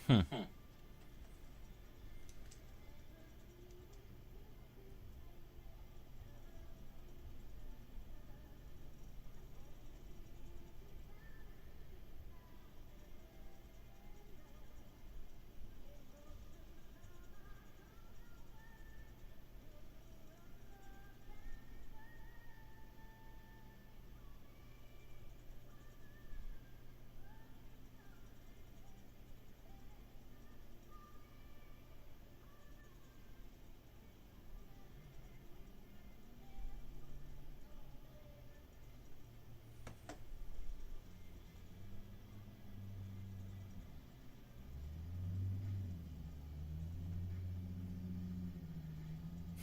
Hmm.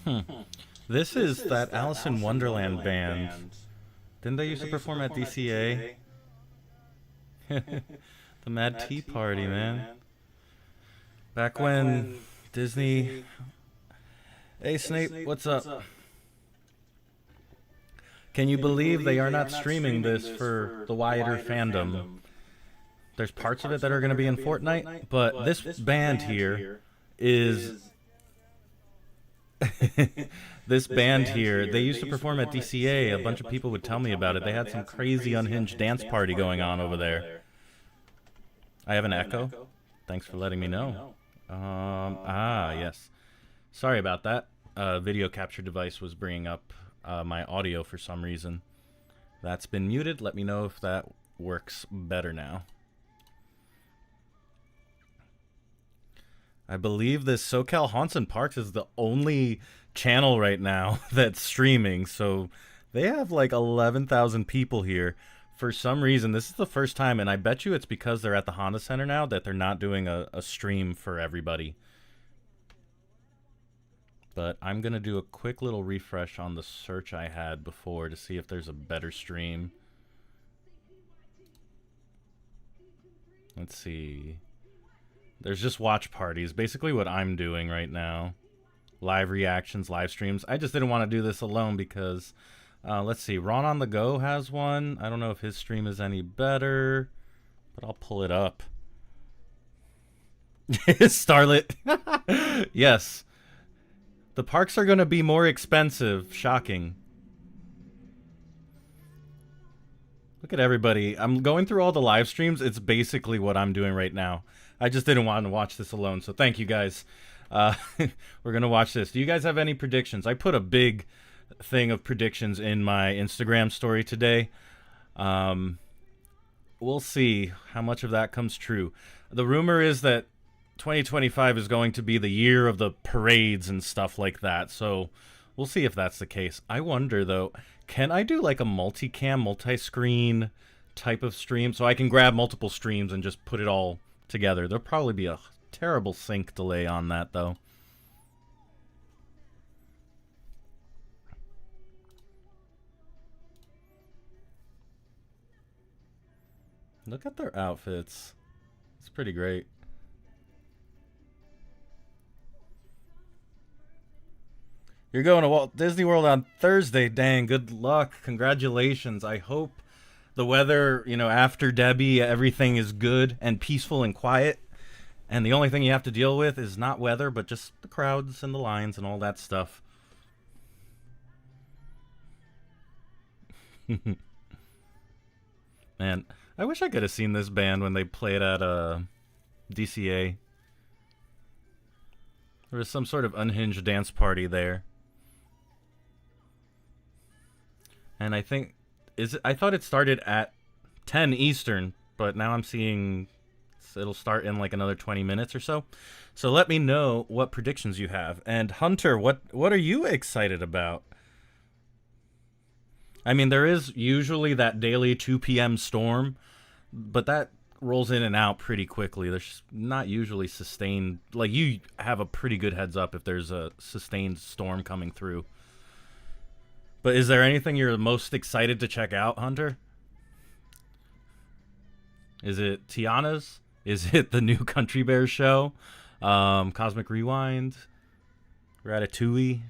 Hmm. This is that Alice in Wonderland band. Didn't they used to perform at DCA? The Mad Tea Party, man. Back when Disney. Hey, Snape, what's up? Can you believe they are not streaming this for the wider fandom? There's parts of it that are going to be in Fortnite, but this band here is. This band here, they used to perform at DCA. A bunch of people would tell me about it. They had some crazy unhinged dance party going on over there. I have an echo. Thanks for letting me know. Yes. Sorry about that. Video capture device was bringing up my audio for some reason. That's been muted. Let me know if that works better now. I believe this SoCal Haunts and Parks is the only channel right now that's streaming. So they have like 11,000 people here. For some reason, this is the first time, and I bet you it's because they're at the Honda Center now that they're not doing a stream for everybody. But I'm going to do a quick little refresh on the search I had before to see if there's a better stream. Let's see. There's just watch parties, basically what I'm doing right now. Live reactions, live streams. I just didn't want to do this alone because, let's see, Ron on the Go has one. I don't know if his stream is any better, but I'll pull it up. Starlit. Yes. The parks are going to be more expensive. Shocking. Look at everybody. I'm going through all the live streams. It's basically what I'm doing right now. I just didn't want to watch this alone, so thank you guys. We're going to watch this. Do you guys have any predictions? I put a big thing of predictions in my Instagram story today. We'll see how much of that comes true. The rumor is that 2025 is going to be the year of the parades and stuff like that, so we'll see if that's the case. I wonder, though, can I do like a multicam, multi-screen type of stream so I can grab multiple streams and just put it all together? There'll probably be a terrible sync delay on that, though. Look at their outfits. It's pretty great. You're going to Walt Disney World on Thursday. Dang, good luck. Congratulations. I hope the weather, after Debbie, everything is good and peaceful and quiet. And the only thing you have to deal with is not weather, but just the crowds and the lines and all that stuff. Man, I wish I could have seen this band when they played at DCA. There was some sort of unhinged dance party there. And I think I thought it started at 10 Eastern, but now I'm seeing it'll start in like another 20 minutes or so. So let me know what predictions you have. And Hunter, what are you excited about? I mean, there is usually that daily 2 p.m. storm, but that rolls in and out pretty quickly. There's not usually sustained, like you have a pretty good heads up if there's a sustained storm coming through. But is there anything you're most excited to check out, Hunter? Is it Tiana's? Is it the new Country Bears show? Cosmic Rewind? Ratatouille?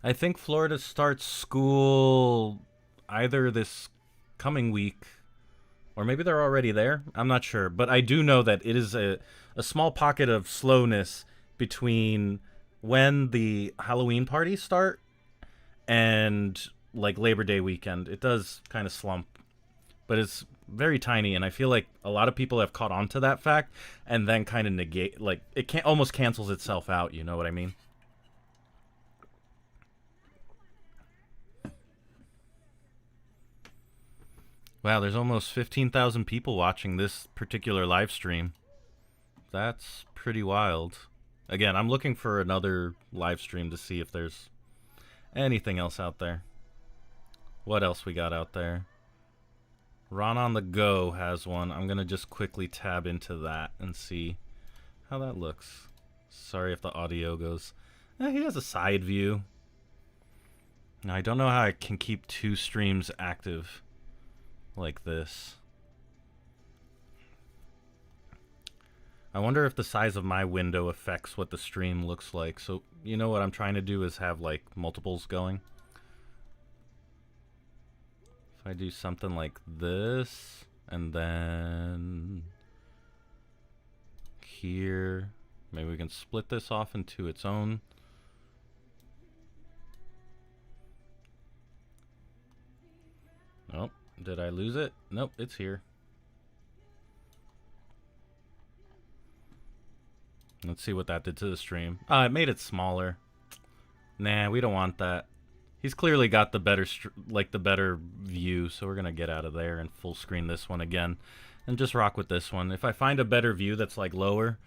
I think Florida starts school either this coming week or maybe they're already there. I'm not sure. But I do know that it is a small pocket of slowness between when the Halloween parties start and like Labor Day weekend. It does kind of slump, but it's very tiny, and I feel like a lot of people have caught on to that fact and then kind of negate, like it can almost cancels itself out, you know what I mean? Wow, there's almost 15,000 people watching this particular live stream. That's pretty wild. Again, I'm looking for another live stream to see if there's anything else out there. What else we got out there? Ron on the Go has one. I'm going to just quickly tab into that and see how that looks. Sorry if the audio goes. He has a side view. Now, I don't know how I can keep two streams active like this. I wonder if the size of my window affects what the stream looks like. So, you know what I'm trying to do is have like multiples going. If I do something like this, and then here, maybe we can split this off into its own. Nope. Did I lose it? Nope, it's here. Let's see what that did to the stream. It made it smaller. Nah, we don't want that. He's clearly got the better, the better view, so we're gonna get out of there and full screen this one again, and just rock with this one. If I find a better view that's like lower,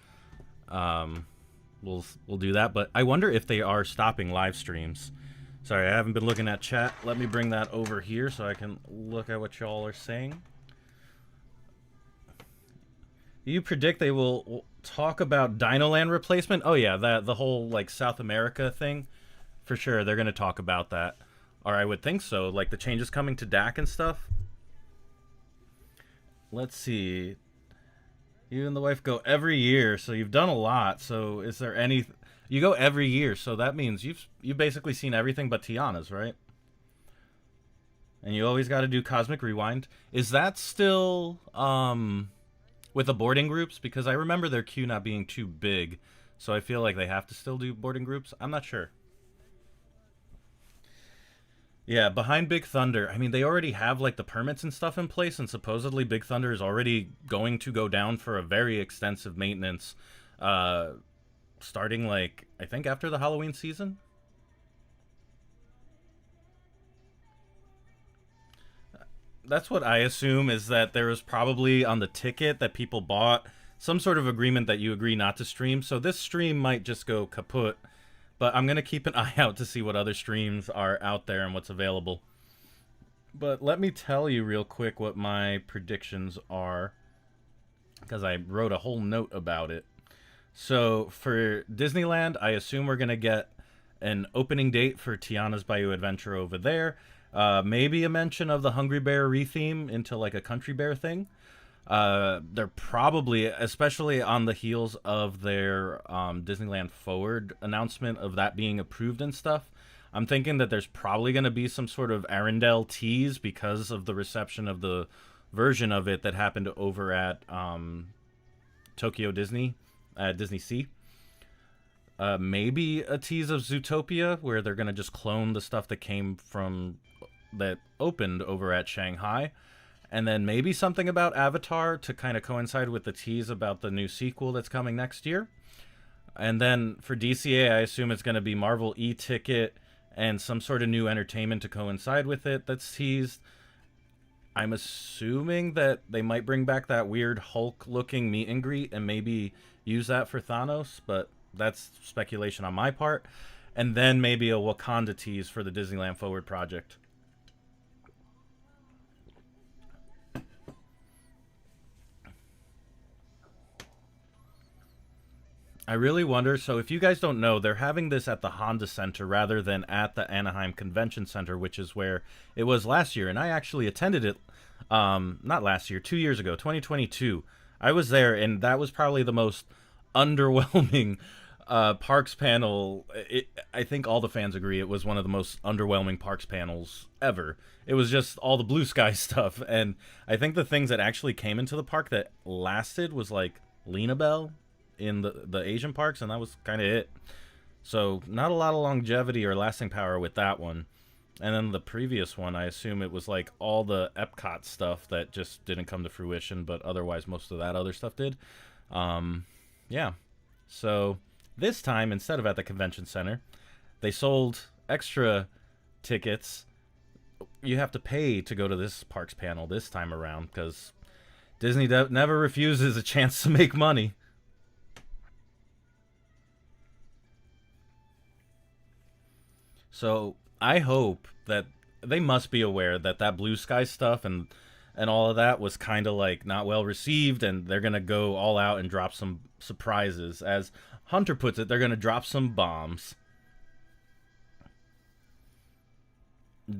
we'll do that. But I wonder if they are stopping live streams. Sorry, I haven't been looking at chat. Let me bring that over here so I can look at what y'all are saying. You predict they will talk about Dinoland replacement? Oh yeah, the whole like South America thing. For sure, they're going to talk about that. Or I would think so, like the changes coming to DAC and stuff. Let's see. You and the wife go every year, so you've done a lot. So is there any... You go every year, so that means you've basically seen everything but Tiana's, right? And you always got to do Cosmic Rewind. Is that still with the boarding groups? Because I remember their queue not being too big, so I feel like they have to still do boarding groups. I'm not sure. Yeah, behind Big Thunder, I mean, they already have like the permits and stuff in place, and supposedly Big Thunder is already going to go down for a very extensive maintenance. Starting like, I think after the Halloween season? That's what I assume, is that there was probably on the ticket that people bought some sort of agreement that you agree not to stream. So this stream might just go kaput, but I'm going to keep an eye out to see what other streams are out there and what's available. But let me tell you real quick what my predictions are, because I wrote a whole note about it. So for Disneyland, I assume we're going to get an opening date for Tiana's Bayou Adventure over there. Maybe a mention of the Hungry Bear retheme into like a Country Bear thing. They're probably, especially on the heels of their Disneyland Forward announcement of that being approved and stuff, I'm thinking that there's probably going to be some sort of Arendelle tease because of the reception of the version of it that happened over at Tokyo Disney. Disney Sea. Maybe a tease of Zootopia, where they're going to just clone the stuff that came from, that opened over at Shanghai. And then maybe something about Avatar to kind of coincide with the tease about the new sequel that's coming next year. And then for DCA, I assume it's going to be Marvel e-ticket and some sort of new entertainment to coincide with it that's teased. I'm assuming that they might bring back that weird Hulk-looking meet and greet and maybe use that for Thanos, but that's speculation on my part. And then maybe a Wakanda tease for the Disneyland Forward project. I really wonder, so if you guys don't know, they're having this at the Honda Center rather than at the Anaheim Convention Center, which is where it was last year. And I actually attended it, not last year, 2 years ago, 2022. I was there, and that was probably the most underwhelming Parks panel, I think all the fans agree it was one of the most underwhelming Parks panels ever. It was just all the blue sky stuff, and I think the things that actually came into the park that lasted was like Lena Bell in the Asian parks, and that was kind of it. So not a lot of longevity or lasting power with that one. And then the previous one, I assume it was like all the Epcot stuff that just didn't come to fruition, but otherwise most of that other stuff did. Yeah. So this time, instead of at the convention center, they sold extra tickets. You have to pay to go to this parks panel this time around because Disney never refuses a chance to make money. So I hope that they must be aware that that blue sky stuff and all of that was kind of like not well received, and they're gonna go all out and drop some surprises. As Hunter puts it, they're gonna drop some bombs.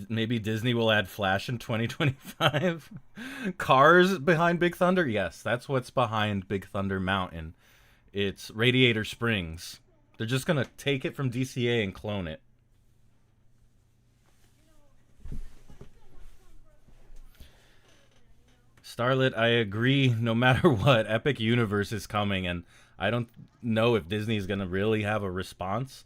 Maybe Disney will add Flash in 2025. Cars behind Big Thunder? Yes, that's what's behind Big Thunder Mountain. It's Radiator Springs. They're just gonna take it from DCA and clone it. Starlet, I agree. No matter what, Epic Universe is coming, and I don't know if Disney's gonna really have a response,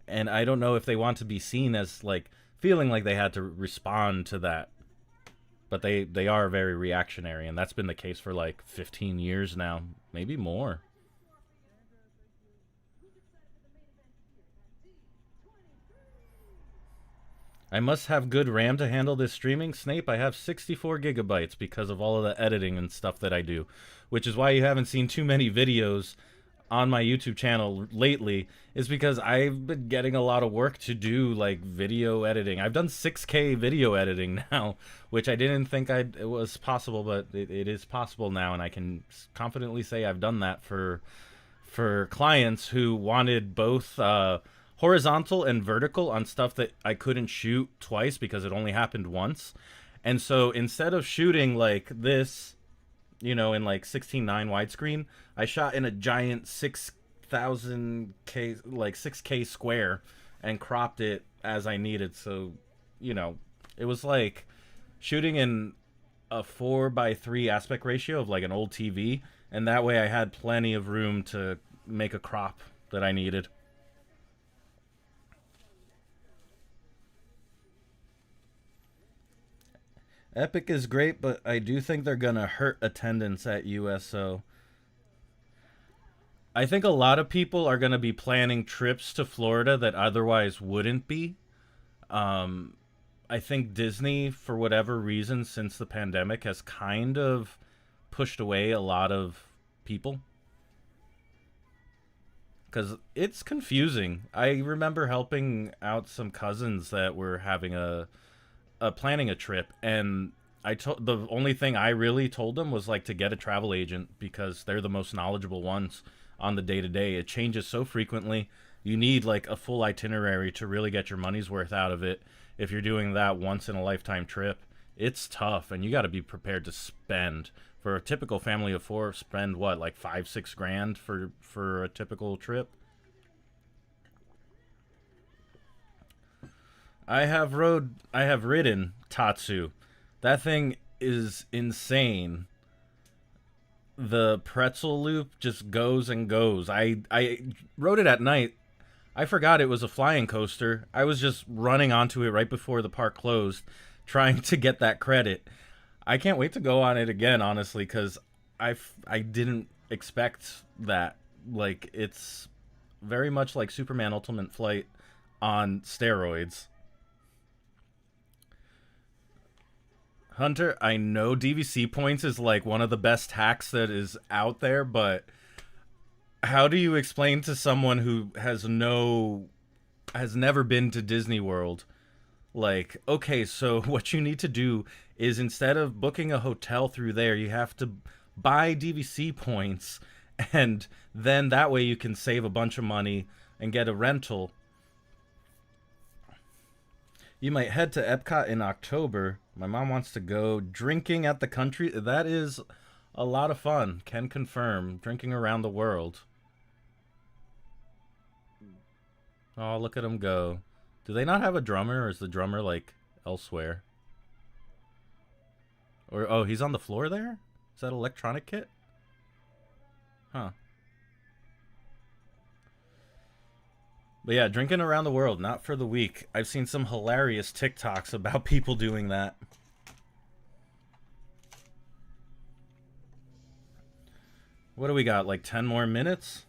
and I don't know if they want to be seen as like feeling like they had to respond to that. But they are very reactionary, and that's been the case for like 15 years now, maybe more. I must have good RAM to handle this streaming. Snape, I have 64 gigabytes because of all of the editing and stuff that I do, which is why you haven't seen too many videos on my YouTube channel lately, is because I've been getting a lot of work to do, like video editing. I've done 6K video editing now, which I didn't think it was possible, but it is possible now, and I can confidently say I've done that for clients who wanted both horizontal and vertical on stuff that I couldn't shoot twice because it only happened once. And so instead of shooting like this, you know, in like 16:9 widescreen, I shot in a giant 6,000K, like 6K square, and cropped it as I needed. So, you know, it was like shooting in a 4:3 aspect ratio of like an old TV, and that way I had plenty of room to make a crop that I needed. Epic is great, but I do think they're gonna hurt attendance at USO. I think a lot of people are gonna be planning trips to Florida that otherwise wouldn't be. I think Disney, for whatever reason, since the pandemic, has kind of pushed away a lot of people. Because it's confusing. I remember helping out some cousins that were having planning a trip, and the only thing I really told them was like to get a travel agent because they're the most knowledgeable ones on the day-to-day. It changes so frequently. You need like a full itinerary to really get your money's worth out of it. If you're doing that once in a lifetime trip, it's tough, and you got to be prepared to spend. For a typical family of four, spend what, like 5-6 grand for a typical trip. I have ridden Tatsu. That thing is insane. The pretzel loop just goes and goes. I rode it at night. I forgot it was a flying coaster. I was just running onto it right before the park closed, trying to get that credit. I can't wait to go on it again, honestly, because I didn't expect that. Like, it's very much like Superman Ultimate Flight on steroids. Hunter, I know DVC points is like one of the best hacks that is out there, but how do you explain to someone who has never been to Disney World, like, okay, so what you need to do is instead of booking a hotel through there, you have to buy DVC points, and then that way you can save a bunch of money and get a rental. You might head to Epcot in October. My mom wants to go drinking at the country. That is a lot of fun. Can confirm. Drinking around the world. Oh, look at them go. Do they not have a drummer, or is the drummer, like, elsewhere? Or, oh, he's on the floor there? Is that electronic kit? Huh. But yeah, drinking around the world, not for the weak. I've seen some hilarious TikToks about people doing that. What do we got, like 10 more minutes?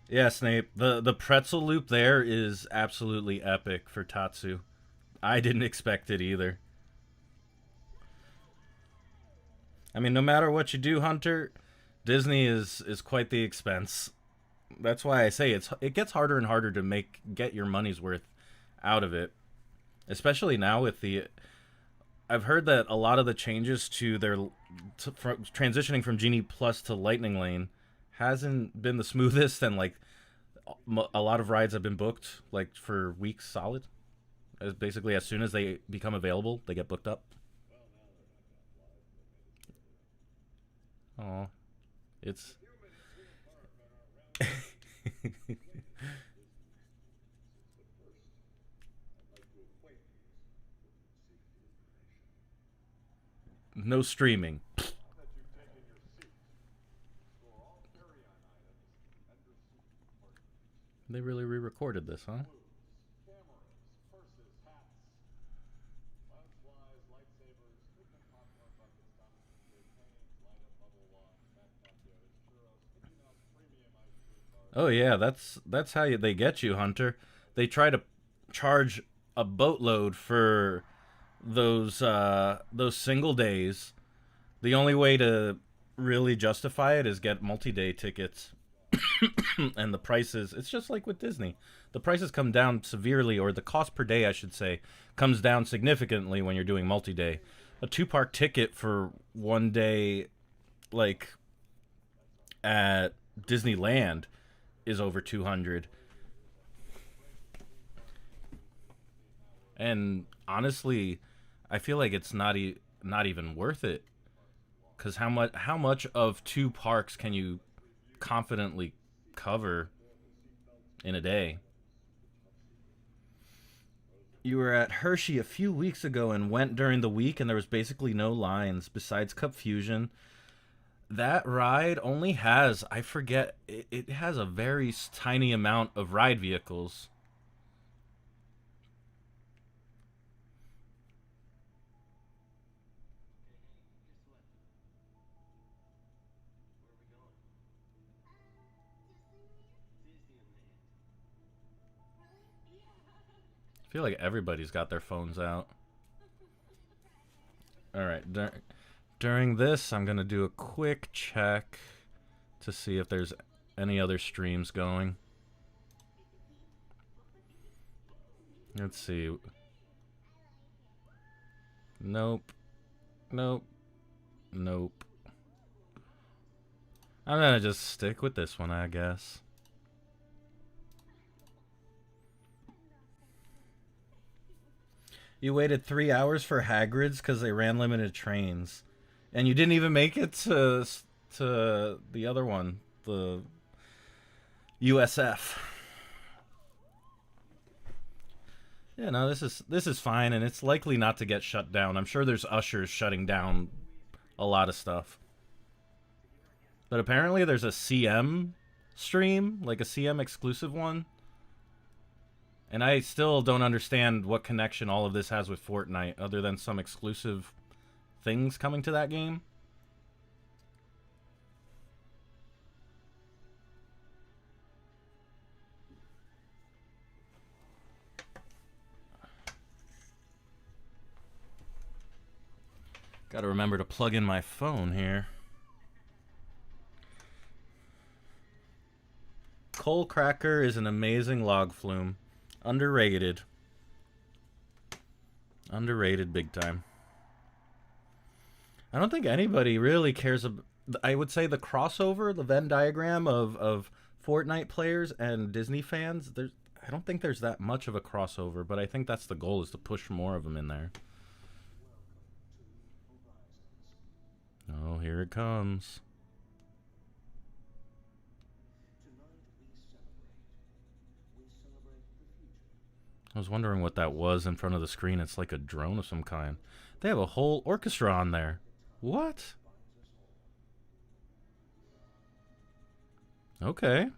Yeah, Snape. The pretzel loop there is absolutely epic for Tatsu. I didn't expect it either. I mean, no matter what you do, Hunter, Disney is quite the expense. That's why I say it gets harder and harder to get your money's worth out of it. Especially now with the I've heard that a lot of the changes to transitioning from Genie Plus to Lightning Lane hasn't been the smoothest, and like a lot of rides have been booked like for weeks solid. Basically, as soon as they become available, they get booked up. Oh, it's no streaming. They really re-recorded this, huh? Oh yeah, that's how they get you, Hunter. They try to charge a boatload for those single days. The only way to really justify it is get multi-day tickets. And the prices, it's just like with Disney. The prices come down severely, or the cost per day, I should say, comes down significantly when you're doing multi-day. A two-park ticket for one day, like at Disneyland, is over 200. And honestly, I feel like it's not even worth it, cuz how much of two parks can you confidently cover in a day? You were at Hershey a few weeks ago and went during the week, and there was basically no lines besides Cup Fusion. That ride only has, I forget, it has a very tiny amount of ride vehicles. I feel like everybody's got their phones out. All right, during this, I'm going to do a quick check to see if there's any other streams going. Let's see. Nope. Nope. Nope. I'm going to just stick with this one, I guess. You waited 3 hours for Hagrid's because they ran limited trains. And you didn't even make it to the other one, the USF. Yeah, no, this is fine, and it's likely not to get shut down. I'm sure there's ushers shutting down a lot of stuff. But apparently there's a CM stream, like a CM exclusive one. And I still don't understand what connection all of this has with Fortnite, other than some exclusive things coming to that game. Gotta remember to plug in my phone here. Coal Cracker is an amazing log flume. Underrated. Underrated big time. I don't think anybody really cares about... I would say the crossover, the Venn diagram of Fortnite players and Disney fans, I don't think there's that much of a crossover, but I think that's the goal, is to push more of them in there. Oh, here it comes. I was wondering what that was in front of the screen. It's like a drone of some kind. They have a whole orchestra on there. What? Okay.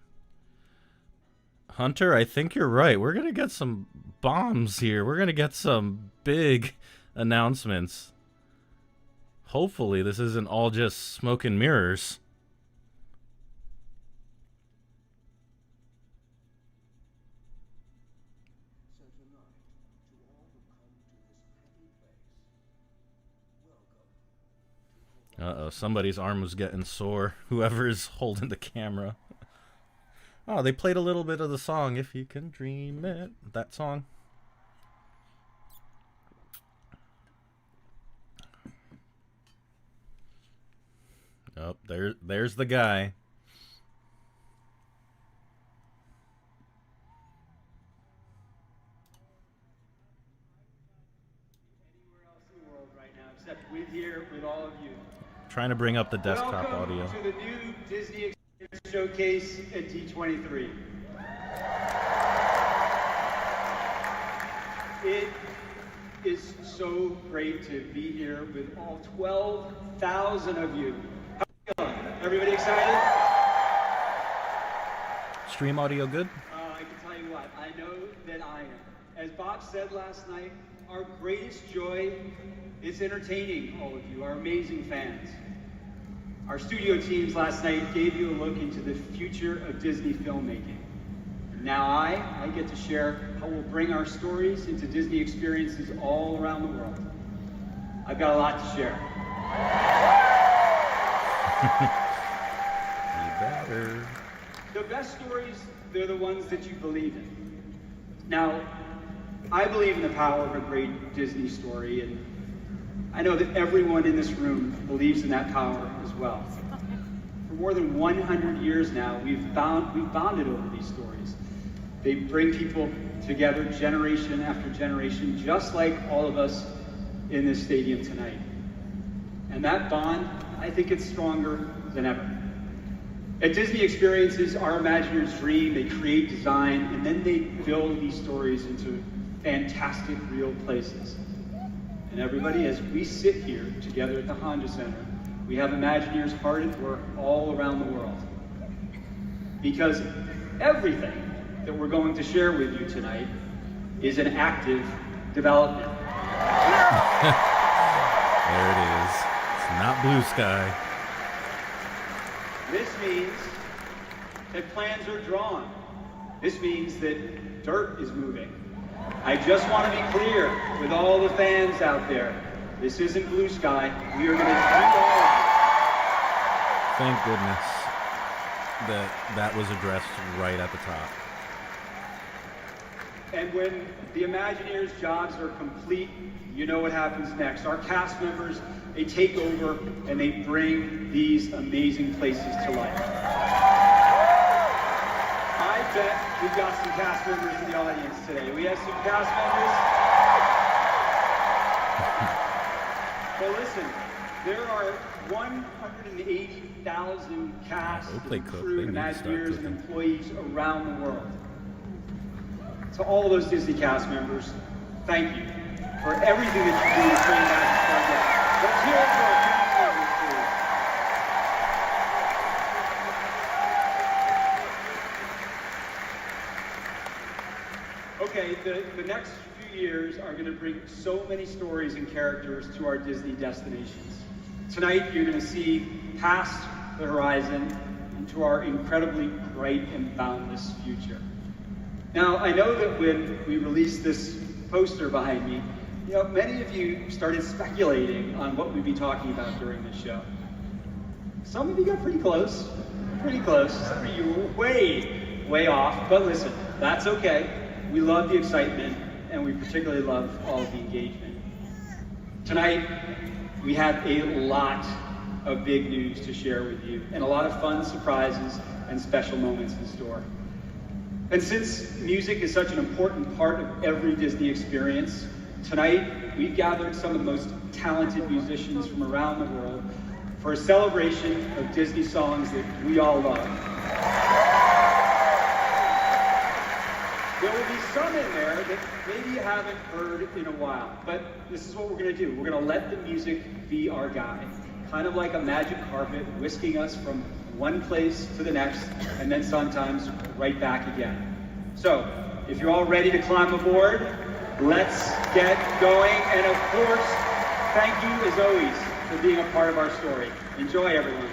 Hunter, I think you're right. We're going to get some bombs here. We're going to get some big announcements. Hopefully this isn't all just smoke and mirrors. Uh-oh, somebody's arm was getting sore. Whoever is holding the camera. Oh, they played a little bit of the song, If You Can Dream It. That song. Oh, there's the guy. Anywhere else in the world right now, except with here with all of you. Trying to bring up the desktop Welcome audio. to the new Disney Experience Showcase at D23. It is so great to be here with all 12,000 of you. How are you feeling? Everybody excited? Stream audio good? I can tell you what, I know that I am. As Bob said last night, our greatest joy is entertaining all of you, our amazing fans. Our studio teams last night gave you a look into the future of Disney filmmaking. Now I get to share how we'll bring our stories into Disney experiences all around the world. I've got a lot to share. You better. The best stories, they're the ones that you believe in. Now, I believe in the power of a great Disney story, and I know that everyone in this room believes in that power as well. For more than 100 years now, we've bonded over these stories. They bring people together generation after generation, just like all of us in this stadium tonight. And that bond, I think it's stronger than ever. At Disney Experiences, our Imagineers dream, they create design, and then they build these stories into fantastic real places. And everybody, as we sit here together at the Honda Center, we have Imagineers hard at work all around the world. Because everything that we're going to share with you tonight is an active development. There it is. It's not blue sky. This means that plans are drawn. This means that dirt is moving. I just want to be clear with all the fans out there. This isn't blue sky. We are going to do all of it. Thank goodness that was addressed right at the top. And when the Imagineers' jobs are complete, you know what happens next. Our cast members, they take over and they bring these amazing places to life. I bet we've got some cast members in the audience today. We have some cast members. Well, listen, there are 180,000 cast and crew, Imagineers, and employees around the world. To all those Disney cast members, thank you for everything that you do to bring Magic Project. Let's hear it for our cast members, please. Okay, the next few years are going to bring so many stories and characters to our Disney destinations. Tonight, you're going to see past the horizon into our incredibly bright and boundless future. Now, I know that when we released this poster behind me, many of you started speculating on what we'd be talking about during this show. Some of you got pretty close. Some of you were way, way off, but listen, that's okay. We love the excitement, and we particularly love all of the engagement. Tonight, we have a lot of big news to share with you, and a lot of fun surprises and special moments in store. And since music is such an important part of every Disney experience, tonight we've gathered some of the most talented musicians from around the world for a celebration of Disney songs that we all love. There will be some in there that maybe you haven't heard in a while, but this is what we're going to do. We're going to let the music be our guide, kind of like a magic carpet whisking us from one place to the next, and then sometimes right back again. So, if you're all ready to climb aboard, let's get going. And of course, thank you as always for being a part of our story. Enjoy, everyone.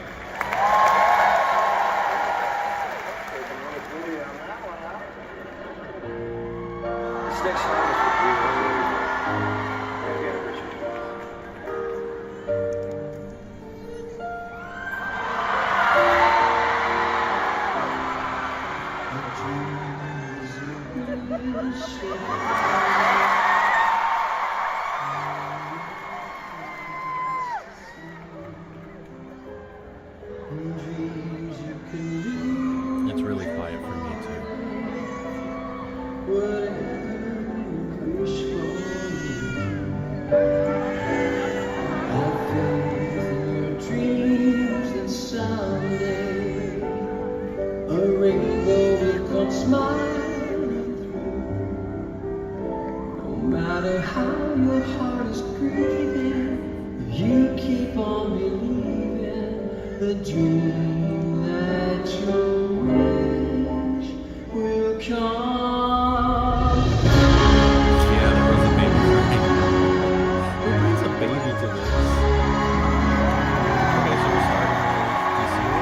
This next song is for you. It's really quiet for me too. Dreams that someday a rainbow will come smiling through. No matter how your heart is grieving, you keep on believing the dream that you wish will come. Yeah, there was a baby crying. Who brings a baby to this? Okay, so we're starting with DCA.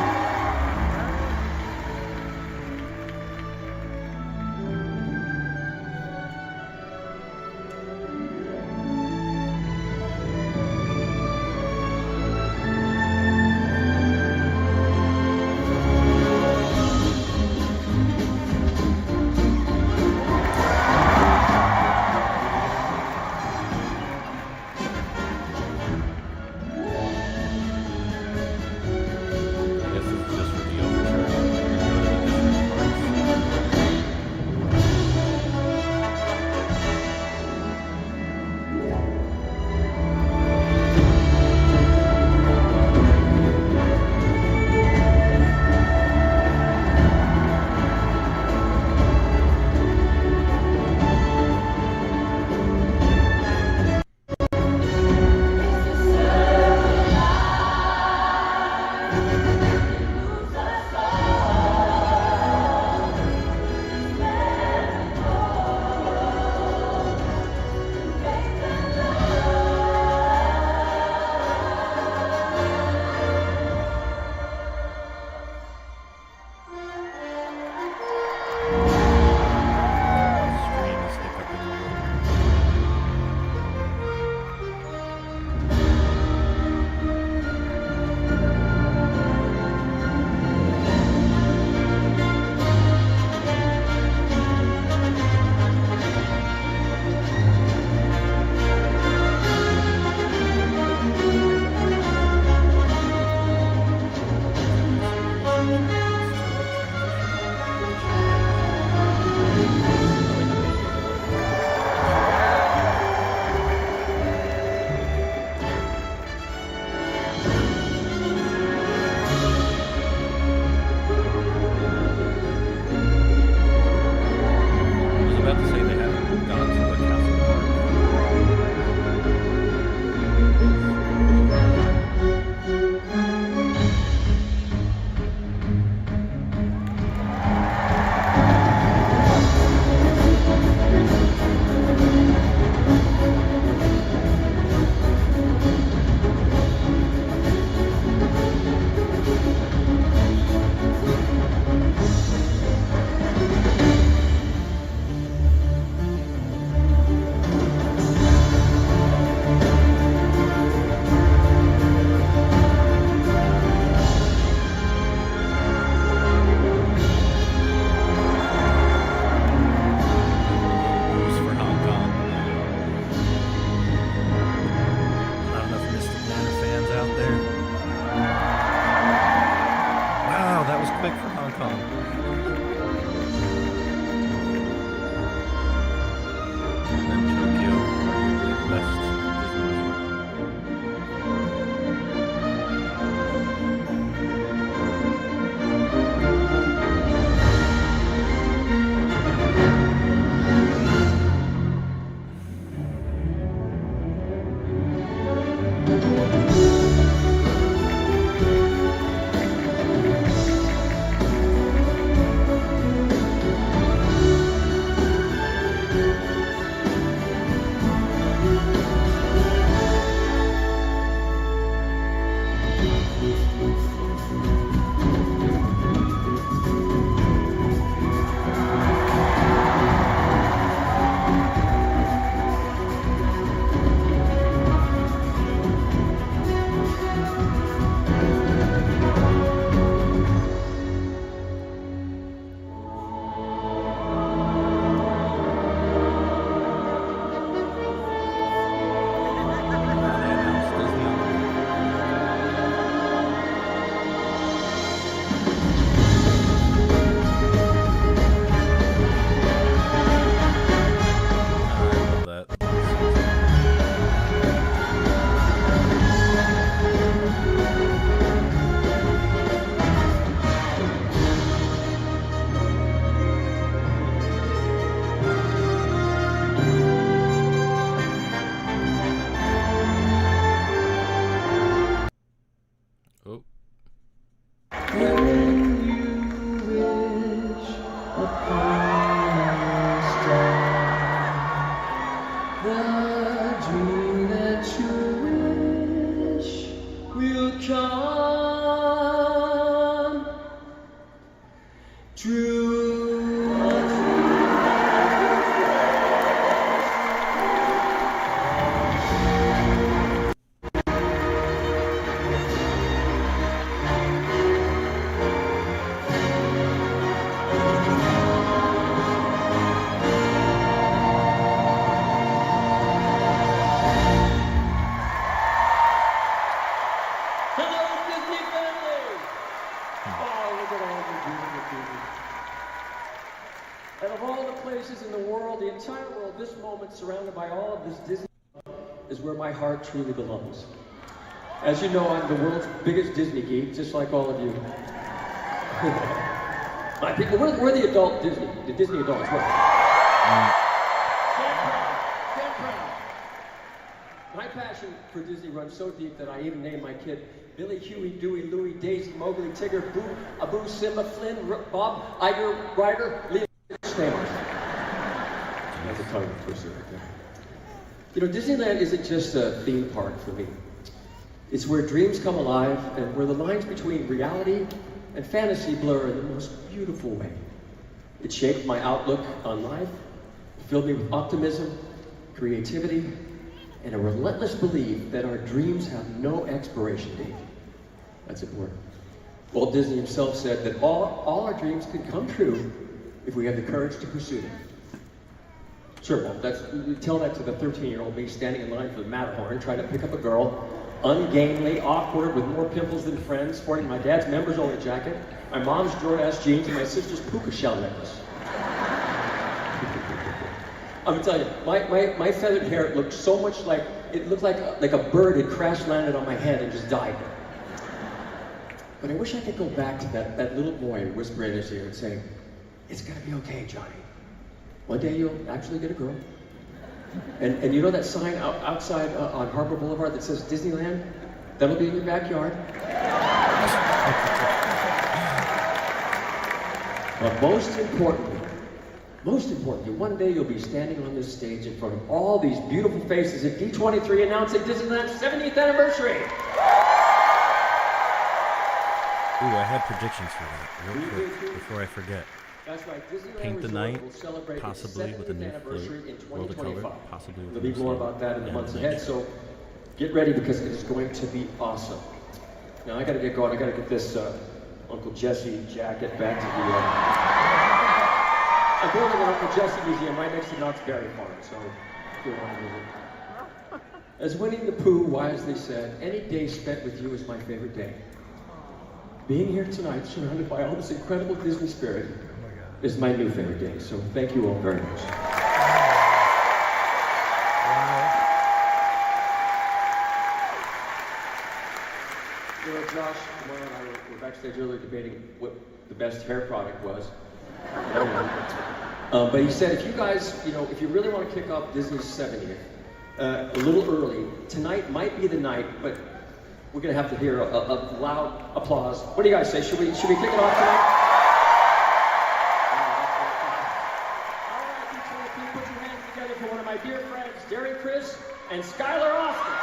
is where my heart truly belongs. As you know, I'm the world's biggest Disney geek, just like all of you. My people, we're the adult Disney, the Disney adults. Stand proud. My passion for Disney runs so deep that I even named my kid Billy, Huey, Dewey, Louie, Daisy, Mowgli, Tigger, Boo, Abu, Simba, Flynn, Bob, Iger, Ryder, Leo, Stamos. That's a tongue twister right there. You know, Disneyland isn't just a theme park for me. It's where dreams come alive and where the lines between reality and fantasy blur in the most beautiful way. It shaped my outlook on life, filled me with optimism, creativity, and a relentless belief that our dreams have no expiration date. That's important. Walt Disney himself said that all our dreams can come true if we have the courage to pursue them. Sure, Walt, tell that to the 13-year-old me standing in line for the Matterhorn, trying to pick up a girl, ungainly, awkward, with more pimples than friends, sporting my dad's members-only jacket, my mom's Jordache jeans, and my sister's puka shell necklace. I'm gonna tell you, my feathered hair looked so much like, it looked like a bird had crash landed on my head and just died there. But I wish I could go back to that little boy whispering in his ear and saying, "It's gonna be okay, Johnny. One day you'll actually get a girl." And you know that sign outside on Harbor Boulevard that says Disneyland? That'll be in your backyard. But most importantly, one day you'll be standing on this stage in front of all these beautiful faces at D23 announcing Disneyland's 70th anniversary. Ooh, I had predictions for that, real quick, before I forget. That's right, Disneyland Paint the Resort night, will celebrate possibly its with a new 70th anniversary float, in World of Color, 2025. possibly with a There'll be new more float, about that in the and months next ahead, year. so get ready because it is going to be awesome. Now I gotta get going. I gotta get this Uncle Jesse jacket back to the. I'm building an Uncle Jesse museum right next to Knott's Berry Farm, so if you want to visit. As Winnie the Pooh wisely said, "Any day spent with you is my favorite day." Being here tonight, surrounded by all this incredible Disney spirit, is my new favorite day. So thank you all very much. You know, Josh, Kamala and I were backstage earlier debating what the best hair product was. But he said, if you guys, if you really want to kick off Disney's 70th, a little early, tonight might be the night, but we're going to have to hear a loud applause. What do you guys say? Should we kick it off tonight? All right, D23, put your hands together for one of my dear friends, Derry Chris and Skylar Austin.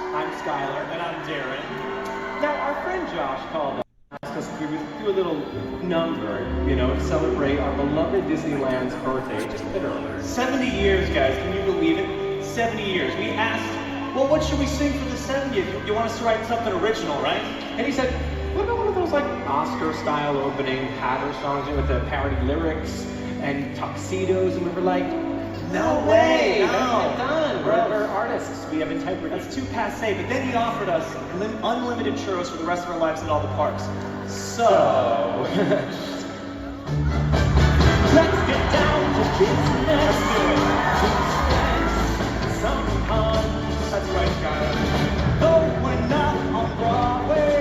I'm Skylar. And I'm Darren. Now, our friend Josh called us, asked us if we would do a little number, to celebrate our beloved Disneyland's birthday just a bit earlier. 70 years, guys. Can you believe it? 70 years. We asked, well, what should we sing for the 70th? You want us to write something original, right? And he said, what about one of those, Oscar-style opening patter songs with the parody lyrics and tuxedos? And we were like, no way! That's not done. We're artists. We have integrity. That's too passé. But then he offered us unlimited churros for the rest of our lives in all the parks. So let's get down to business. Let's do it. Some fun. That's right, Skylar. Though we're not on Broadway,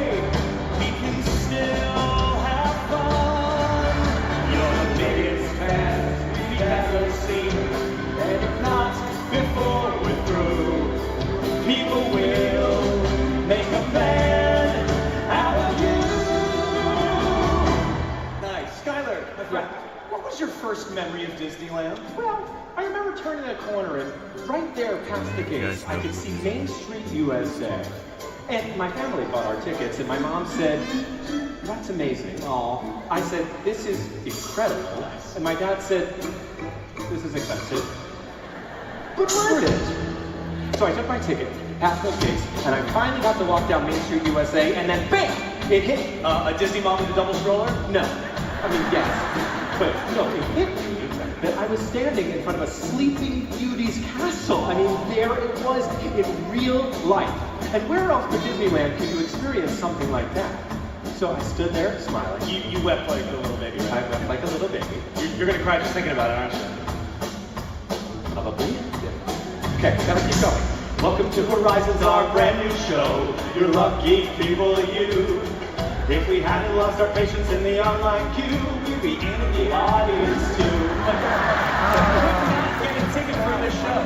we can still have fun. You're the biggest fan we've ever seen. And if not, before we're through, people will make a fan out of you. Nice. Skylar, my friend, what was your first memory of Disneyland? Well, I remember turning a corner and right there past the gates, I could see Main Street, USA. And my family bought our tickets, and my mom said, that's amazing. Aw. I said, this is incredible. And my dad said, this is expensive. But screw it. So I took my ticket, past those gates, and I finally got to walk down Main Street, USA, and then BAM! It hit a Disney mom with a double stroller? No. I mean, yes. But no, it hit me that I was standing in front of a Sleeping Beauty's castle. I mean, there it was in real life. And where else but Disneyland can you experience something like that? So I stood there smiling. You wept like a little baby, right? I wept like a little baby. You're gonna cry just thinking about it, aren't you? Probably. Yeah. Okay, gotta keep going. Welcome to Horizons, our brand new show. You're lucky people, you. If we hadn't lost our patience in the online queue, we'd be in the audience too. Get a ticket for this show.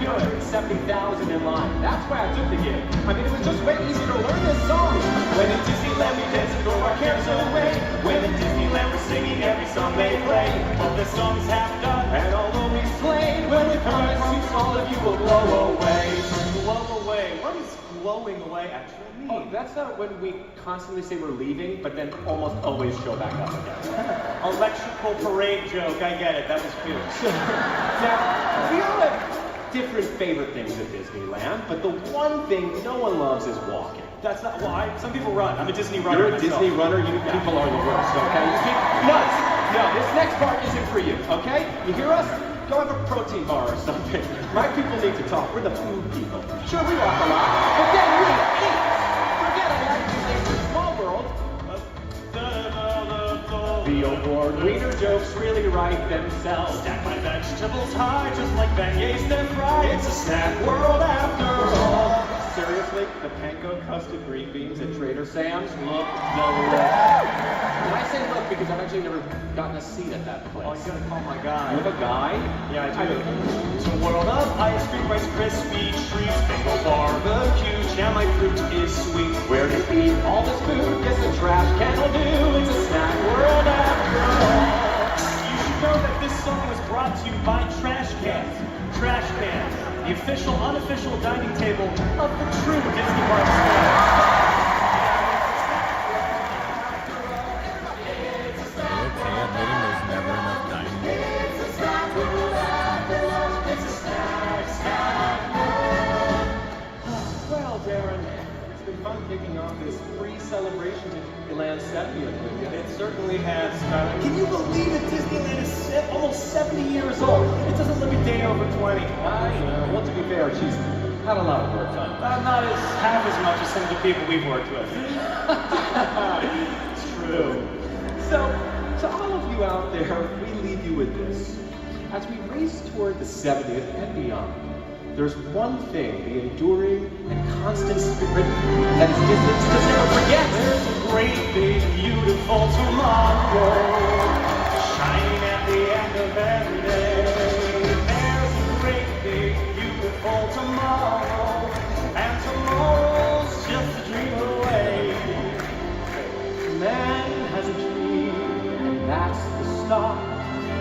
270,000 in line. That's why I took the gig. I mean, it was just way easier to learn this song. When in Disneyland we dance and throw our cares away. When in Disneyland we're singing every song they play. But the song's half done, and although we played, when we promise you, all of you will blow away. Blow away. What does blowing away actually mean? Oh, that's not when we constantly say we're leaving, but then almost always show back up again. Electrical parade joke. I get it. That was cute. Now, we all have different favorite things at Disneyland, but the one thing no one loves is walking. That's not why. Some people run. I'm a Disney runner. You're a myself. Disney runner, you people are the worst, okay? You keep nuts. No, this next part isn't for you, okay? You hear us? Go have a protein bar or something. My people need to talk. We're the food people. Sure, we walk a lot, but then we eat. Forget I like these things in Small World. The award wiener jokes really write themselves. Stack my vegetables high, just like beignets they're fried. It's a snack world after all. Seriously, the panko custard green beans at Trader Sam's look delicious. And I say look because I've actually never gotten a seat at that place. Oh, you gotta call my guy. You have a guy? Yeah, I do. It's a world of ice cream, Rice Krispie treats, bingo barbecue, jam, my fruit is sweet. Where to eat all this food? Guess the trash can will do. It's a snack world after all. You should know that this song was brought to you by Trash Cans. Trash Cans, the official, unofficial dining table of the true Disney Parks fans. Okay, admitting there's never enough dining. Well, Darren, it's been fun kicking off this pre-celebration at Disneyland 70th with you. It certainly has, Skylar. Can you believe that Disneyland is almost 70 years old? It doesn't look a day over 20. I know. Well, to be fair, she's had a lot of work done. Not as half as much as some of the people we've worked with. It's true. So, to all of you out there, we leave you with this. As we race toward the 70th and beyond, there's one thing the enduring and constant spirit that is Disney does never forget. There's a great big beautiful tomorrow shining at the end of every day. There's a great big beautiful tomorrow, and tomorrow's just a dream away. Man has a dream, and that's the start.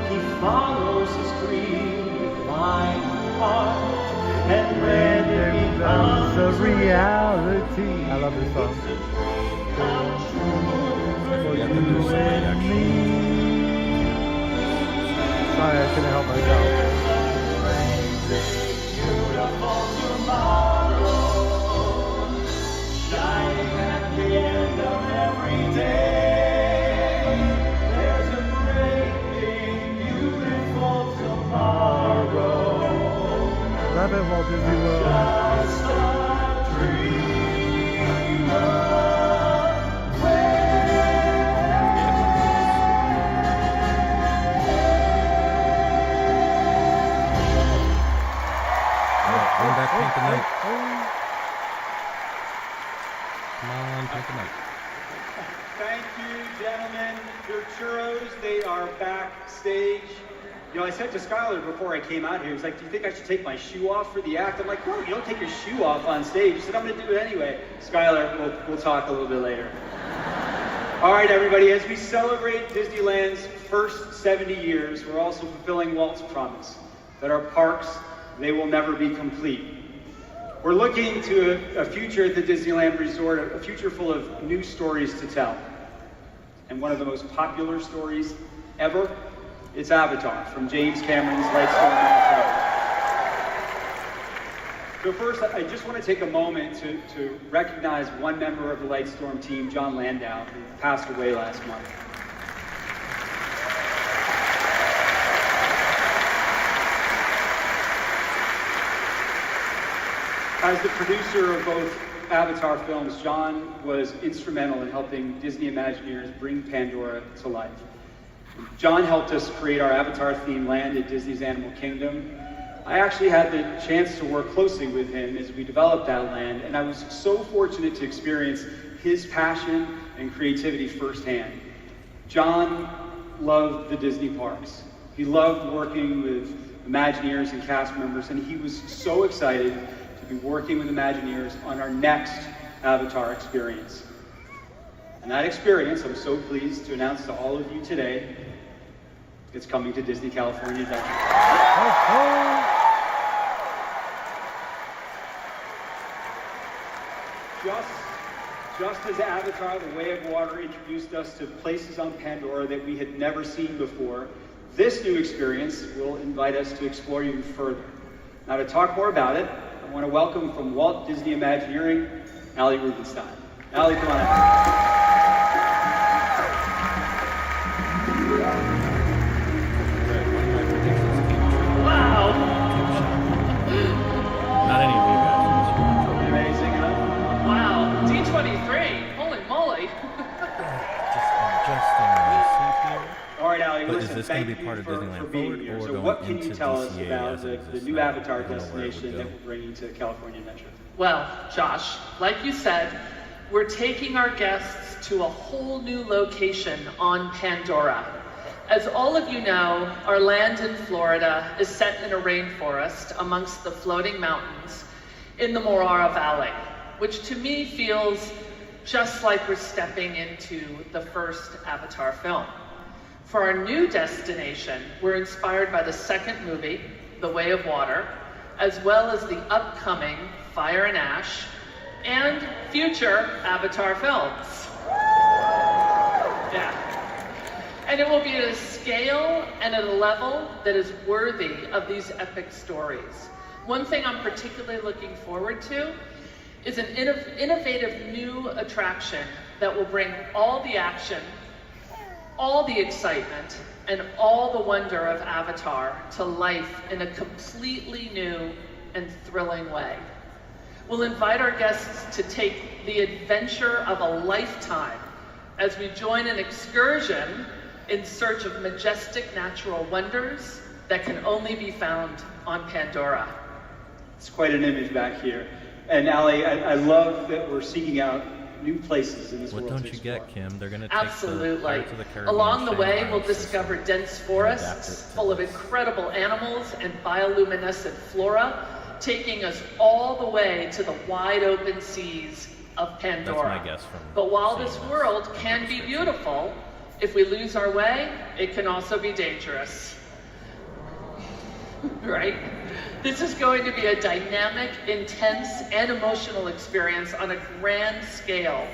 He follows his dream with mind and heart. And when it becomes a reality, I love this song. We have to do somebody actually. Sorry, I couldn't help myself. Shining at the end of every day. There's a great big beautiful tomorrow. Love it, Walt Disney World. Just a dream away. Bring back Pink and Night. Come on, Pink and Night. Thank you, gentlemen. Your churros, they are backstage. You know, I said to Skylar before I came out here, he was like, do you think I should take my shoe off for the act? I'm like, no, you don't take your shoe off on stage. He said, I'm going to do it anyway. Skylar, we'll talk a little bit later. All right, everybody, as we celebrate Disneyland's first 70 years, we're also fulfilling Walt's promise that our parks, they will never be complete. We're looking to a future at the Disneyland Resort, a future full of new stories to tell. And one of the most popular stories ever, it's Avatar from James Cameron's Lightstorm and So first, I just want to take a moment to recognize one member of the Lightstorm team, John Landau, who passed away last month. As the producer of both Avatar films, John was instrumental in helping Disney Imagineers bring Pandora to life. John helped us create our Avatar-themed land at Disney's Animal Kingdom. I actually had the chance to work closely with him as we developed that land, and I was so fortunate to experience his passion and creativity firsthand. John loved the Disney parks. He loved working with Imagineers and cast members, and he was so excited to be working with Imagineers on our next Avatar experience. And that experience, I'm so pleased to announce to all of you today, it's coming to Disney California Adventure. Just as Avatar, The Way of Water introduced us to places on Pandora that we had never seen before, this new experience will invite us to explore even further. Now, to talk more about it, I want to welcome from Walt Disney Imagineering, Ali Rubenstein. Ali, come on up. Not any of you guys. Amazing, huh? Wow, D23, holy moly. Just adjusting my seat here. All right, Ali, But is listen, this going to thank be you part of for Disneyland being Forward here. or So going what can you into tell us DCA about as the it exists new now? Avatar I don't know where it would destination go. that we're bringing to California Adventure? Well, Josh, like you said, we're taking our guests to a whole new location on Pandora. As all of you know, our land in Florida is set in a rainforest amongst the floating mountains in the Morara Valley, which to me feels just like we're stepping into the first Avatar film. For our new destination, we're inspired by the second movie, The Way of Water, as well as the upcoming Fire and Ash and future Avatar films. Yeah. And it will be at a scale and at a level that is worthy of these epic stories. One thing I'm particularly looking forward to is an innovative new attraction that will bring all the action, all the excitement, and all the wonder of Avatar to life in a completely new and thrilling way. We'll invite our guests to take the adventure of a lifetime as we join an excursion in search of majestic natural wonders that can only be found on Pandora. It's quite an image back here. And Ali, I love that we're seeking out new places in this What world don't to you get, explore. Kim? They're going to take Absolutely. the Pirates of the Caribbean Along the way, Shanghai we'll system discover dense and adapt forests it to full of this. incredible animals and bioluminescent flora, taking us all the way to the wide open seas of Pandora. That's my guess from But while seeing this this world on can the be description. beautiful, if we lose our way, it can also be dangerous. Right? This is going to be a dynamic, intense, and emotional experience on a grand scale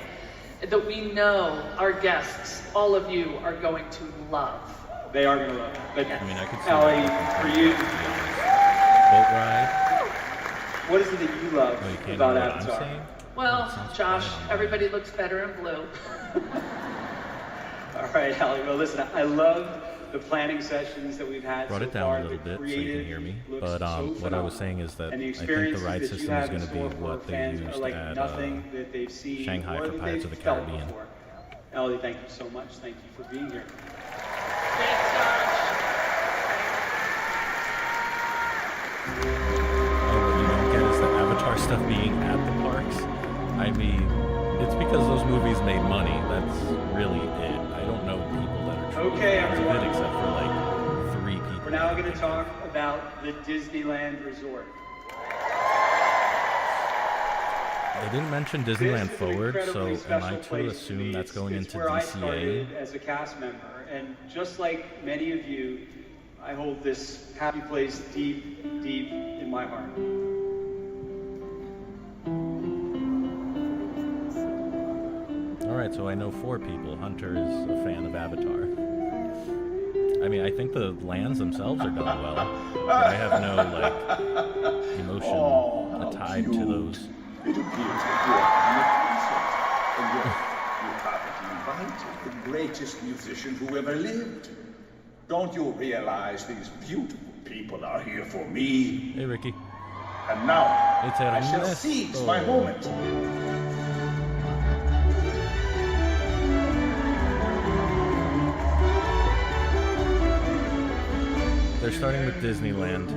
that we know our guests, all of you, are going to love. They are going to love it. But I mean, I could see Ali, that for from you, boat ride. what is it that you love Oh, you can't about know what I'm Avatar? saying? Well, That sounds Josh, fine on my everybody end. looks better in blue. All right, Ali. Well, listen, I love the planning sessions that we've had Brought so it down far. a little The bit so you creative can hear me. looks But so what I was phenomenal. saying is that And the I think the experiences ride that you system have is in going to be store for what they fans used are like at nothing that they've seen Shanghai or for that Pirates they've of the felt Caribbean. before. Ali, thank you so much. Thank you for being here. Thanks, Josh. Oh, what you don't get is the Avatar stuff being at the parks. I mean, it's because those movies made money. That's really it. I don't know people that are truly Okay, fans of everyone. it except for like 3 people. We're now going to talk about the Disneyland Resort. They didn't mention This Disneyland is an Forward, so incredibly am special I to place me. assume that's going It's into where I DCA? started as a cast member, and just like many of you, I hold this happy place deep, deep in my heart. Alright, so I know 4 people. Hunter is a fan of Avatar. I mean, I think the lands themselves are done well, but I have no, like, emotion tied to those. It appears that you are an appreciate, and yet you haven't invited the greatest musician who ever lived. Don't you realize these beautiful people are here for me? Hey, Ricky. And now, It's I shall seize my moment. They're starting with Disneyland.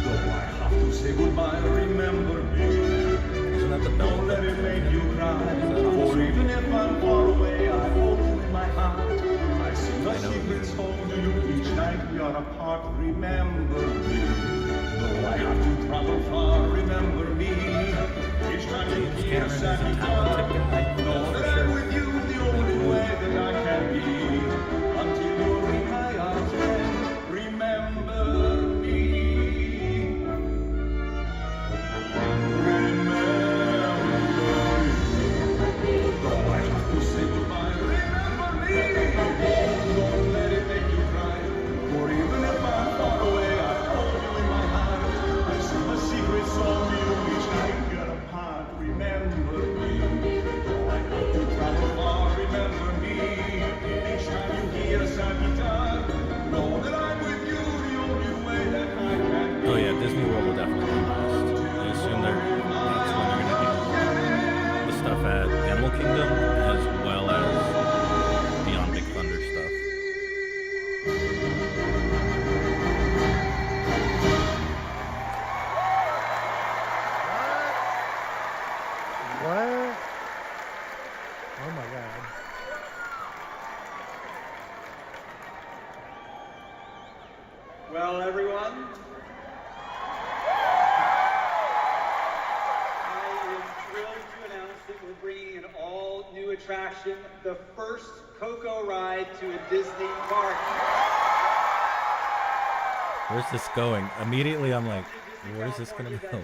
Though I have to say goodbye, remember me. Isn't that the bell? Don't let it make you cry. For even if I'm far away, I hold you in my heart. I sing a secret song to you each night we are apart. Remember me. Though I have to travel far, remember me. Each time you hear a sad guitar, know that I'm with you the only way that I can be. Until you're in my arms, friend, remember me. Though I have to say goodbye, remember me. Don't let it make you cry. For even if I'm far away, I hold you in my heart. I sing a secret song to you each night we are apart. Remember me. Though I have to travel far, remember me. Each time you hear a sad guitar, know that I'm with you the only way that I can be. Oh yeah, Disney World will definitely be last. I assume that's when they're gonna do the stuff at Animal Kingdom as well as Beyond Big Thunder stuff. What? Oh my god. Well, everyone, I am thrilled to announce that we're bringing an all-new attraction, the first Coco ride to a Disney park. Where's this going? Immediately I'm like, where's this gonna go?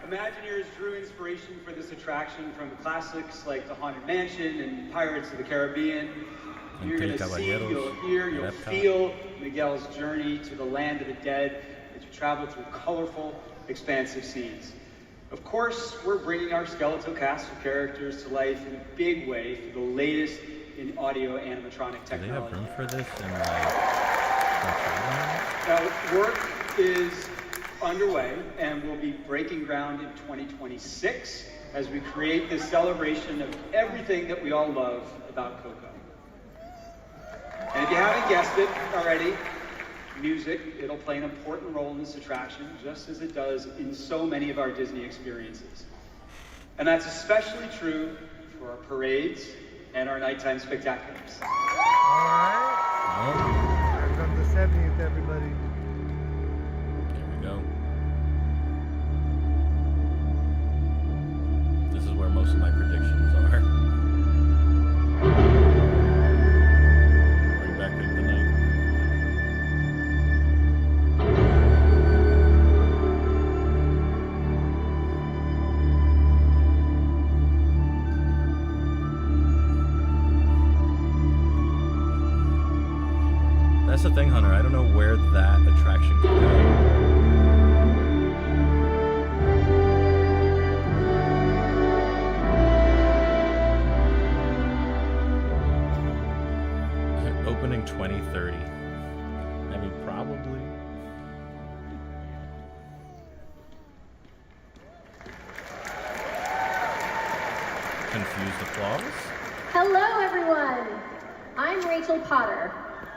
Imagineers drew inspiration for this attraction from classics like The Haunted Mansion and Pirates of the Caribbean. And You're going to see, you'll hear, you'll feel Miguel's journey to the land of the dead as you travel through colorful, expansive scenes. Of course, we're bringing our skeletal cast of characters to life in a big way through the latest in audio animatronic Do they have technology. room for this in Now, work is underway and will be breaking ground in 2026 as we create this celebration of everything that we all love about Coco. And if you haven't guessed it already, music, it'll play an important role in this attraction, just as it does in so many of our Disney experiences. And that's especially true for our parades and our nighttime spectaculars. Alright. Here comes the 70th, everybody. There we go. This is where most of my predictions are. Bring back the night. That's the thing, Hunter. I don't know where that attraction could go. Opening 2030. I mean, probably. Confused applause. Hello, everyone. I'm Rachel Potter.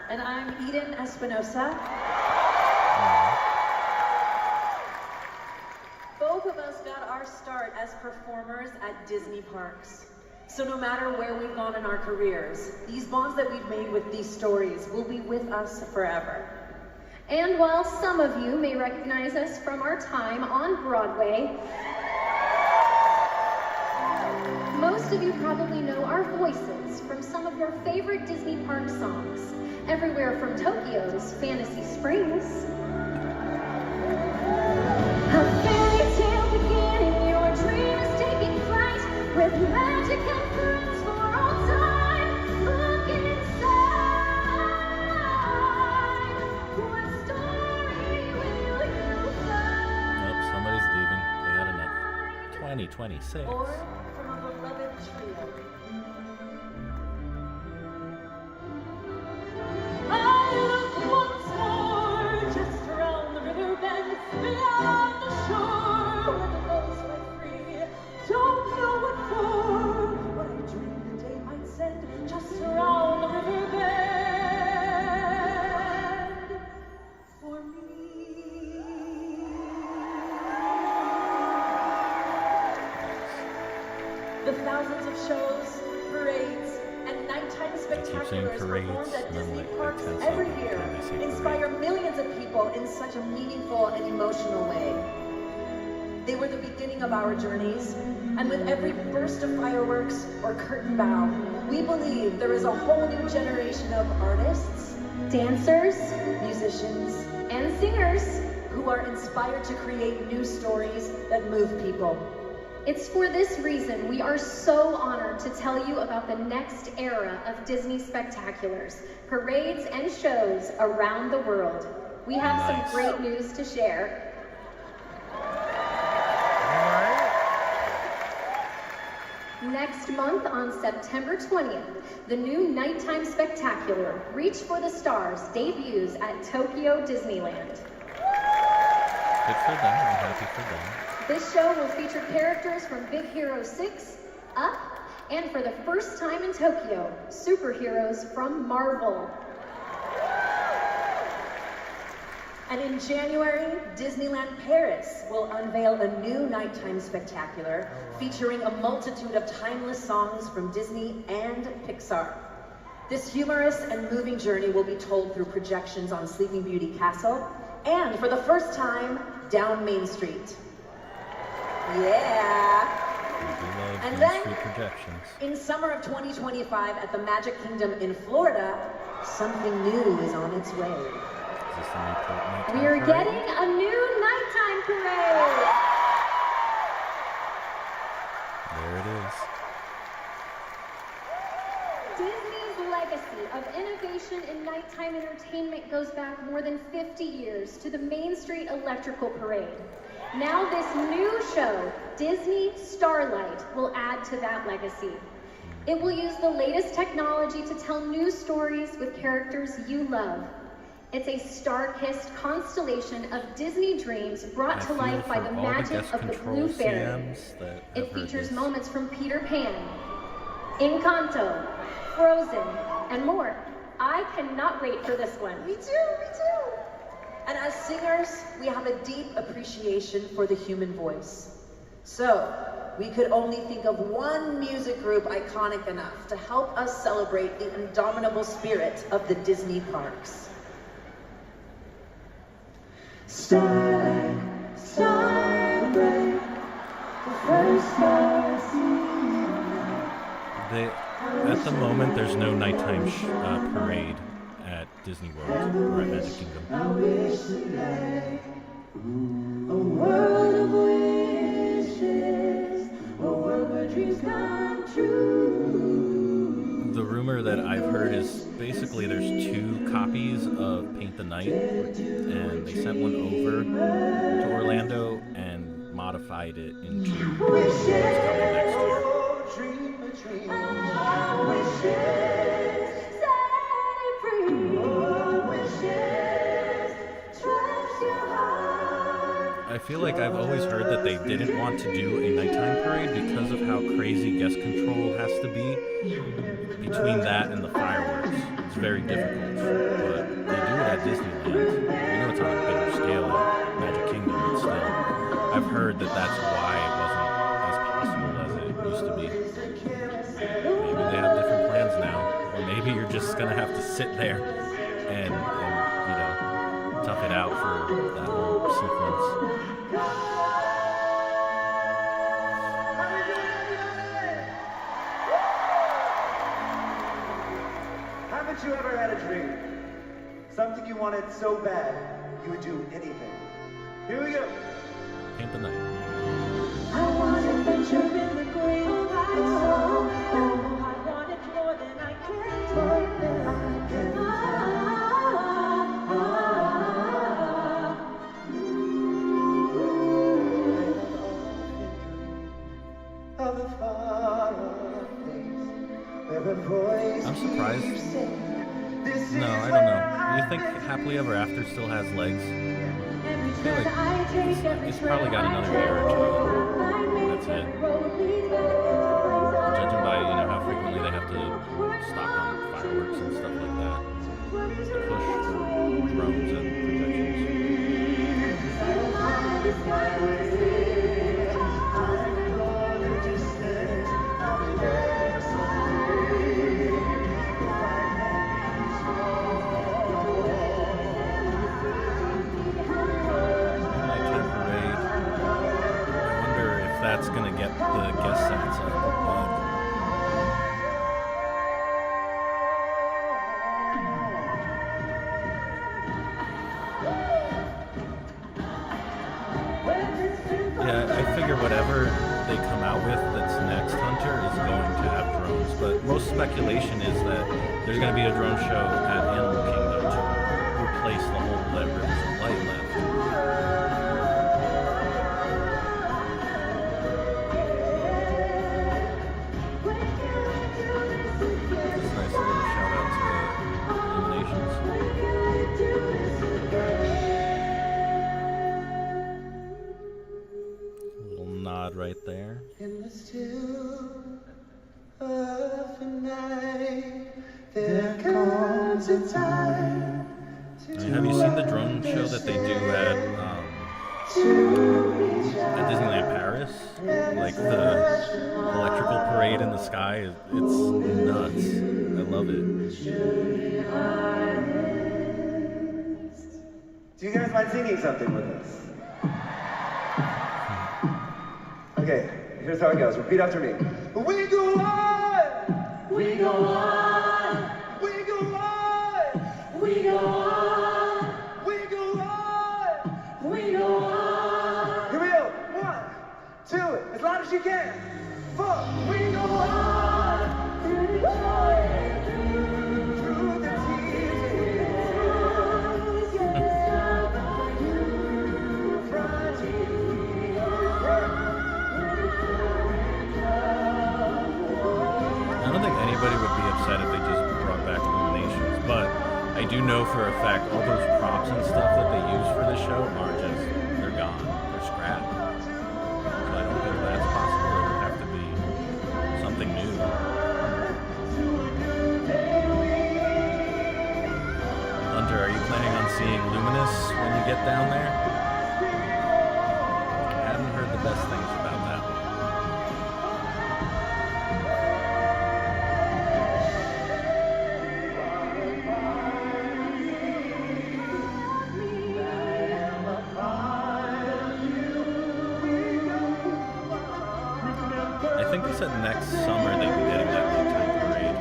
And I'm Eden Espinosa. Both of us got our start as performers at Disney parks. So no matter where we've gone in our careers, these bonds that we've made with these stories will be with us forever. And while some of you may recognize us from our time on Broadway, most of you probably know our voices from some of your favorite Disney park songs, everywhere from Tokyo's Fantasy Springs. A fairy tale beginning, your dream is taking flight, with magic and friends for all time. Look inside, what story will you find? Nope, somebody's leaving. They had enough. 2026. Or from a beloved trio. I look once more The thousands of shows, parades, and nighttime spectaculars performed at Disney parks every year inspire millions of people in such a meaningful and emotional way. They were the beginning of our journeys, and with every burst of fireworks or curtain bow, we believe there is a whole new generation of artists, dancers, musicians, and singers who are inspired to create new stories that move people. It's for this reason we are so honored to tell you about the next era of Disney spectaculars, parades, and shows around the world. We have some great news to share. Next month on September 20th, the new Nighttime Spectacular, Reach for the Stars, debuts at Tokyo Disneyland. Good for them. I'm happy for them. This show will feature characters from Big Hero 6, Up, and for the first time in Tokyo, superheroes from Marvel. And in January, Disneyland Paris will unveil a new nighttime spectacular featuring a multitude of timeless songs from Disney and Pixar. This humorous and moving journey will be told through projections on Sleeping Beauty Castle and, for the first time, down Main Street. Yeah! And then, in summer of 2025 at the Magic Kingdom in Florida, something new is on its way. We are getting a new nighttime parade! There it is. Disney's legacy of innovation in nighttime entertainment goes back more than 50 years to the Main Street Electrical Parade. Now this new show, Disney Starlight, will add to that legacy. It will use the latest technology to tell new stories with characters you love. It's a star-kissed constellation of Disney dreams brought to life by the magic of the Blue Fairy. It features moments from Peter Pan, Encanto, Frozen, and more. I cannot wait for this one. Me too, me too. And as singers, we have a deep appreciation for the human voice. So, we could only think of one music group iconic enough to help us celebrate the indomitable spirit of the Disney parks. Starlight, starlight, the first star seen. At the moment, there's no nighttime parade at Disney World or at Magic Kingdom. I wish today, a world of wishes, a world where dreams come true. The rumor that I've heard is basically there's 2 copies of Paint the Night, and they sent one over to Orlando and modified it into what's coming next year. Dream a dream, wishes, set it free. Wishes, trust your heart. I feel like I've always heard that they didn't want to do a nighttime parade because of how crazy guest control has to be between that and the fireworks. It's very difficult, but they do it at Disneyland. I know it's on a bigger scale at Magic Kingdom, but still, I've heard that that's why it wasn't as possible as it used to be. Maybe they have different plans now, or maybe you're just gonna have to sit there and you know, tough it out for that whole sequence. Haven't you ever had a dream? Something you wanted so bad, you would do anything. Here we go. Paint the Night. I want adventure in the great wide world. I want it more than I can. Of a far-off place where a voice I'm surprised. This No, I don't know. Do you think Happily Ever After still has legs? I feel like it's probably got another year or 2. That's it. Judging by, you know, how frequently they have to stock on fireworks and stuff like that. To push drones and projections. that's gonna get the guest sets up. Yeah, I figure whatever they come out with that's next Hunter is going to have drones, but most speculation is that there's going to be a drone show at Animal Kingdom to replace the whole Rivers of Light left. That's a nice little shout out to Illuminations. Nod right there. In the still of the night, there comes a time. Have you seen the drone show that they do at Disneyland Paris? Like the electrical parade in the sky, it's nuts. I love it. Do you guys mind singing something with us? Okay, here's how it goes. Repeat after me. We go on! We go on! We go on! We go on! We go on! We go on! Here we go. 1, 2, as loud as you can. 4. We go on! Through the joy and Through the tears. I don't think anybody would be upset if they just brought back Illuminations, but I do know for a fact all those props and stuff that they use for the show are just, they're gone. They're scrap. So I don't think that's possible. It would have to be something new. Hunter, are you planning on seeing Luminous when you get down there? I haven't heard the best things about that one. I think they said next summer they'd be getting that nighttime parade.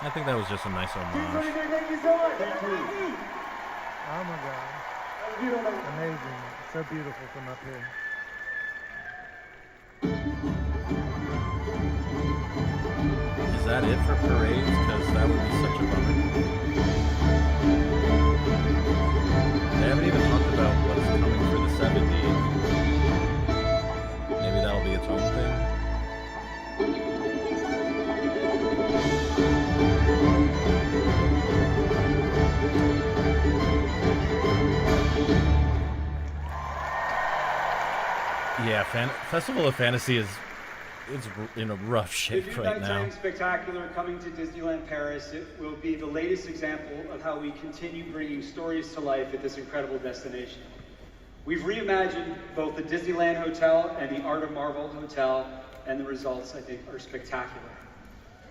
I think that was just a nice homage. Thank you so much. Thank you. Oh my God. Amazing. So beautiful from up here. Is that it for parades? Because that would be such a bummer. They haven't even talked about what's coming for the 70th. Maybe that'll be its own thing. Yeah, Festival of Fantasy is in a rough The shape new right now. Nighttime Spectacular coming to Disneyland Paris. It will be the latest example of how we continue bringing stories to life at this incredible destination. We've reimagined both the Disneyland Hotel and the Art of Marvel Hotel, and the results, I think, are spectacular.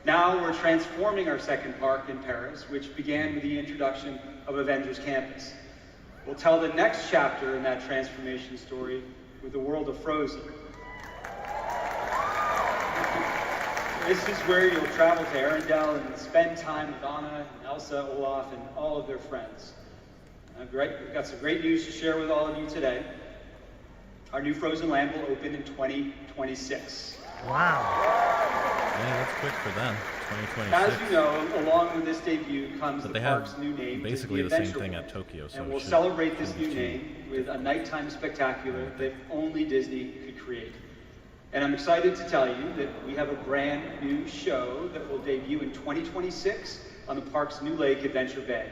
Now we're transforming our second park in Paris, which began with the introduction of Avengers Campus. We'll tell the next chapter in that transformation story with the world of Frozen. This is where you'll travel to Arendelle and spend time with Anna, and Elsa, Olaf, and all of their friends. We've got some great news to share with all of you today. Our new Frozen Land will open in 2026. Wow. Yeah, that's quick for them. 2026. As you know, along with this debut comes But the they park's have new name, basically the the same Adventure thing World. at Tokyo, so and it we'll should celebrate this be new too name with a nighttime spectacular that only Disney could create. And I'm excited to tell you that we have a brand new show that will debut in 2026 on the park's new lake, Adventure Bay.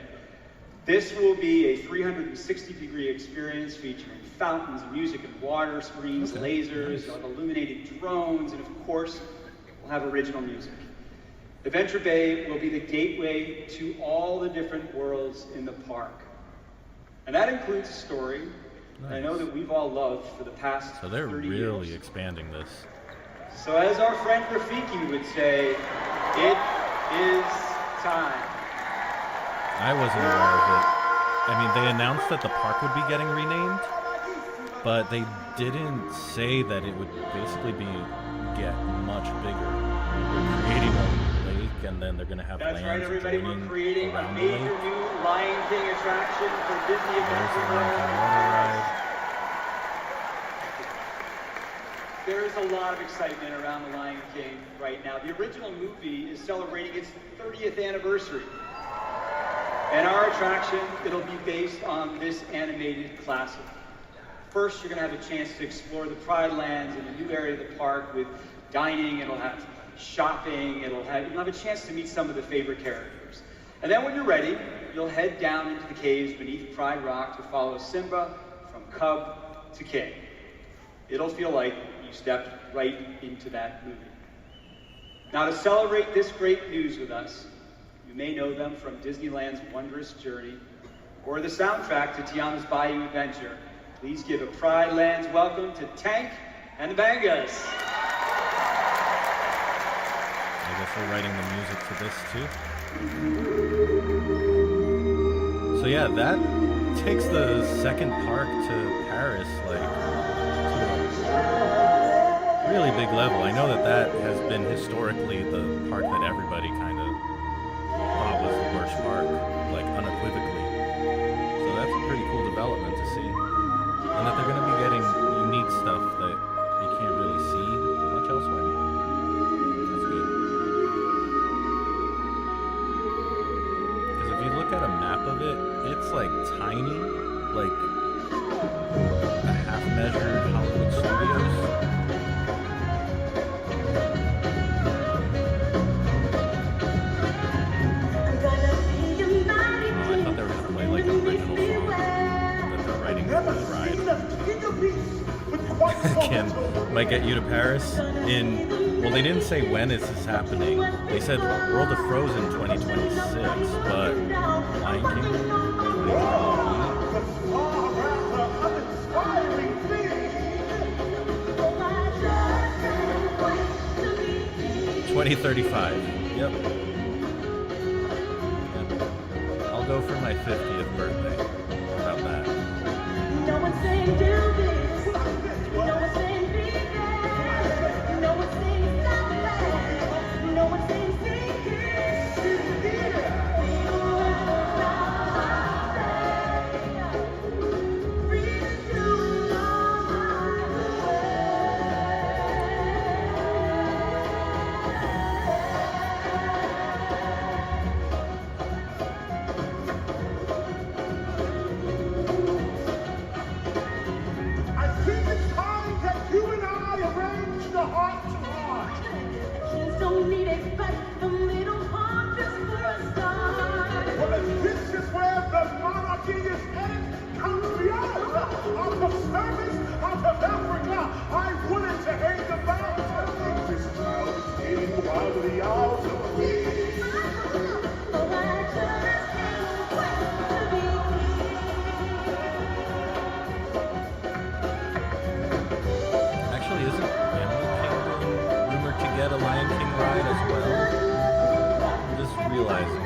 This will be a 360-degree experience featuring fountains, music and water, screens, lasers, illuminated drones, and of course, we'll have original music. Adventure Bay will be the gateway to all the different worlds in the park. And that includes a story I know that we've all loved for the past 30 years. So they're really expanding this. So as our friend Rafiki would say, it is time. I wasn't aware of it. I mean, they announced that the park would be getting renamed, but they didn't say that it would basically get much bigger. They're creating a lake, and then they're going to have That's right, lands everybody. We're joining creating a around the major lake. new Lion King attraction for Disney There's Adventure the Lion King World. water ride. There is a lot of excitement around the Lion King right now. The original movie is celebrating its 30th anniversary. And our attraction, it'll be based on this animated classic. First, you're going to have a chance to explore the Pride Lands in a new area of the park with dining. It'll have shopping. You'll have a chance to meet some of the favorite characters. And then when you're ready, you'll head down into the caves beneath Pride Rock to follow Simba from cub to king. It'll feel like you stepped right into that movie. Now, to celebrate this great news with us, you may know them from Disneyland's Wondrous Journey or the soundtrack to Tiana's Bayou Adventure. Please give a Pride Lands welcome to Tank and the Bangas. I guess we're writing the music for this too. So yeah, that takes the second park to Paris, like, to a really big level. I know that has been historically the park that everybody kind of thought was the worst park, like unequivocally. So that's a pretty cool development to see. And that they're going to be getting unique stuff that you can't really see much elsewhere. That's good. Because if you look at a map of it, it's like tiny, like a half-measured Hollywood Studios. Kim, might get you to Paris well, they didn't say when this is happening. They said World of Frozen 2026, but Lion King 2035. Yep. I'll go for my 50th birthday. How about that? No one's saying do this. No one's saying be there. No one's saying stop that. No one's saying sing this. Don't need it, but the little heart just for a start. Well, if this is where the monarchy is headed, country out of the service out of Africa, I wouldn't to hate the bounds. This crowd is skating wildly out of the Actually, isn't Animal Kingdom rumored to get a Lion King ride as well? I'm just realizing.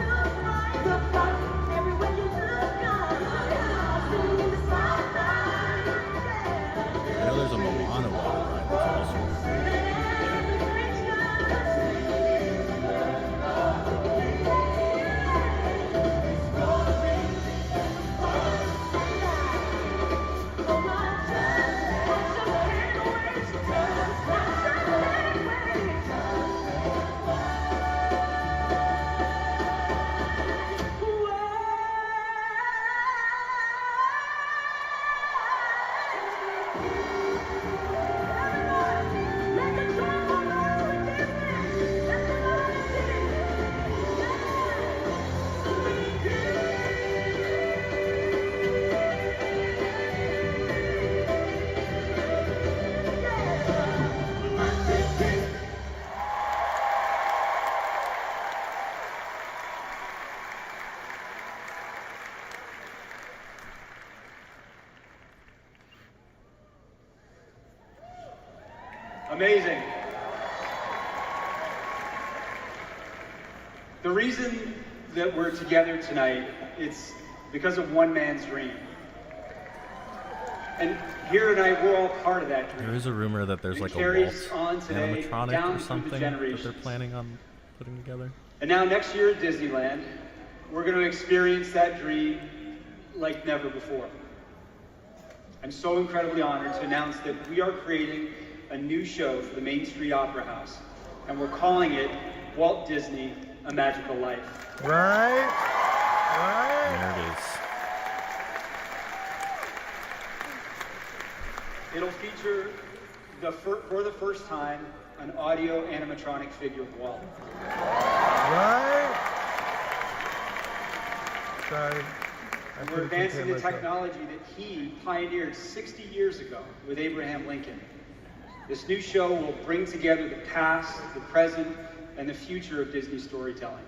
I know there's a Moana water ride that's also Amazing. The reason that we're together tonight, it's because of one man's dream. And here tonight, we're all part of that dream. There is a rumor that there's It like a carries Walt on today, animatronic down or through the something that generations. they're planning on putting together. And now next year at Disneyland, we're going to experience that dream like never before. I'm so incredibly honored to announce that we are creating a new show for the Main Street Opera House, and we're calling it Walt Disney: A Magical Life. Right? There it is. It'll feature, for the first time, an audio animatronic figure of Walt. Right? Sorry. And we're advancing the technology that he pioneered 60 years ago with Abraham Lincoln. This new show will bring together the past, the present, and the future of Disney storytelling.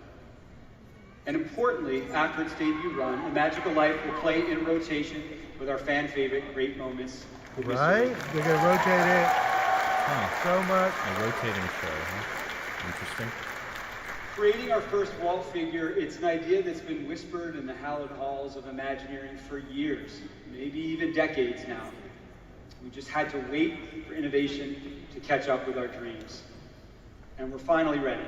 And importantly, after its debut run, A Magical Life will play in rotation with our fan favorite Great Moments. with Mr. Right? Lincoln. They're going to rotate it so much. A rotating show, huh? Interesting. Creating our first Walt figure, it's an idea that's been whispered in the hallowed halls of Imagineering for years, maybe even decades now. We just had to wait for innovation to catch up with our dreams. And we're finally ready.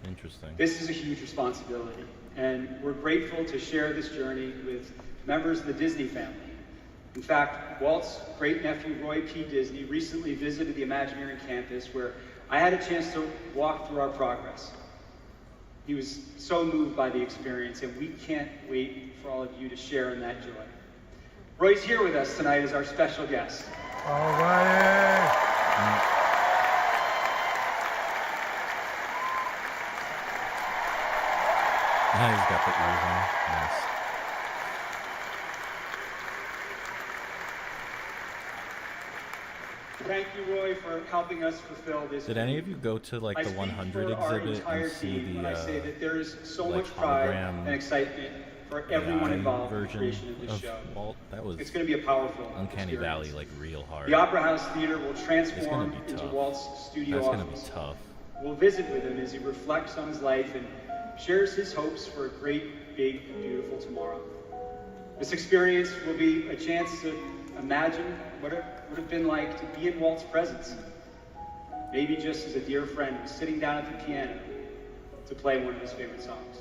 Interesting. This is a huge responsibility, and we're grateful to share this journey with members of the Disney family. In fact, Walt's great-nephew Roy P. Disney recently visited the Imagineering campus where I had a chance to walk through our progress. He was so moved by the experience, and we can't wait for all of you to share in that joy. Roy's here with us tonight as our special guest. All right. He's got the ears on. Nice. Thank you, Roy, for helping us fulfill this. Did any of you go to like I the speak 100 for our exhibit entire and see team the when I say that there is so like, much pride hologram and excitement for everyone AI involved in the version creation of this of show. Walt? That was It's going to be a powerful Uncanny experience. Valley, like real hard. The Opera House Theater will It's transform gonna be into tough. Walt's studio That's gonna office. be tough. We'll visit with him as he reflects on his life and shares his hopes for a great, big, beautiful tomorrow. This experience will be a chance to imagine what it would have been like to be in Walt's presence. Maybe just as a dear friend who's sitting down at the piano to play one of his favorite songs.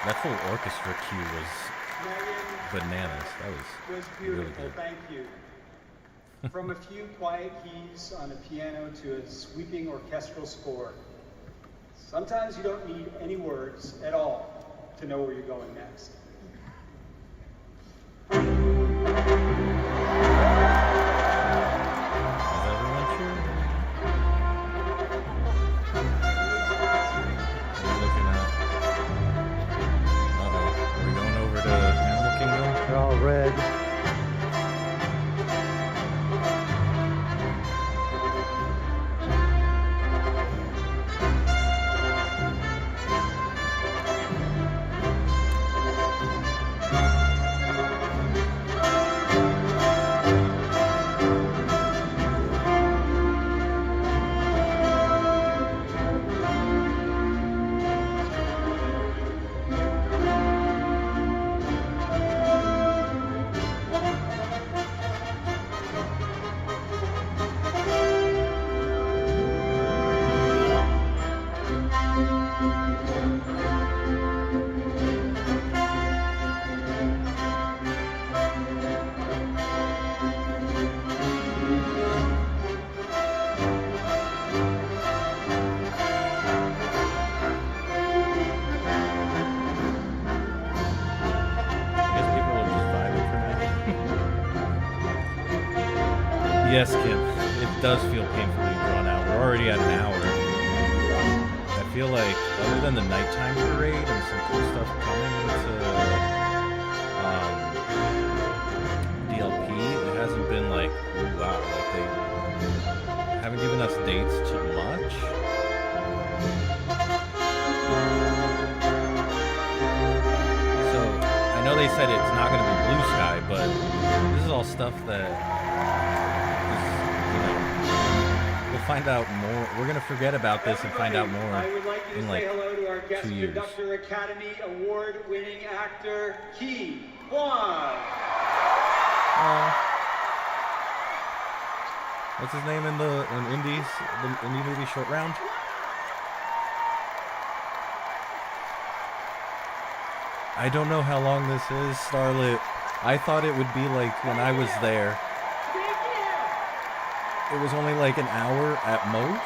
That full orchestra cue was bananas. That was beautiful. really good. Thank you. From a few quiet keys on a piano to a sweeping orchestral score. Sometimes you don't need any words at all to know where you're going next. They're all red. Yes, Kim. It does feel painfully drawn out. We're already at an hour. I feel like, other than the nighttime parade and some cool stuff coming into DLP, it hasn't been like, ooh, wow, like they haven't given us dates too much. So, I know they said it's not going to be blue sky, but this is all stuff that find out more. We're gonna forget about this and find out more I would like you to in say like hello to our guest 2 years. conductor, Academy Award-winning actor, Ki Hwan. What's his name in the indie movie Short Round? I don't know how long this is, Starlit. I thought it would be like when I was there. It was only like an hour at most.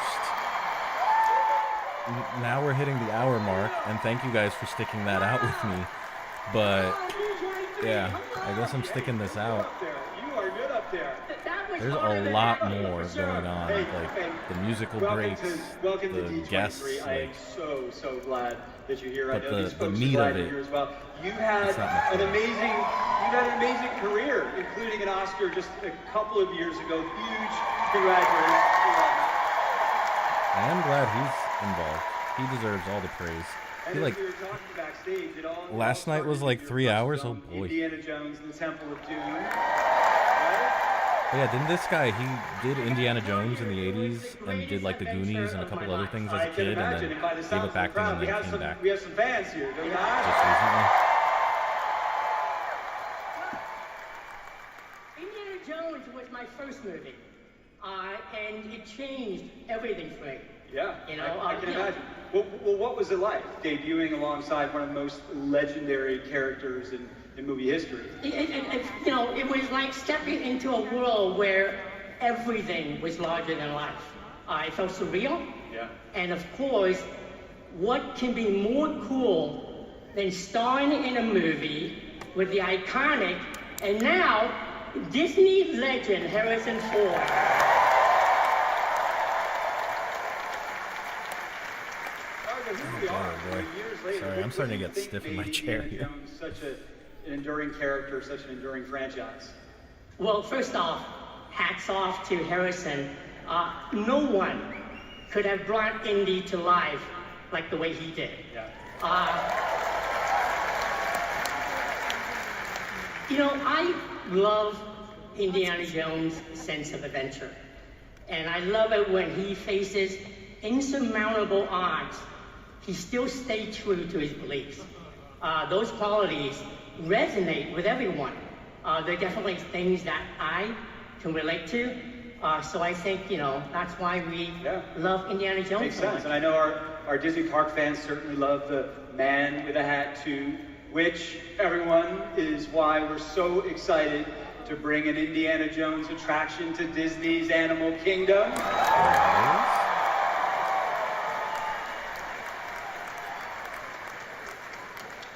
Now we're hitting the hour mark, and thank you guys for sticking that out with me. But yeah, I guess I'm sticking this out. You are good up there. There's a lot more going on, like the musical breaks, welcome to the D23. guests. I am Like, so glad that you're here. I but know these the folks meat are of glad you're it, here as well. You've had it's not much an fun. amazing career, including an Oscar just a couple of years ago. Huge congratulations. I am glad he's involved. He deserves all the praise. And He as like we were talking backstage, it all last night was like 3 hours. Oh boy. Indiana Jones and the Temple of Doom. But yeah, didn't this guy, he did Indiana Jones in the 80s and did like the Goonies and a couple other things as a kid, and then gave up acting and then came back We have some fans here, don't we? just recently. Indiana Jones was my first movie, and it changed everything for me. Yeah, You know, I can you know. imagine. Well, what was it like debuting alongside one of the most legendary characters in movie history? It was like stepping into a world where everything was larger than life. It felt surreal. Yeah. And of course, what can be more cool than starring in a movie with the iconic and now Disney legend Harrison Ford? Oh boy. Sorry, I'm starting to get stiff in my chair here. Such an enduring character, such an enduring franchise. Well, first off, hats off to Harrison. No one could have brought Indy to life like the way he did. Yeah. I love Indiana Jones' sense of adventure. And I love it when he faces insurmountable odds. He still stayed true to his beliefs. Those qualities resonate with everyone. They're definitely things that I can relate to. So I think, that's why we love Indiana Jones Makes so sense. much. And I know our Disney park fans certainly love the man with a hat too, which, everyone, is why we're so excited to bring an Indiana Jones attraction to Disney's Animal Kingdom.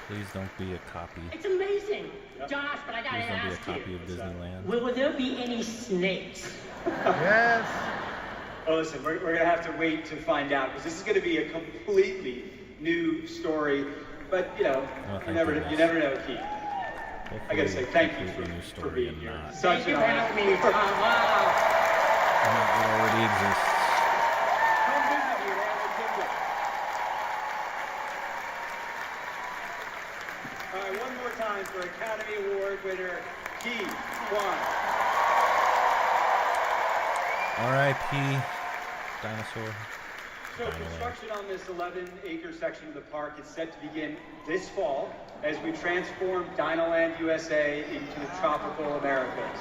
Please don't be a copy. It's amazing. Josh, but I gotta Please don't be a ask copy you. of Disneyland. Will there be any snakes? Yes. Oh, listen, we're going to have to wait to find out, because this is going to be a completely new story. But, you know, you never know, Keith. I got to say, thank you for being here. Thank you for having me. Wow. It already exists. Come visit you at Animal Kingdom. All right, one more time for Academy Award winner Keith Kwan. R.I.P. Dinosaur. So construction on this 11-acre section of the park is set to begin this fall as we transform Dinoland USA into the tropical Americas.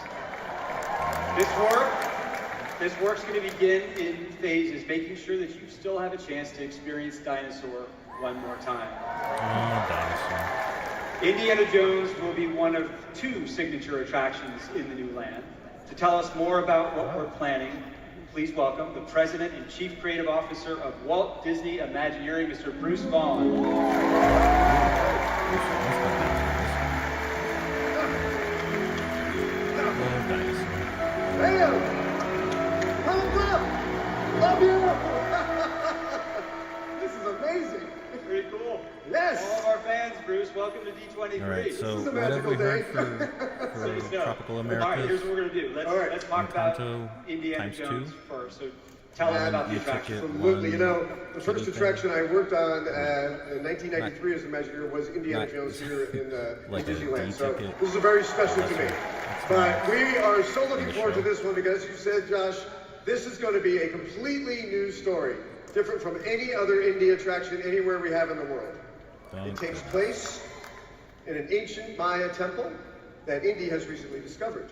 This work's going to begin in phases, making sure that you still have a chance to experience Dinosaur one more time. Dinosaur. Indiana Jones will be one of 2 signature attractions in the new land. To tell us more about what we're planning, please welcome the President and Chief Creative Officer of Walt Disney Imagineering, Mr. Bruce Vaughn. Hey, thumbs up! Love you! This is amazing. Pretty cool. Yes. All of our fans, Bruce, welcome to D23. All right, so This is a what have magical we heard day. for Tropical Americas? All right, here's what we're going to do. Let's talk about Encanto Indiana ×2. Jones first. So tell us about the attraction. Absolutely. You know, the first attraction I worked on in 1993 as Imagineer was Indiana Jones here in Disneyland. So this is very special to me. But we are so looking forward to this one because, as you said, Josh, this is going to be a completely new story, different from any other Indy attraction anywhere we have in the world. It takes place in an ancient Maya temple that Indy has recently discovered.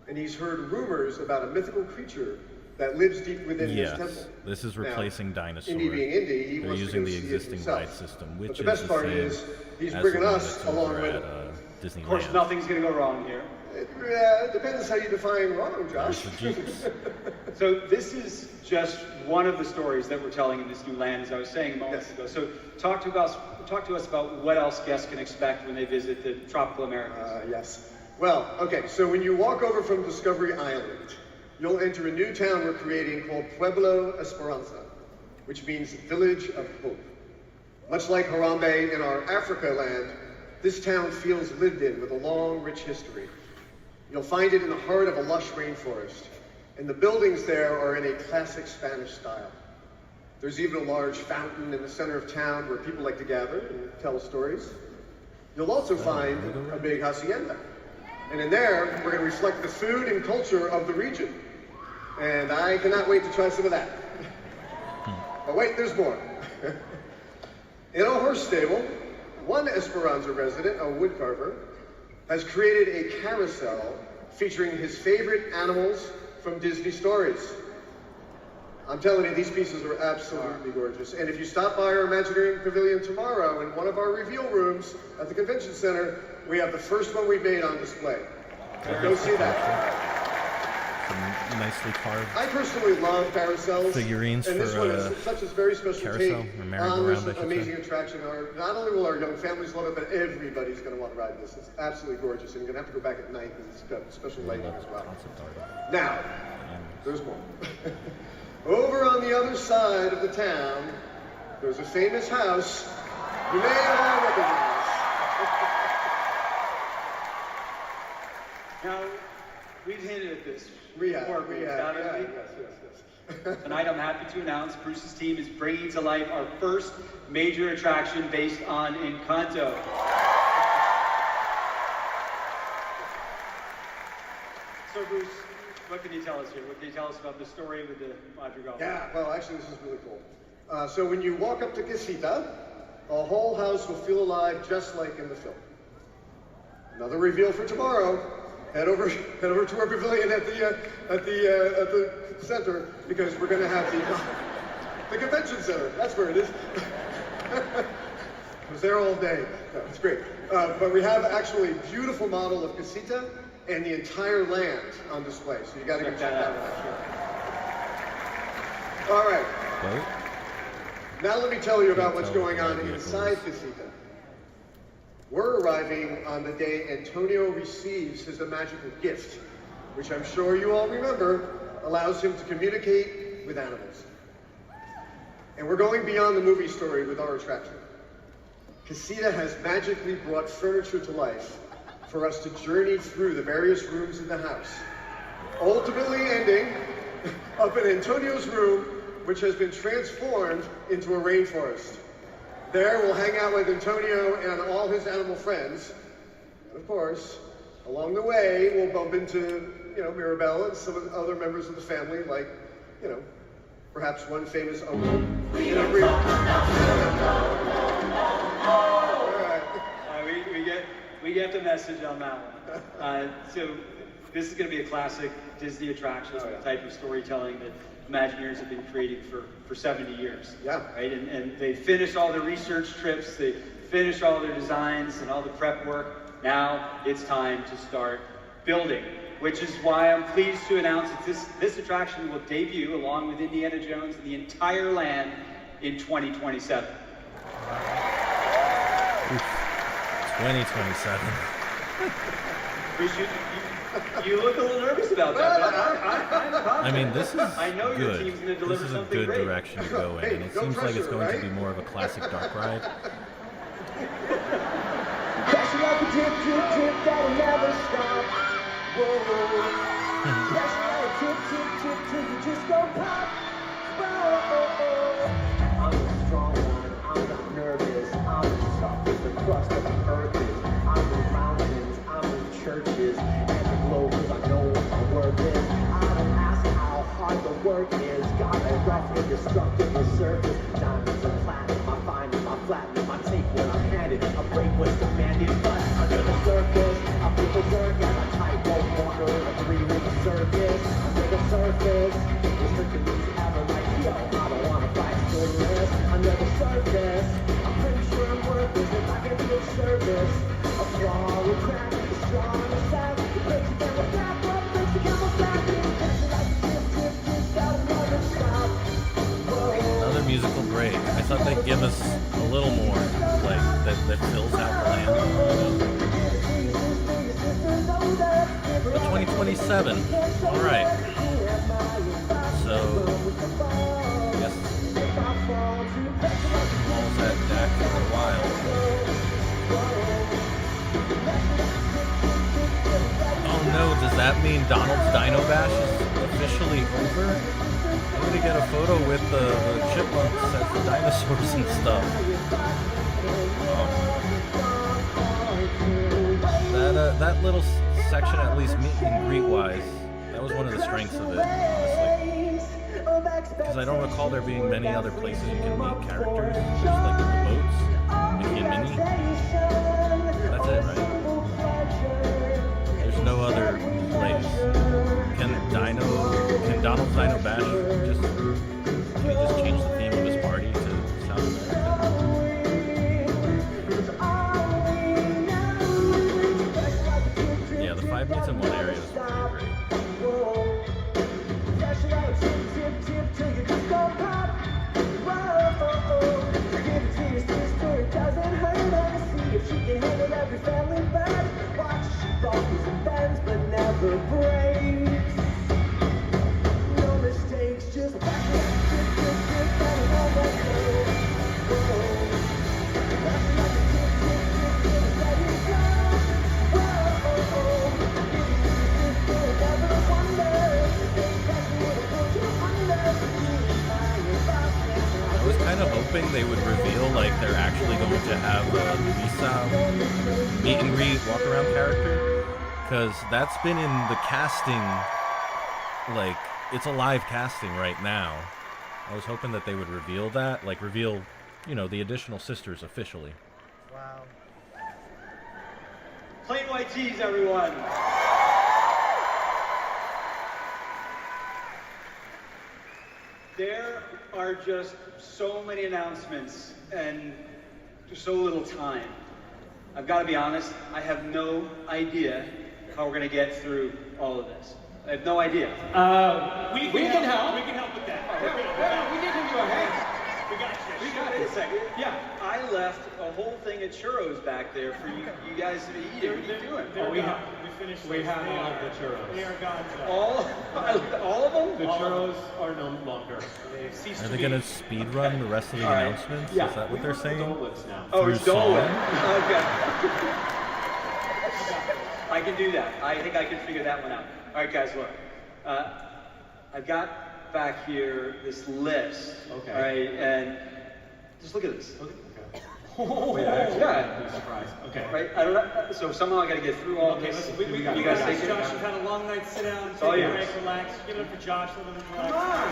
And he's heard rumors about a mythical creature that lives deep within this temple. This is replacing Dinosaur. Indy being Indy, he They're wants using to the see it existing himself. ride system, which But the best part is he's bringing us along with him. Disneyland. Of course, nothing's going to go wrong here. It depends how you define wrong, Josh. So this is just one of the stories that we're telling in this new land, as I was saying moments ago. So talk to us about what else guests can expect when they visit the tropical Americas. Yes. Well, okay, so when you walk over from Discovery Island, you'll enter a new town we're creating called Pueblo Esperanza, which means Village of Hope. Much like Harambe in our Africa land, this town feels lived in with a long, rich history. You'll find it in the heart of a lush rainforest, and the buildings there are in a classic Spanish style. There's even a large fountain in the center of town where people like to gather and tell stories. You'll also find a big hacienda, and in there, we're going to reflect the food and culture of the region. And I cannot wait to try some of that. But wait, there's more. In a horse stable, one Esperanza resident, a woodcarver, has created a carousel featuring his favorite animals from Disney stories. I'm telling you, these pieces are absolutely gorgeous. And if you stop by our Imagineering Pavilion tomorrow in one of our reveal rooms at the Convention Center, we have the first one we've made on display. So go see that. Some nicely carved I personally love carousels. figurines and this for one is such a very special carousel, take or on merry-go-round, this I should amazing say. attraction. Not only will our young families love it, but everybody's going to want to ride this. It's absolutely gorgeous, and you're going to have to go back at night because it's got special lighting as well. Now, there's more. Over on the other side of the town, there's a famous house you may all recognize. Now, we've hinted at this Yes. Tonight, I'm happy to announce Bruce's team is bringing to life our first major attraction based on Encanto. So, Bruce, what can you tell us here? What can you tell us about the story with the Madrigal? Yeah, well, actually, this is really cool. So when you walk up to Casita, the whole house will feel alive just like in the film. Another reveal for tomorrow. Head over to our pavilion at the center because we're going to have The convention center, that's where it is. I was there all day. No, it's great. But we have actually a beautiful model of Casita and the entire land on display. So you got to go check that out. All right. Right? Now let me tell you about what's going on inside Casita. We're arriving on the day Antonio receives his magical gift, which I'm sure you all remember, allows him to communicate with animals. And we're going beyond the movie story with our attraction. Casita has magically brought furniture to life for us to journey through the various rooms in the house, ultimately ending up in Antonio's room, which has been transformed into a rainforest. There we'll hang out with Antonio and all his animal friends. And of course, along the way, we'll bump into, Mirabelle and some of the other members of the family, like, perhaps one famous uncle. We get the message on that one. So this is going to be a classic Disney attraction, the type of storytelling that Imagineers have been creating for 70 years. Yeah. Right? And they finished all their research trips, they finished all their designs and all the prep work. Now it's time to start building, which is why I'm pleased to announce that this attraction will debut along with Indiana Jones and the entire land in 2027. 2027. You look a little nervous about that, but I'm confident. I mean, this is I know your team's going to good. This deliver is a something good great. direction to go in, and it seems like it's going to be more of a classic dark ride. Crashing like a drip, drip, drip that'll never stop. Whoa. Crashing like a tip, tip, tip till you just go pop. Whoa. I'm a strong one, I'm not nervous. I'm as soft as the crust of the earth is. I move mountains, I move churches, and the globe, 'cause I know what my worth is. I don't ask how hard the work is. Got a rough, indestructible surface. Diamonds and platinum, I find them, I flatten them, I take what I'm handed. I break what's demanded, but under the surface, I feel the dirt as I tightrope water in a 3-week circus. Under the surface, it's Hercules ever like, yo, I don't wanna fight for this. Under the surface, I'm pretty sure I'm worth this if I can be of service. A flaw will crack, it's strong and it's fast. It breaks the camel back, what breaks the camel back? It's catching like a tip, tip, tip, that'll never stop. Another musical break. I thought they'd give us a little more, like, that fills out the land. But 2027. Alright. So, I guess almost at DAC for a while. Oh no, does that mean Donald's Dino Bash is officially over? I'm gonna get a photo with the chipmunks as the dinosaurs and stuff. That little section, at least meet and greet wise, that was one of the strengths of it, honestly. Because I don't recall there being many other places you can meet characters, just like in the boats, Mickey and Minnie. That's it, right? There's no other place. Can Donald's Dino Bash can he just change the theme of his party to South America? Yeah, the 5 meets in one area is pretty great. I was kind of hoping they would reveal, like, they're actually going to have a Lisa meet and greet, walk around character, because that's been in the casting, like, it's a live casting right now. I was hoping that they would reveal that, like, reveal, the additional sisters officially. Wow. Plain white tees, everyone. There are just so many announcements and so little time. I've got to be honest, I have no idea how we're going to get through all of this. I have no idea. We can help. We can help with that. We can give you a hand. We got you. We got it. A second. Yeah, I left a whole thing of churros back there for you guys to eat. What are you doing? We finished. We have all of the churros. They are gone. All of them? The churros are no longer. Are they going to speed run the rest of the announcements? Yeah. Is that what they're saying? Now. Oh, it's Dole Whip. Song? Okay. I can do that. I think I can figure that one out. All right, guys, look. I've got back here this list. Okay. All right, and just look at this. Okay. Oh, yeah. I'm surprised. Okay. Right. I don't know. So somehow I got to get through all this. You guys take it. Josh, you've had a long night. Sit down. Take a break. Relax. Give it up for Josh. Let him relax. Come on.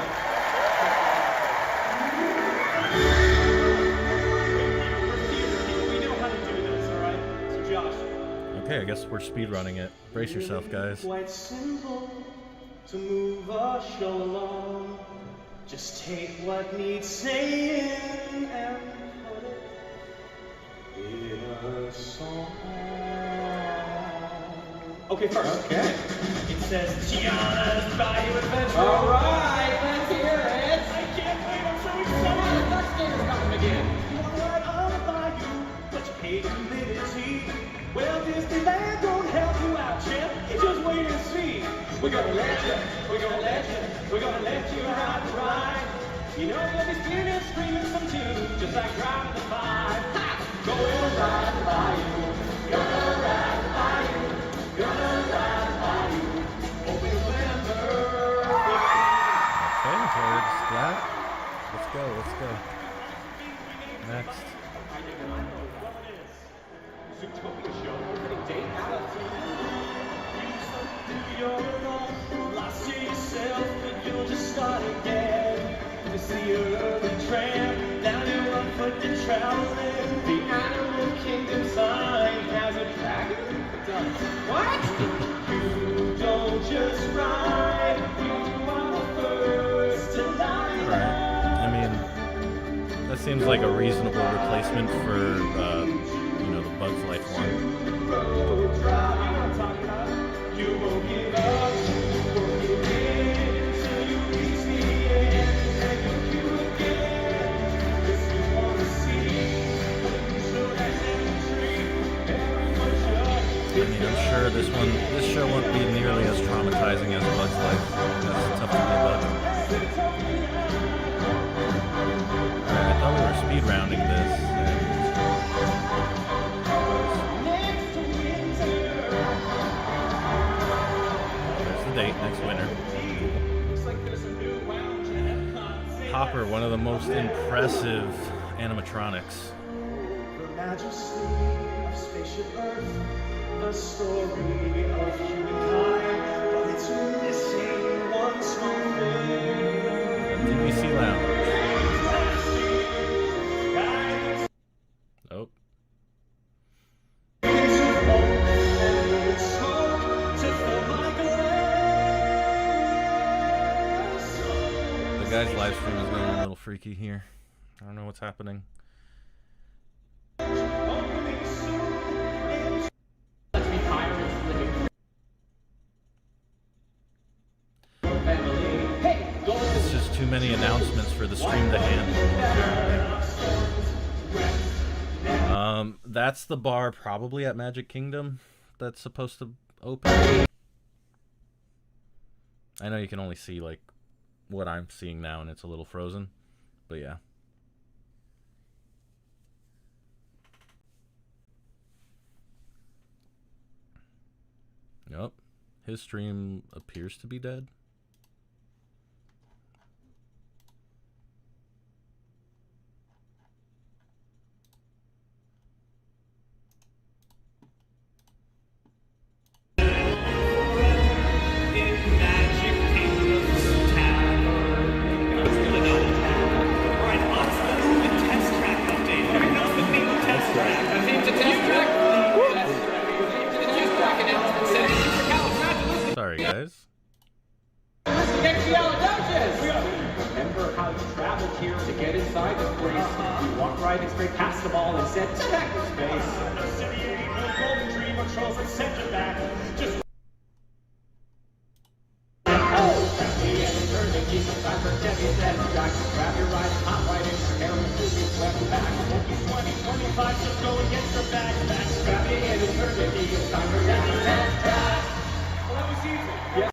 We know how to do this. All right. So Josh. Okay, I guess we're speed running it. Brace yourself, guys. Quite simple to move a show along. Just take what needs saying and put it in a song. Okay, first. Okay. It says Gianna's Bayou Adventure. All right, let's hear it. I can't wait. I'm so excited. Let's get it coming again. You wanna ride on the bayou, but you pay humidity. Well, Disneyland don't help you out, champ. You just wait and see. We're gonna let you, we're gonna let you, we're gonna let you ride the ride. You know you'll be screaming and screaming some tunes, just like driving the vibe. Gonna ride the bayou, gonna ride the bayou, gonna ride the bayou. Open November. Okay, towards that. Let's go, let's go. Next. Zootopia show opening date out of you're alone, lost to yourself, but you'll just start again. It's the urban tramp, now you're on foot and traveling. The animal kingdom sign has a dragon. It does. What? You don't just ride, you are the first to lie. Alright. I mean, that seems like a reasonable replacement for, you know, the Bugs Life one. Road drive, you know what I'm talking about? You won't give up, you won't give in till you reach the end, and you'll do again. This you wanna see, so that's every I mean, I'm sure this show won't be nearly as traumatizing as Bugs Life. That's tough to be Bug. Alright, I thought we were speed rounding this. There's the date, next winter. Hopper, one of the most impressive animatronics. The majesty of spaceship Earth, the story of humankind, but it's missing one small thing. DVC Lounge. Oh. The guy's live stream is going a little freaky here. I don't know what's happening. It's just too many announcements for the stream to handle. That's the bar probably at Magic Kingdom that's supposed to open. I know you can only see like what I'm seeing now and it's a little frozen, but yeah. Nope. His stream appears to be dead. Sorry, guys. Remember stride it straight past the ball and said, back to space. The city ain't no golden dream or trolls that set you back. Just grab your ride, hop right in your hair and move it swept back. 20, 25, just go against the back. Grab your hand and turn it, it's time for Disney banter. Well, that was easy. Yeah.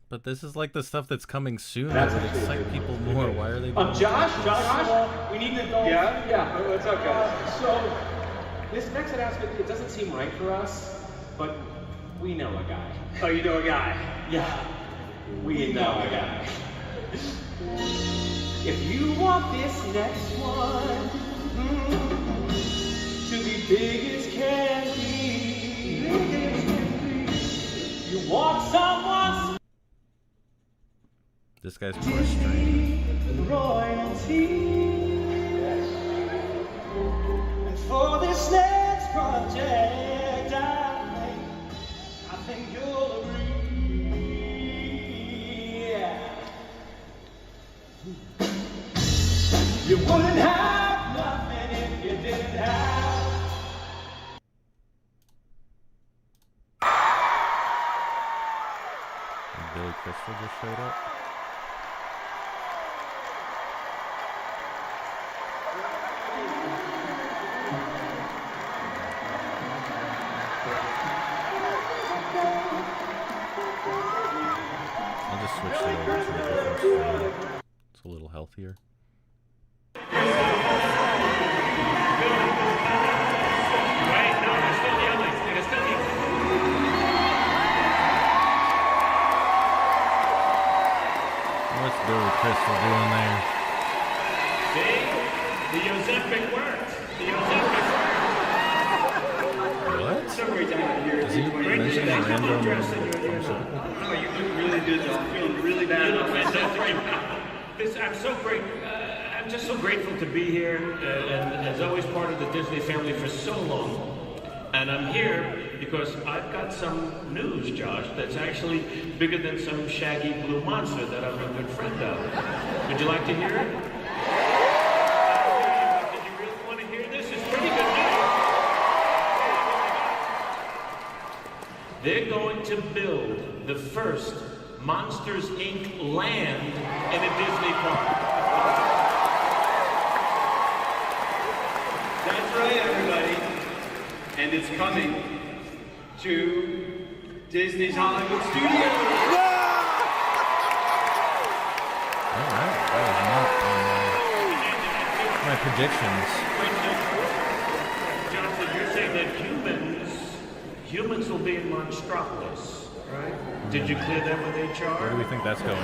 But this is like the stuff that's coming soon that would excite people more. Why are they doing Josh, we need an adult. Yeah. What's up, guys? So, this next announcement, it doesn't seem right for us, but we know a guy. Oh, you know a guy? Yeah, we know a guy. If you want this next one to be big as can be, you want someone. This guy's frustrating. Royalty. And for this next project I think you'll agree. Yeah. You wouldn't have nothing if you didn't have. And Billy Crystal just showed up. I'll just switch it over to a different screen. It's a little healthier. What's Billy Crystal doing there? See? The Ozempic worked. The Ozempic worked. What? So great time of year. Is he mentioning a random pharmaceutical? No, you look really good, though. I'm feeling really bad. You look fantastic right now. I'm so great. I'm just so grateful to be here, and as always part of the Disney family for so long. And I'm here because I've got some news, Josh, that's actually bigger than some shaggy blue monster that I'm a good friend of. Would you like to hear it? Did you really want to hear this? It's pretty good news. They're going to build the first Monsters, Inc. land in a Disney park. That's right, everybody. And it's coming to Disney's Hollywood Studios. Alright, that was not my predictions. Jonathan, you're saying that humans will be in Monstropolis, right? Did you clear that with HR? Where do we think that's going? I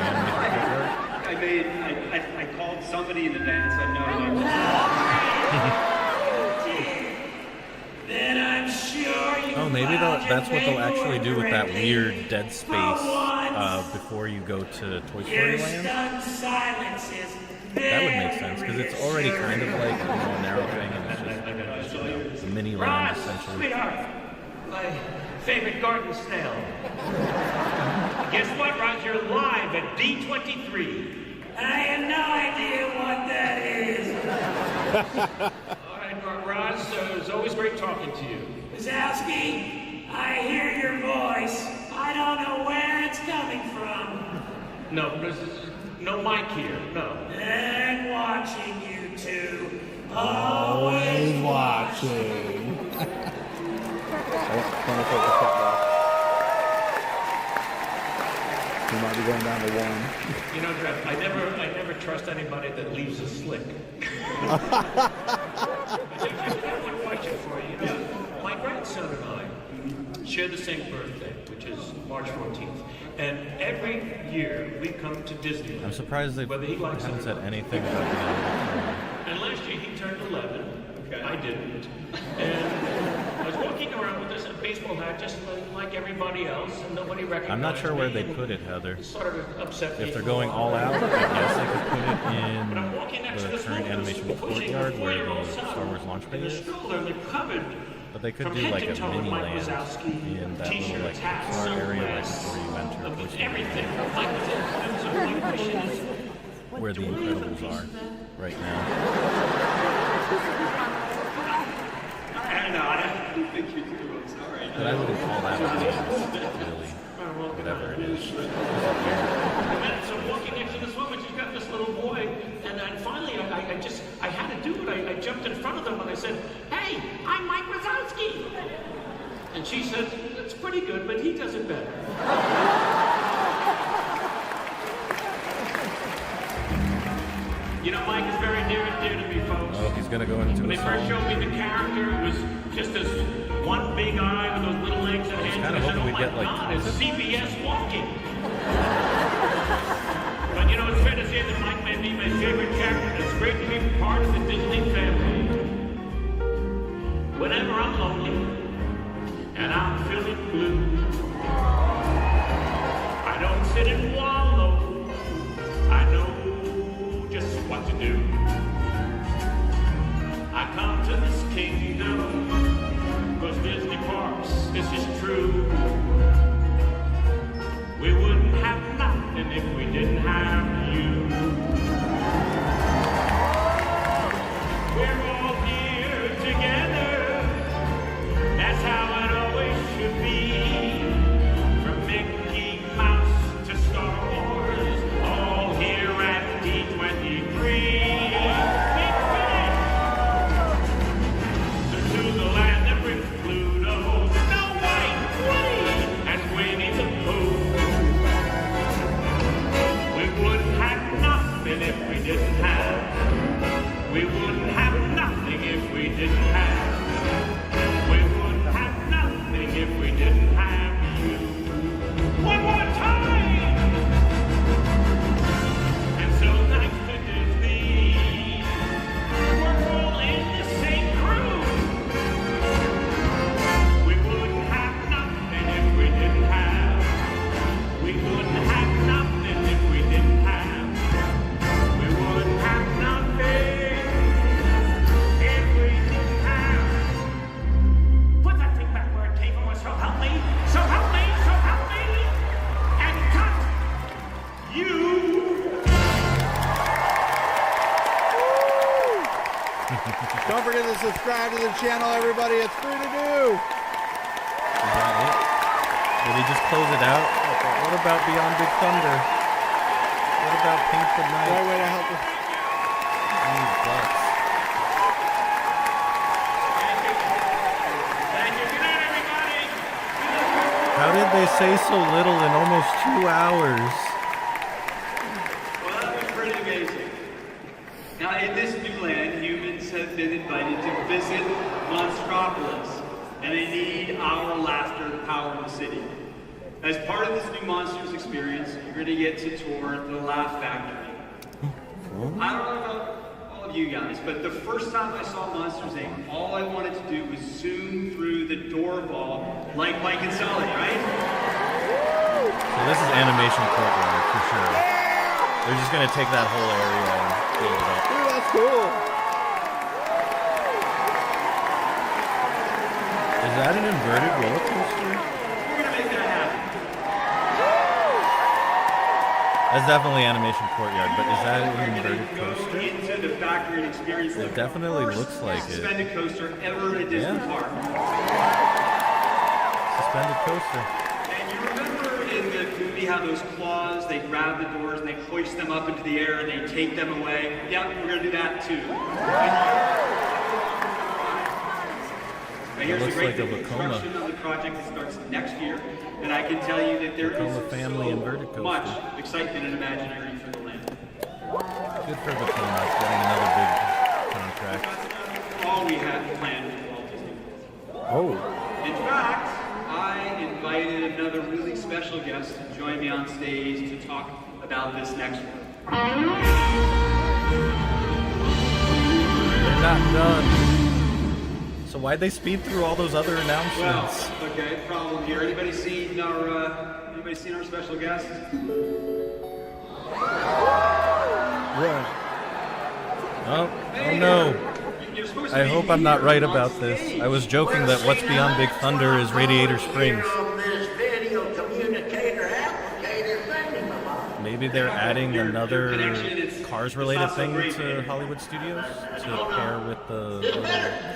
called somebody in advance. I know. Then I'm sure you. Oh, maybe that's what they'll actually do with that weird dead space before you go to Toy Story Land. That would make sense because it's already kind of like a narrow thing, and it's just a mini land essentially. Sweetheart, my favorite garden snail. Guess what, Roz? You're live at D23. I have no idea what that is. All right, Roz, it's always great talking to you. Wazowski, I hear your voice. I don't know where it's coming from. No, there's no mic here, no. And watching you two. Always watching. He might be going down to one. You know, Jeff, I never trust anybody that leaves a slick. I've got one question for you. You know, my grandson and I share the same birthday, which is March 14th. And every year we come to Disneyland. I'm surprised they haven't said anything about the And last year he turned 11. Okay. I didn't. And I was walking around with this baseball hat just like everybody else, and nobody recognized I'm not sure where they me. put it, Heather. It sort of upset me. If they're going all out, I guess they could put it in the current animation courtyard where the Star Wars launch pad is. But they could do like a mini land in that little like Pixar area right before you enter Toy Story Land, where the Incredibles are right now. know, I didn't think you do. I'm sorry. But I wouldn't call that a dance, really. Whatever it is. And then so I'm walking next to this woman, she's got this little boy, and finally I had to do it. I jumped in front of them and I said, "Hey, I'm Mike Wazowski." And she said, "That's pretty good, but he does it better." You know, Mike is very near and dear to me, folks. Oh, he's gonna go into When a they first song. showed me the character, it was just this one big eye with those little legs and hands. kinda And I said, hoping "Oh we'd my get, like, God, it's 12 CBS walking." But you know, it's fair to say that Mike may be my favorite character. It's great to be part of the Disney family. Whenever I'm lonely and I'm feeling blue, I don't sit and wallow. I know just what to do. I come to this kingdom, 'cause Disney parks, this is true. We wouldn't have nothing if we didn't have you. We're all here together, that's how it always should be. From Mickey Mouse to Star Wars, all here at D23. Big finish! To the land that brings Pluto, Snow White, Woody, and Winnie the Pooh. We wouldn't have nothing if we didn't have. We wouldn't have nothing if we didn't have. We wouldn't have nothing if we didn't have you. One more time! And so thanks to Disney, we're all in the same crew. We wouldn't have nothing if we didn't have. We wouldn't have nothing if we didn't have. We wouldn't have nothing if we didn't have. Put that thing back where it came from. So help me, so help me, so help me. And cut you. Don't forget to subscribe to the channel, everybody. It's free to do. Is that it? Did he just close it out? What about Beyond Big Thunder? What about Pink the Night? Right way to help us. Bucks. How did they say so little in almost 2 hours? Well, that was pretty amazing. Now, in this new land, humans have been invited to visit Monstropolis, and they need our laughter to power the city. As part of this new Monsters experience, you're going to get to tour the Laugh Factory. I don't know about all of you guys, but the first time I saw Monsters Inc., all I wanted to do was zoom through the door ball like Mike and Sully, right? So this is Animation Courtyard for sure. They're just gonna take that whole area and build it up. Dude, that's cool. Is that an inverted roller coaster? We're going to make that happen. That's definitely Animation Courtyard, but is that an inverted Go coaster? into the factory and experience It the definitely first looks like it. suspended coaster ever at a Disney Yeah. park. Suspended coaster. And you remember in the movie how those claws, they grab the doors and they hoist them up into the air and they take them away? Yeah, we're going to do that too. And here's the looks great like a thing, Vekoma. construction of the project that starts next year, and I can tell you that there Vekoma is family so inverted coaster. much excitement and imaginary for the land. Good for Vekoma getting another big contract. That's all we have planned for Walt Disney World. Oh. In fact, I invited another really special guest to join me on stage to talk about this next one. They're not done. So why'd they speed through all those other Well, announcements? okay, problem here. Anybody seen our special guest? What? Oh no. You're supposed to I be hope I'm not here right on about stage. this. I was joking that What's Beyond Big Thunder is Radiator Springs. Maybe they're adding another Cars-related thing to Hollywood Studios to pair with the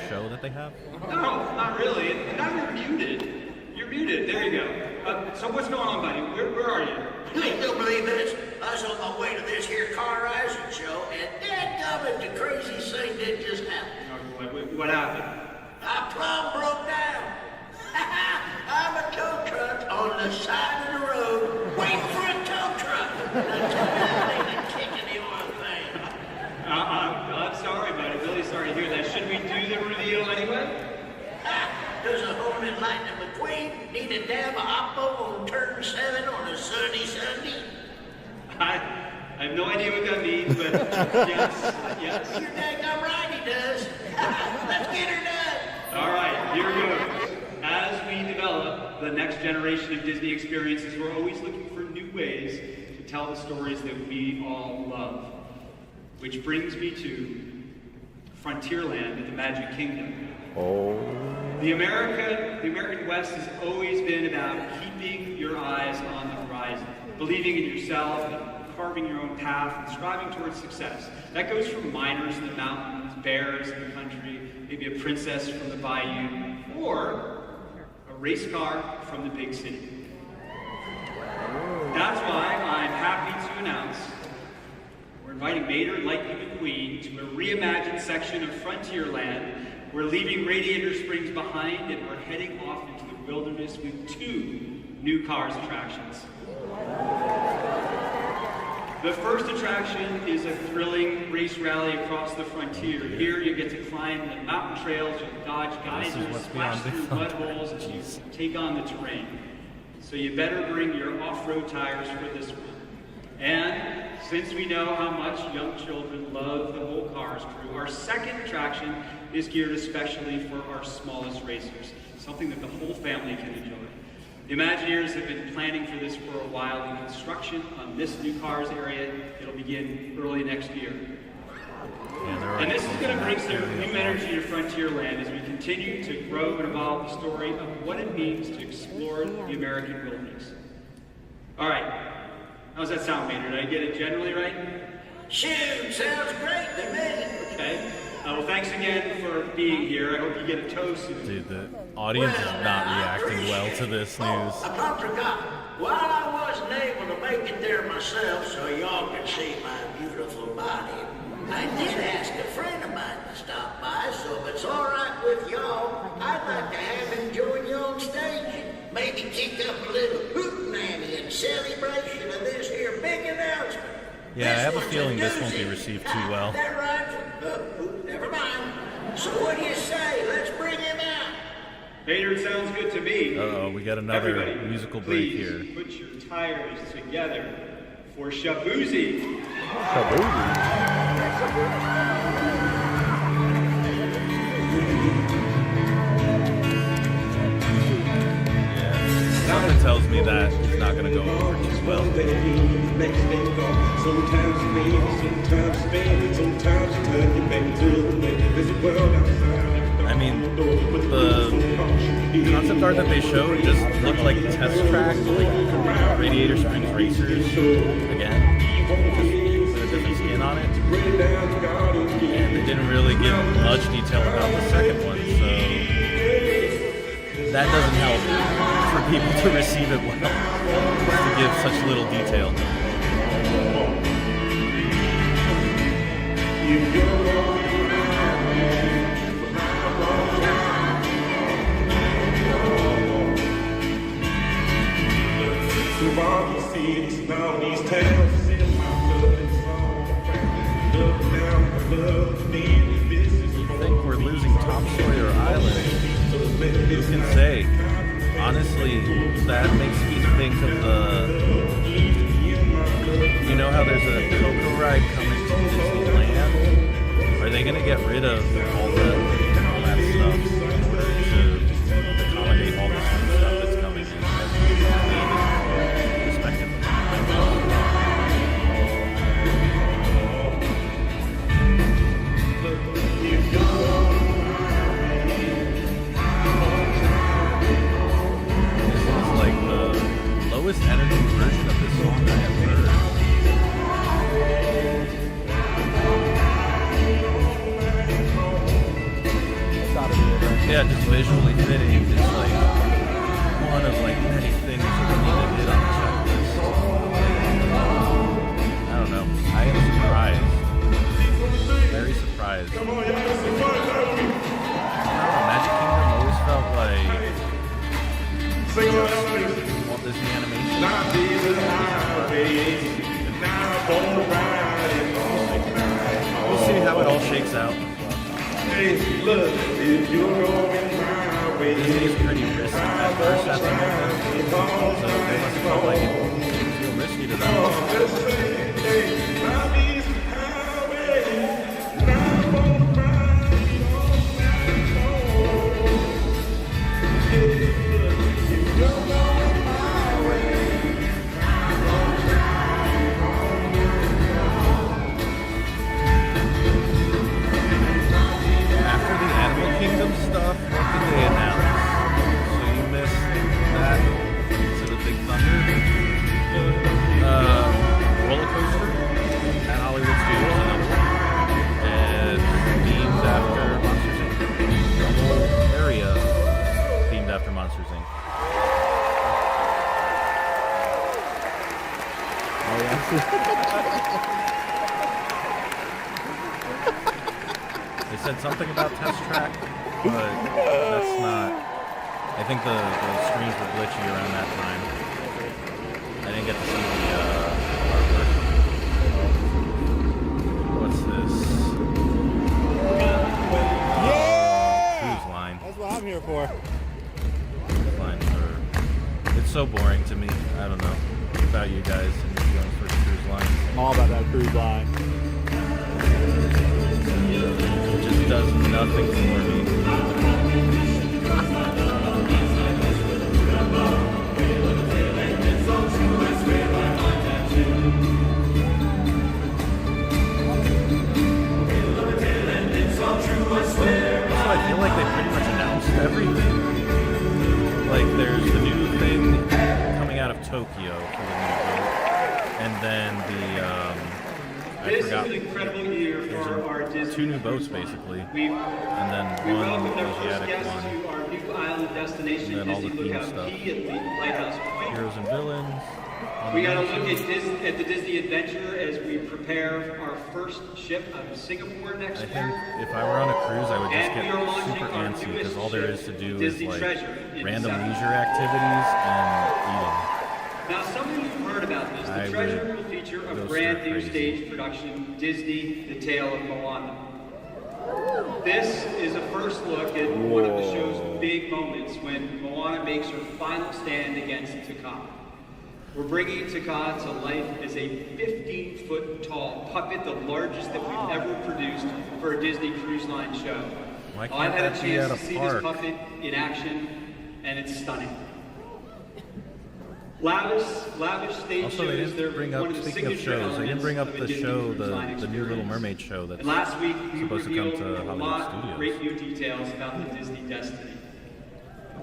show that they have? No, not really. And now you're muted. You're muted. There you go. So what's going on, buddy? Where are you? You ain't gonna believe this. I was on my way to this here car rising show, and dadgummit, the craziest thing did just happen. What happened? I plumb broke down. I'm a tow truck on the side of the road, waiting for a tow truck. And kicking the oil thing. I'm sorry, buddy. Really sorry to hear that. Should we do the reveal anyway? Does a Holman Lightning McQueen need a dab of Oppo on turn 7 on a sunny Sunday? I have no idea what that means, but yes. You're daggum right, he does. Let's get her done. All right, here goes. As we develop the next generation of Disney experiences, we're always looking for new ways to tell the stories that we all love. Which brings me to Frontierland at the Magic Kingdom. Oh. The American West has always been about keeping your eyes on the horizon, believing in yourself, and carving your own path, and striving towards success. That goes from miners in the mountains, bears in the country, maybe a princess from the bayou, or a race car from the big city. That's why I'm happy to announce we're inviting Mater and Lightning McQueen to a reimagined section of Frontierland. We're leaving Radiator Springs behind, and we're heading off into the wilderness with 2 new Cars attractions. The first attraction is a thrilling race rally across the frontier. Here you get to climb the mountain trails, you'll dodge geysers, splash through mud holes, and take on the terrain. So you better bring your off-road tires for this one. And since we know how much young children love the whole Cars crew, our second attraction is geared especially for our smallest racers, something that the whole family can enjoy. The Imagineers have been planning for this for a while. The construction on this new Cars area, it'll begin early next year. And this is going to bring some new energy to Frontierland as we continue to grow and evolve the story of what it means to explore the American wilderness. All right. How's that sound, Mater? Did I get it generally right? Shoot, sounds great to me. Okay. Well, thanks again for being here. I hope you get a toast soon. Dude, the audience is not reacting well to this news. I forgot. While I wasn't able to make it there myself so y'all could see my beautiful body, I did ask a friend of mine to stop by, so if it's all right with y'all, I'd like to have him join you on stage and maybe kick up a little hootenanny in celebration of this here big announcement. Yeah, I have a feeling this won't be received too well. That right? Never mind. So what do you say? Let's bring him out. Mater, it sounds good to me. Uh-oh, we got another Everybody, musical break please here. Put your tires together for Shabuzi. Something tells me that it's not going to go over too well. I mean, the concept art that they showed just looked like test track, like Radiator Springs Racers again, just with a different skin on it. And they didn't really give much detail about the second one, so that doesn't help for people to receive it well, to give such little detail. You think we're losing Tom Sawyer Island? Who can say? Honestly, that makes me think of the... You know how there's a Coco ride coming to Disneyland? Are they going to get rid of all that stuff in order to accommodate all this new stuff that's coming in? Respectively. Lowest energy version of this song I have heard. visually fitting is like one of like many things that we need to hit on the checklist. I don't know. I am surprised. Very surprised. I don't know, Magic Kingdom always felt like just Walt Disney Animation. We'll see how it all shakes out. Disney's pretty risky at first at the moment, so they must have felt like it feel risky to them. Kingdom stuff, what did they announce? So you missed that. So the Big Thunder roller coaster at Hollywood Studios, another one, and themed after Monsters Inc. The whole area themed after Monsters Inc. Oh yeah. They said something about Test Track, but that's not. I think the screens were glitchy around that time. I didn't get to see the artwork. What's this? Yeah! Cruise line. That's what I'm here for. Cruise line it's so boring to me. I don't know about you guys and your feelings for cruise lines. I'm all about that cruise line. It just does nothing for me. Also, I feel like they pretty much announced everything. Like, there's the new thing coming out of Tokyo for the new boat, and then the This is an incredible year for our Disney. 2 new boats, basically, and then We one welcome our first Asiatic guests one, to our new island destination, and then all the Disney theme Lookout stuff. Key at the Lighthouse Point. Heroes and Villains. We got to look at the Disney Adventure as we prepare our first ship out of Singapore next I year. think if I were on a cruise, I would just And get we are launching super our antsy because newest all there is ship, to do Disney is like Treasure, in random South leisure activities and eating. Now, some of you have heard about this. The I Treasure would will feature a go brand stir new crazy. stage production, Disney, The Tale of Moana. This is a first look at one of the show's big moments when Moana makes her final stand against Taka. We're bringing Taka to life as a 15-foot tall puppet, the largest that we've ever produced for a Disney Cruise Line show. Why can't I've had a that be at chance a to see park? this puppet in action, and it's stunning. Lavish stage Also, they shows. They're didn't bring one up, of the speaking of signature shows, they didn't bring up elements of a the Disney show, Cruise Line the new Little experience. Mermaid show that's And last week, we supposed to come revealed to a Hollywood lot of Studios. great new details about the Disney Destiny.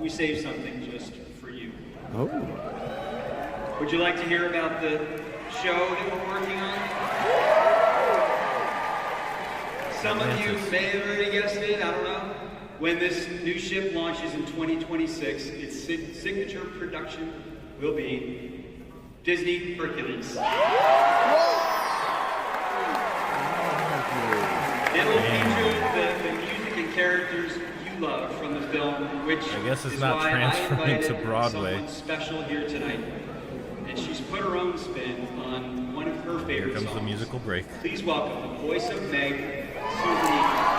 We saved something just for you. Oh. Would you like to hear about the show that we're working on? Some of you may have already guessed it, I don't know. When this new ship launches in 2026, its signature production will be Disney Hercules. It'll feature the music and characters you love from the film, which I guess it's is not why transferring I invited to Broadway. someone special here tonight. And she's put her own spin on one of her Here favorite comes songs. the musical break. Please welcome the voice of Meg, Susan Egan.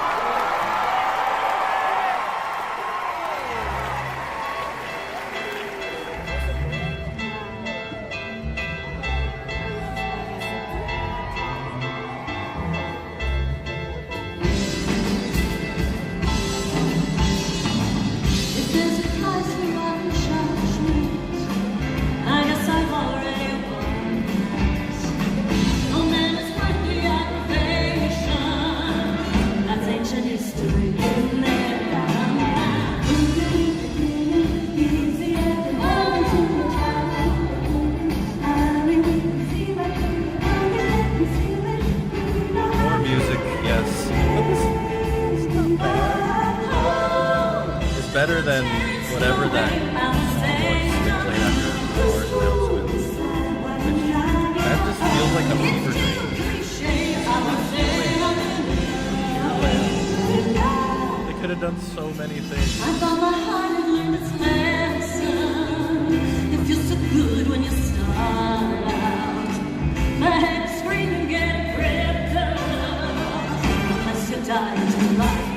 If there's a price for my shoes, I guess I've already won. Oh man, it's worth the aggravation. That's ancient history. In there, More music, yes. It's better better than whatever that they played after Moore's announcement. That just feels like a fever dream. They could have done so many things. I got my heart in limits lesson. It feels so good when you start out. My head screaming, get ripped up. Unless you die to life.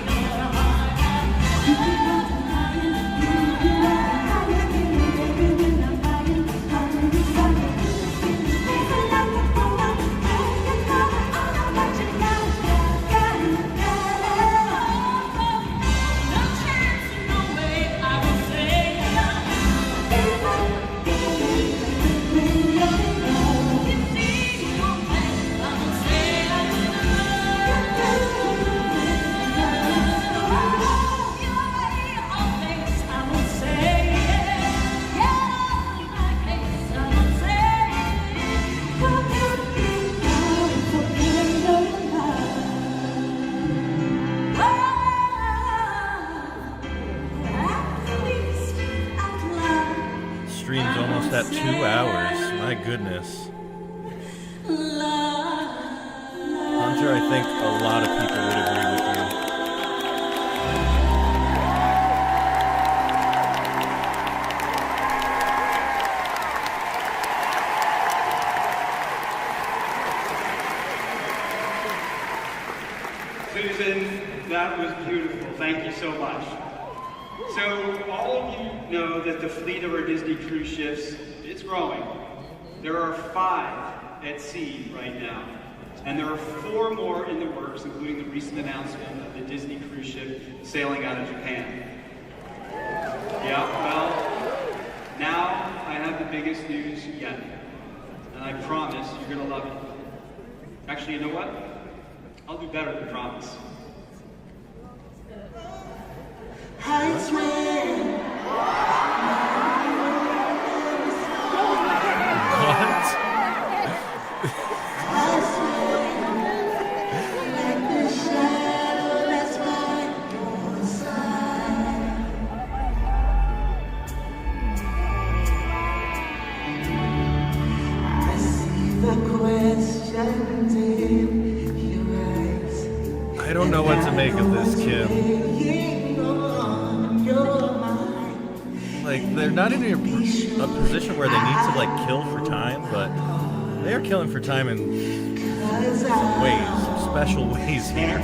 Stream's almost at 2 hours. My goodness. Hunter, I think a lot of people would agree with you. Susan, that was beautiful. Thank you so much. So all of you know that the fleet of our Disney cruise ships is growing. There are 5 at sea right now, and there are 4 more in the works, including the recent announcement of the Disney cruise ship sailing out of Japan. Yeah, well, now I have the biggest news yet, and I promise you're gonna love it. Actually, you know what? I'll do better than promise. I swear. What? Like the shadow that's by your side. I see the questions in your eyes. I don't know what to make of this, Kim. Like, they're not in a position where they need to, like, kill for time, but they are killing for time in some ways, some special ways here.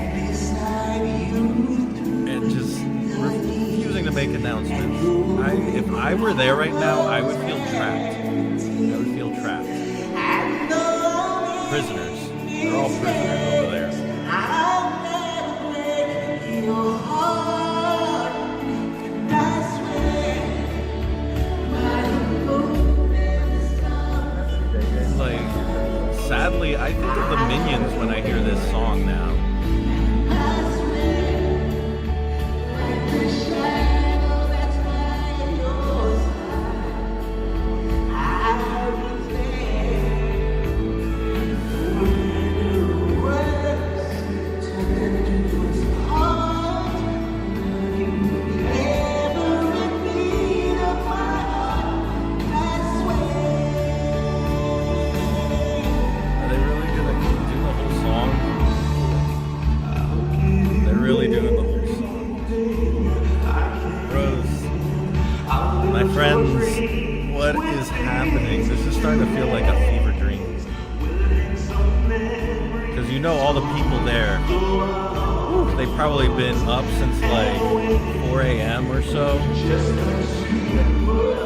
And just refusing to make announcements. If I were there right now, I would feel trapped. I would feel trapped. Prisoners. They're all prisoners over there. Sadly, I think of the Minions when I hear this song now. Probably been up since like 4 a.m. or so.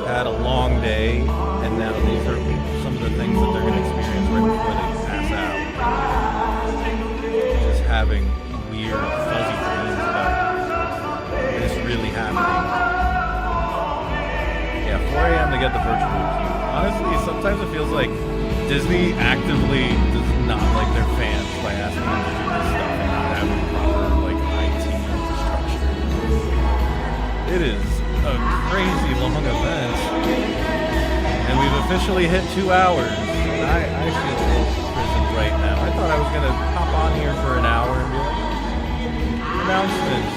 Had a long day, and now these are some of the things that they're going to experience right before they pass out. Just having weird, fuzzy dreams about this really happening. Yeah, 4 a.m. to get the virtual queue. Honestly, sometimes it feels like Disney actively does not like their fans by asking them to do this stuff and not having proper It is a crazy long event, and we've officially hit 2 hours. I feel imprisoned right now. I thought I was going to hop on here for an hour and be like, announcements.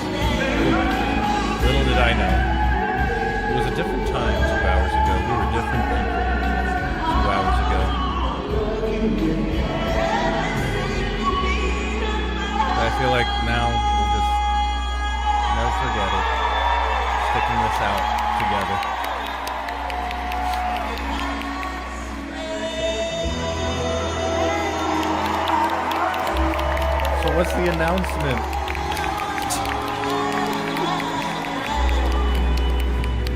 Little did I know. out together. So what's the announcement?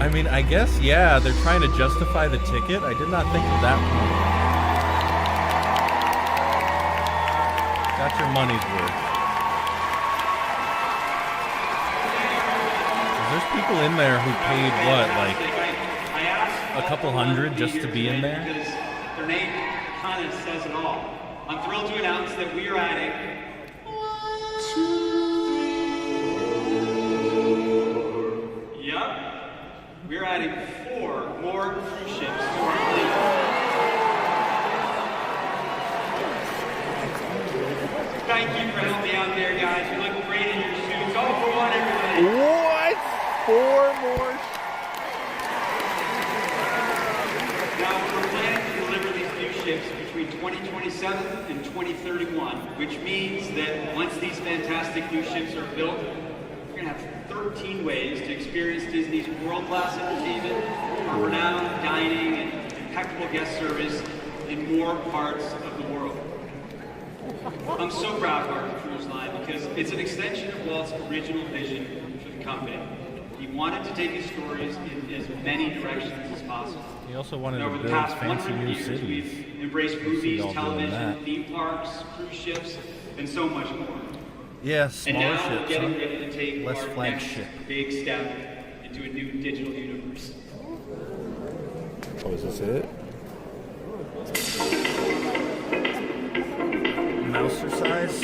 I mean, I guess, yeah, they're trying to justify the ticket. I did not think of that point. Got your money's worth. There's people in there who paid, what, like a couple hundred just to be in there? Because their name kind of says it all. I'm thrilled to announce that we are adding we're adding 4 more cruise ships to our fleet. Thank you for helping me out there, guys. You look great in your suits. All for one, everybody. What? 4 more? Now, we're planning to deliver these new ships between 2027 and 2031, which means that once these fantastic new ships are built, we're going to have 13 ways to experience Disney's world-class entertainment, our renowned dining, and impeccable guest service in more parts of the world. I'm so proud of our cruise line because it's an extension of Walt's original vision for the company. He wanted to take his stories in as many directions as possible. He also wanted Over to the build past fancy 100 new years, cities. we've embraced You see movies, y'all doing television, that. theme parks, cruise ships, and so much more. Yeah, And smaller now we're ships, getting huh? ready to take Less our flagship. next big step into a new digital universe. Oh, is this it? Mouser size?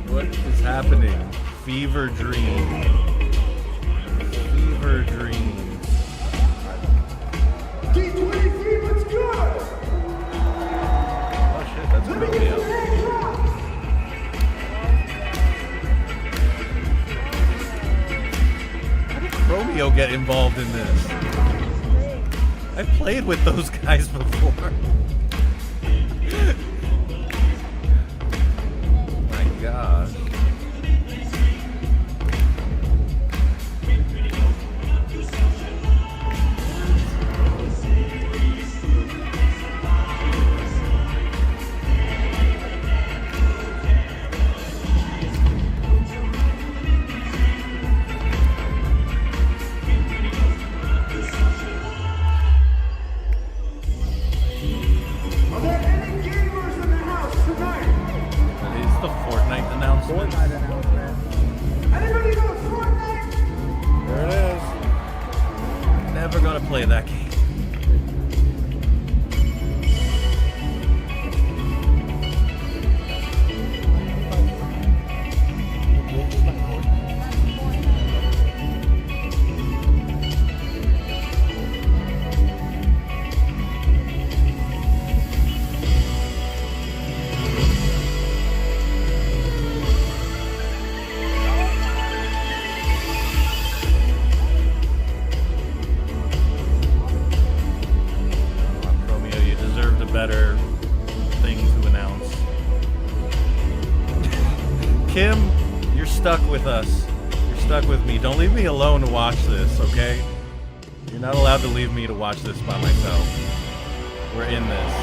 What is happening? Fever dream. Fever dream. D23, what's good? Oh shit, that's Romeo. How did Romeo get involved in this? I played with those guys before. My gosh. Are there any gamers in the house tonight? That is the Fortnite announcement. Fortnite announcement. Anybody know Fortnite? There it is. Never gonna play that game. Romeo, you deserved a better thing to announce. Kim, you're stuck with us. You're stuck with me. Don't leave me alone to watch this, okay? You're not allowed to leave me to watch this by myself. We're in this.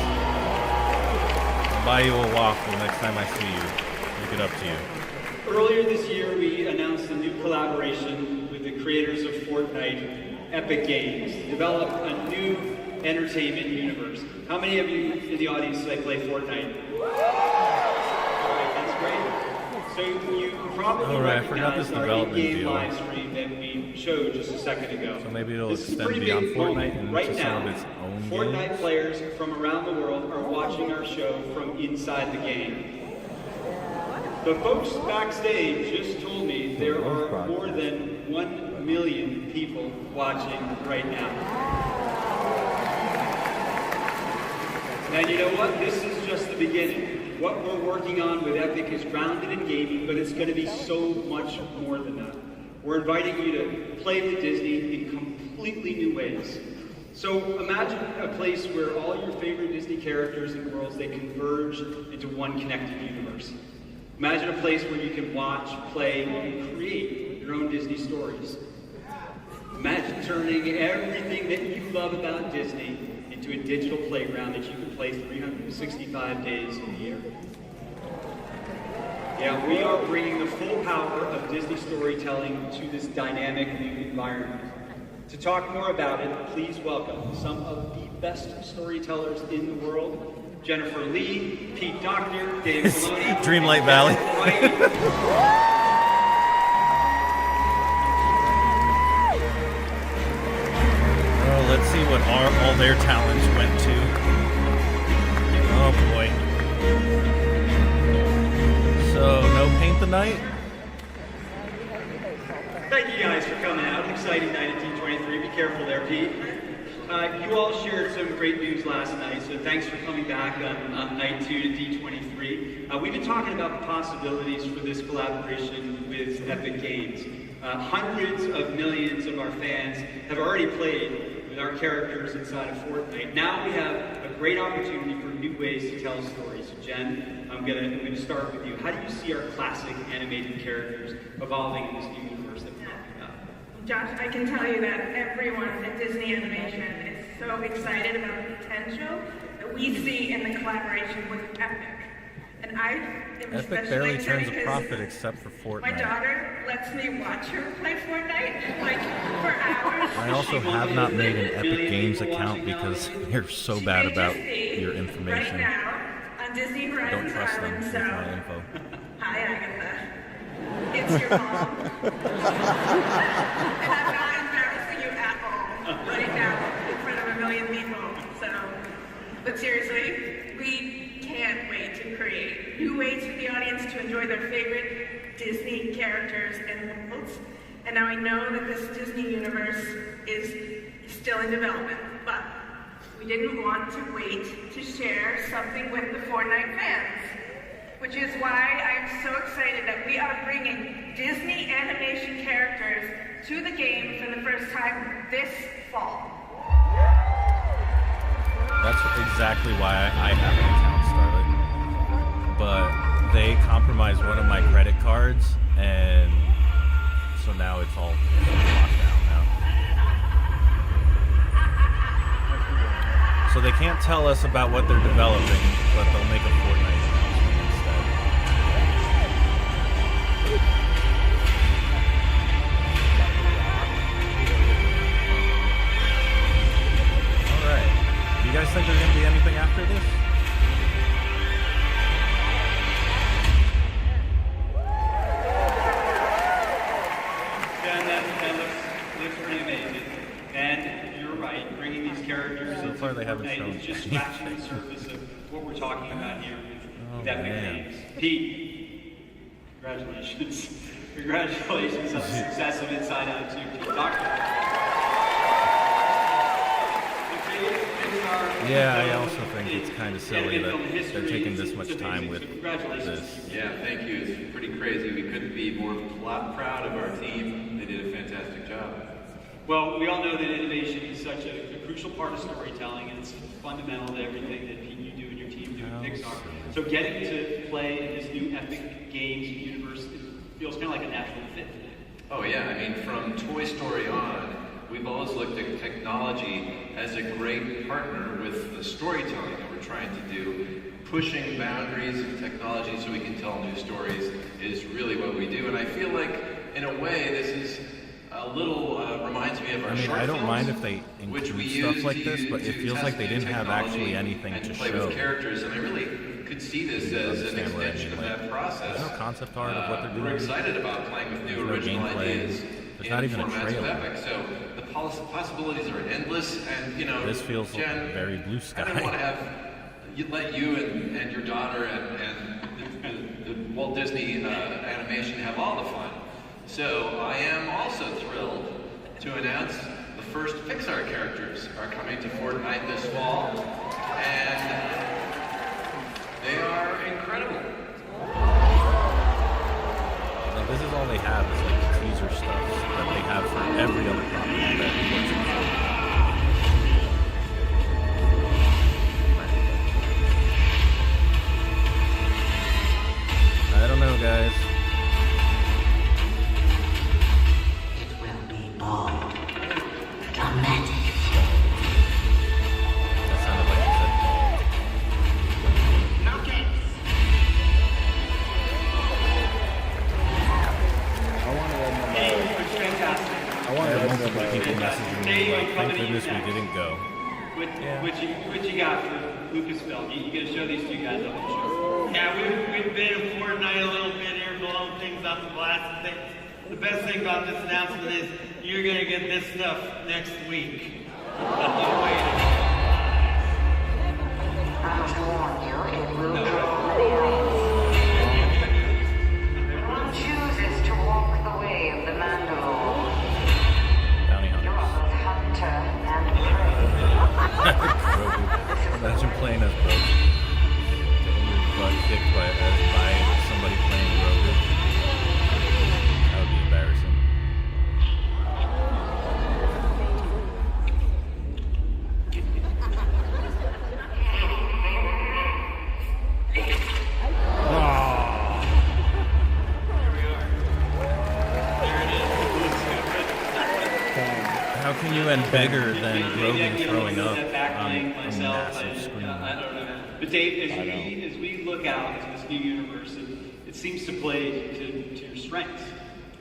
I'll buy you a waffle next time I see you. Make it up to you. Earlier this year, we announced a new collaboration with the creators of Fortnite, Epic Games, to develop a new entertainment universe. How many of you in the audience play Fortnite? Alright, that's great. So you probably Alright, I forgot recognize this our development in-game deal. live stream that we showed just a second ago. So maybe it'll This is a extend pretty beyond big Fortnite moment. and Right into some now, of its own Fortnite games. players from around the world are watching our show from inside the game. The folks backstage just told me there are more than 1 million people watching right now. And you know what? This is just the beginning. What we're working on with Epic is grounded in gaming, but it's going to be so much more than that. We're inviting you to play with Disney in completely new ways. So imagine a place where all your favorite Disney characters and worlds, they converge into one connected universe. Imagine a place where you can watch, play, and create your own Disney stories. Imagine turning everything that you love about Disney into a digital playground that you can play 365 days a year. Yeah, we are bringing the full power of Disney storytelling to this dynamic new environment. To talk more about it, please welcome some of the best storytellers in the world. Jennifer Lee, Pete Doctor, Dave Filoni. Dreamlight Valley. Oh, let's see what all their talents went to. Oh boy. So, no paint the night? Thank you guys for coming out. An exciting night at D23. Be careful there, Pete. You all shared some great news last night, so thanks for coming back on night 2 to D23. We've been talking about the possibilities for this collaboration with Epic Games. Hundreds of millions of our fans have already played with our characters inside of Fortnite. Now we have a great opportunity for new ways to tell stories. So Jen, I'm gonna start with you. How do you see our classic animated characters evolving in this new universe that we're talking about? Josh, I can tell you that everyone at Disney Animation is so excited about the potential that we see in the collaboration with Epic. And I am Epic barely turns a profit except for Fortnite. My daughter lets me watch her play Fortnite, like, for hours. I also have not made an Epic Games account because they're so bad about your information. Right now, on Disney Horizons Don't trust them Island, with so... my info. Hi, Agatha. It's your mom. And I'm not embarrassing you at all right now in front of a million people. So, but seriously, we can't wait to create new ways for the audience to enjoy their favorite Disney characters and worlds. And now I know that this Disney universe is still in development, but we didn't want to wait to share something with the Fortnite fans. Which is why I'm so excited that we are bringing Disney animation characters to the game for the first time this fall. That's exactly why I have an account started. But they compromised one of my credit cards, and so now it's all locked down now. So they can't tell us about what they're developing, but they'll make a Fortnite. You guys think there's going to be anything after this? Yeah, that looks pretty amazing. And you're right, bringing these characters so far they haven't shown is just scratching the surface of what we're talking about here with Epic Games. Pete, congratulations. Congratulations on the success of Inside Out 2. Pete, Doctor. Yeah, I also think it's kind of silly that they're taking this much time with this. Yeah, thank you. It's pretty crazy. We couldn't be more proud of our team. They did a fantastic job. Well, we all know that innovation is such a crucial part of storytelling, and it's fundamental to everything that you do and your team do at Pixar. So getting to play in this new Epic Games universe feels kind of like a natural fit. Oh yeah, I mean, from Toy Story on, we've always looked at technology as a great partner with the storytelling that we're trying to do. Pushing boundaries of technology so we can tell new stories is really what we do. And I feel like, in a way, this is a little, reminds me of our short I don't films, mind if they include stuff like this, but it feels like they didn't have actually anything to play show. with characters, and I really could see this as an extension of that process. There's no concept art of what they're doing. We're excited about playing with new original ideas. There's not even a formats of trailer. Epic, so the possibilities are endless, and you know, This feels Jen, very blue sky. I want to let you and your daughter and the Walt Disney Animation have all the fun. So I am also thrilled to announce the first Pixar characters are coming to Fortnite this fall. and they are incredible. Now, this is all they have is like teaser stuff that they have for every other property that works in film. I don't know, guys. It will be bold, dramatic. That sounded like you said bald. Okay. I wanted them to know. I wanted them to Multiple people messaging me like, thank goodness we didn't go. What you got for Lucasfilm? You gotta show these two guys up the show. Yeah, we've been in Fortnite a little bit here, blowing things up the blast. The best thing about this announcement is you're gonna get this stuff next week. I must warn you, it will draw many eyes. When one chooses to walk the way of the Mandalore, Bounty you're hunters. both hunter and prey. Grogu. Imagine playing as Grogu. Getting your butt kicked by somebody playing Grogu. That would be embarrassing. How can you end bigger than Grogu throwing up on a massive screen? I don't know. But Dave, as we look out into this new universe, it seems to play to your strengths.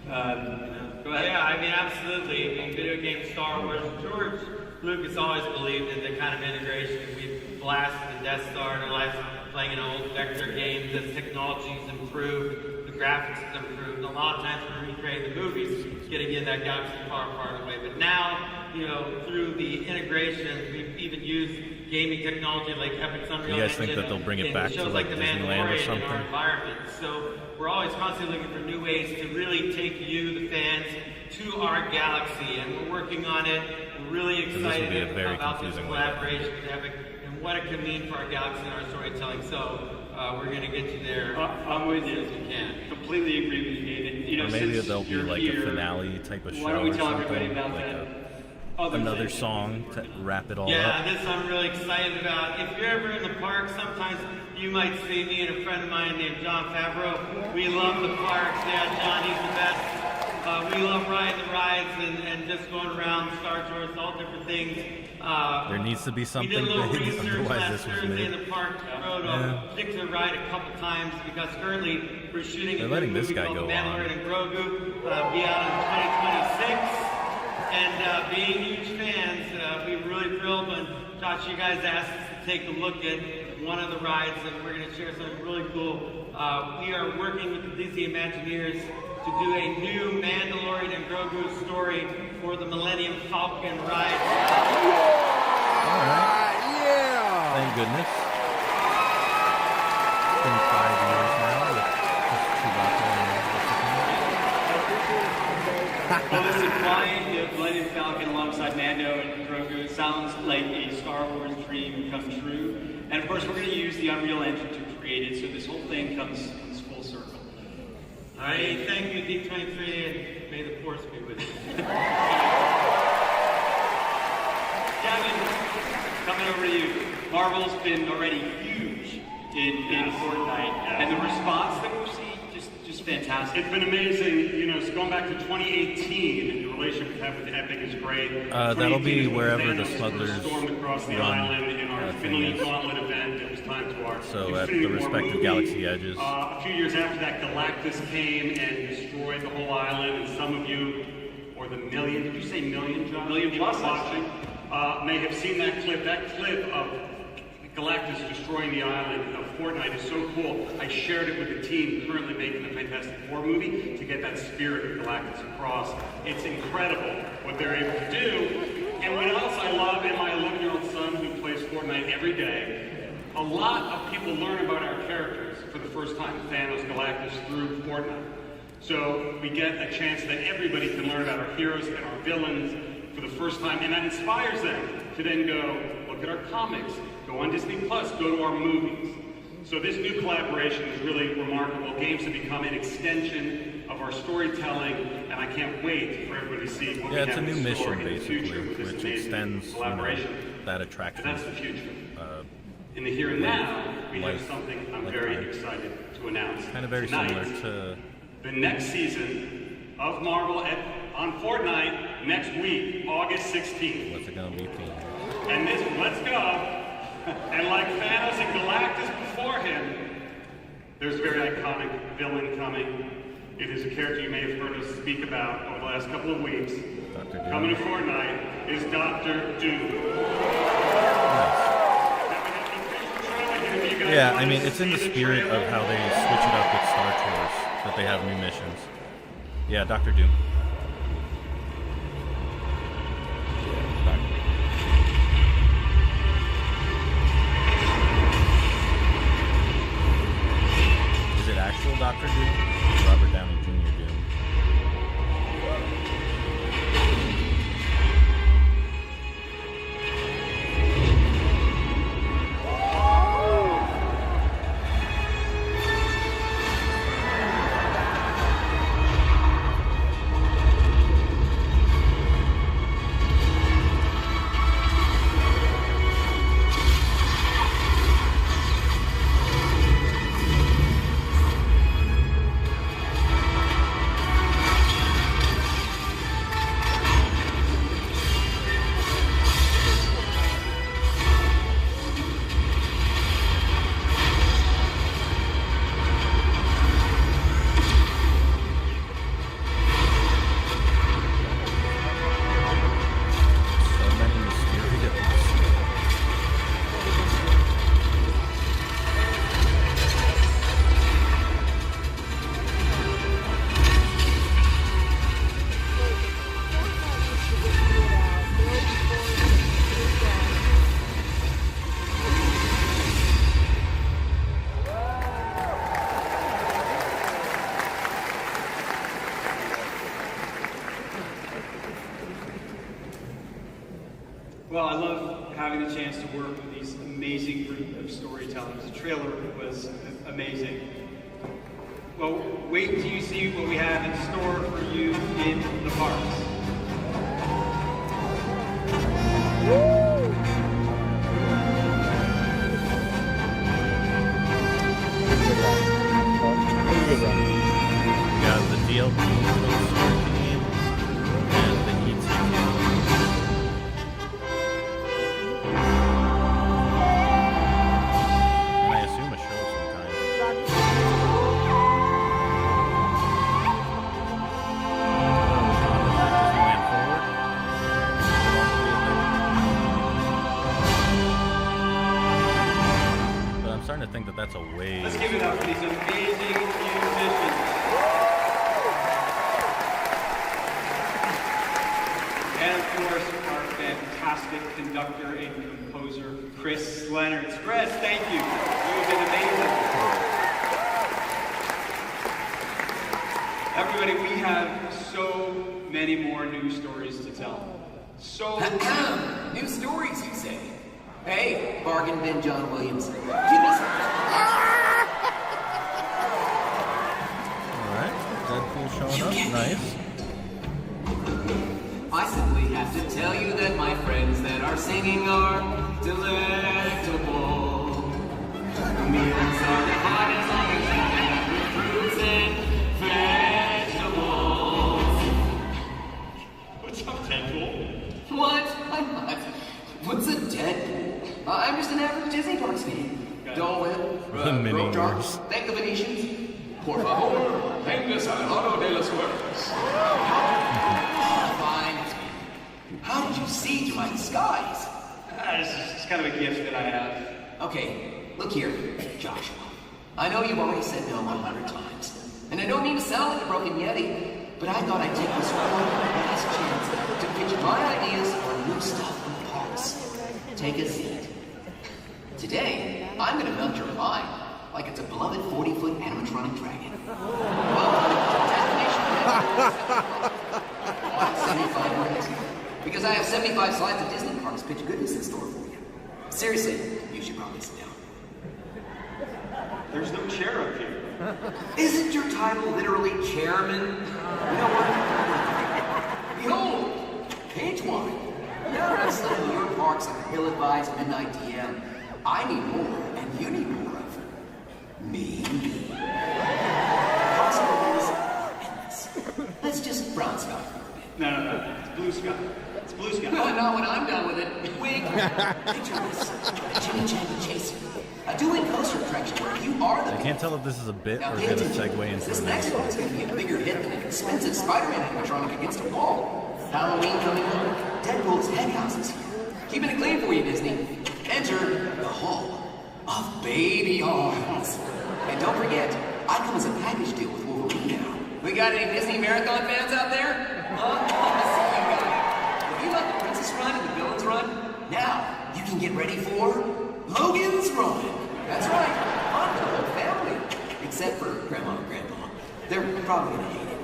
Go ahead. Yeah, I mean, absolutely. I mean, video game Star Wars. George Lucas always believed in the kind of integration. We blasted the Death Star in our life playing an old vector game. The technology's improved, the graphics have improved. A lot of times when we recreate the movies, getting in that galaxy far, far away. But now, you know, through the integration, we've even used gaming technology like Epic's Unreal You guys think Engine that they'll bring it in back to shows like The Disneyland or Mandalorian in something? our environment. So we're always constantly looking for new ways to really take you, the fans, to our galaxy, and we're working on it. We're really So this will be a excited very about this confusing way. collaboration with Epic and what it can mean for our galaxy and our storytelling. So we're going to get you there I'm with you. as we can. Completely agree with you, David. You know, Or maybe since there'll be you're like here, a finale type of show why don't we or tell everybody something, about like that? another song to wrap it all Yeah, up. this I'm really excited about. If you're ever in the park, sometimes you might see me and a friend of mine named John Favreau. We love the parks. Yeah, John, he's the best. We love riding the rides and just going around Star Tours, all different things. There needs to be We something did a little big, research otherwise last this was Thursday in made. the park. Rode a particular ride a couple times because currently we're shooting They're a letting new this movie guy called go The on. Mandalorian and Grogu, be out in 2026. And being huge fans, we were really thrilled when Josh, you guys asked us to take a look at one of the rides, and we're going to share something really cool. We are working with the Disney Imagineers to do a new Mandalorian and Grogu story for the Millennium Falcon ride. Yeah! Thank goodness. It's been 5 years now with just Chewbacca Well, listen, flying the Millennium Falcon alongside Mando and Grogu sounds like a Star Wars dream come true. And of course, we're going to use the Unreal Engine to create it, so this whole thing comes full circle. All right, thank you, D23, and may the Force be with you. Kevin, coming over to you. Marvel's been already huge in Fortnite, and the response that we're seeing just fantastic. It's been amazing. You know, so going back to 2018, and the relationship we have with Epic is great. That'll be 2018 is when wherever the Thanos smugglers stormed across the run island in our Infinity things. Gauntlet event. It was time to our So at Infinity the War respective movie. galaxy edges. A few years after that, Galactus came and destroyed the whole island, and some of you, or the million, did you say million, John? Million plus, watching, may have seen that clip. That clip of Galactus destroying the island of Fortnite is so cool. I shared it with the team currently making the Fantastic Four movie to get that spirit of Galactus across. It's incredible what they're able to do. And what else I love in my 11-year-old son who plays Fortnite every day, a lot of people learn about our characters for the first time, Thanos, Galactus, through Fortnite. So we get a chance that everybody can learn about our heroes and our villains for the first time, and that inspires them to then go look at our comics, Go on Disney Plus, go to our movies. So this new collaboration is really remarkable. Games have become an extension of our storytelling, and I can't wait for everybody to see what we have in store in the future with this amazing collaboration. That attraction. But that's the future. In the here and now, we have something I'm very excited to announce. Kind of very Tonight, similar to the next season of Marvel on Fortnite next week, August 16th. What's it gonna be? And this, let's go. And like Thanos and Galactus before him, there's a very iconic villain coming. It is a character you may have heard us speak about over the last couple of weeks. Coming to Fortnite is Dr. Doom. Yeah, I mean, it's in the spirit of how they switch it up with Star Tours, that they have new missions. Yeah, Dr. Doom. Is it actual Dr. Doom? Robert Downey Jr. Doom. Well, I love having the chance to work with these amazing group of storytellers. The trailer was amazing. Well, wait till you see what we have in store for you in the parks. Yeah, the DLC for the story game and the ET. And I assume a show of some kind. Disneyland Forward. But I'm starting to think that that's a way. Let's give it up for these amazing musicians. And of course, our fantastic conductor and composer, Chris Leonard. Chris, thank you. You've been amazing. Everybody, we have so many more new stories to tell. So New stories, you say? Hey, bargain bin John Williams. Give me some. Alright, Deadpool showing up. Nice. I simply have to tell you that my friends that are singing are delectable. The meals are the hottest on the planet with fruits and vegetables. What's up, Deadpool? What? I'm not. What's a Deadpool? I'm just an average Disney Parks fan. Dole Whip, Roadrocks, thank the Venetians. Por favor, vengas al lado de los muertos. Fine. How did you see through my disguise? It's kind of a gift that I have. Okay, look here, Joshua. I know you've already said no 100 times. And I don't mean to sound like a broken Yeti, but I thought I'd take this one last chance to pitch my ideas for new stuff in the parks. Take a seat. Today, I'm gonna melt your mind like it's a beloved 40-foot animatronic dragon. Welcome to Destination Why 75 minutes? Because I have 75 slides of Disney parks pitch goodness in store for you. Seriously, you should probably sit down. There's no chair up here. Isn't your title literally chairman? You know what? Behold, page 1. You're wrestling New York parks on the ill-advised midnight DM. I need more, and you need more of me. Possibilities are endless. Let's just brown sky for a bit. No. It's blue sky. It's blue sky. No, not when I'm done with it. Wink. Picture this. A Jimmy Chan chaser. A dueling coaster attraction where you are the... I can't tell if this is a bit Now, or pay going to attention. segue into This the next next one is going to be a bigger hit than an expensive Spider-Man animatronic against a wall. Halloween coming up. Deadpool's head house is here. Keeping it clean for you, Disney. Enter the Hall of Baby Arms. And don't forget, I come as a package deal with Wolverine now. We got any Disney Marathon fans out there? Huh? I see you guys. If you let the princess run and the villains run, now you can get ready for Logan's Run. That's right, fun for the whole family. Except for Grandma and Grandpa. They're probably gonna hate it.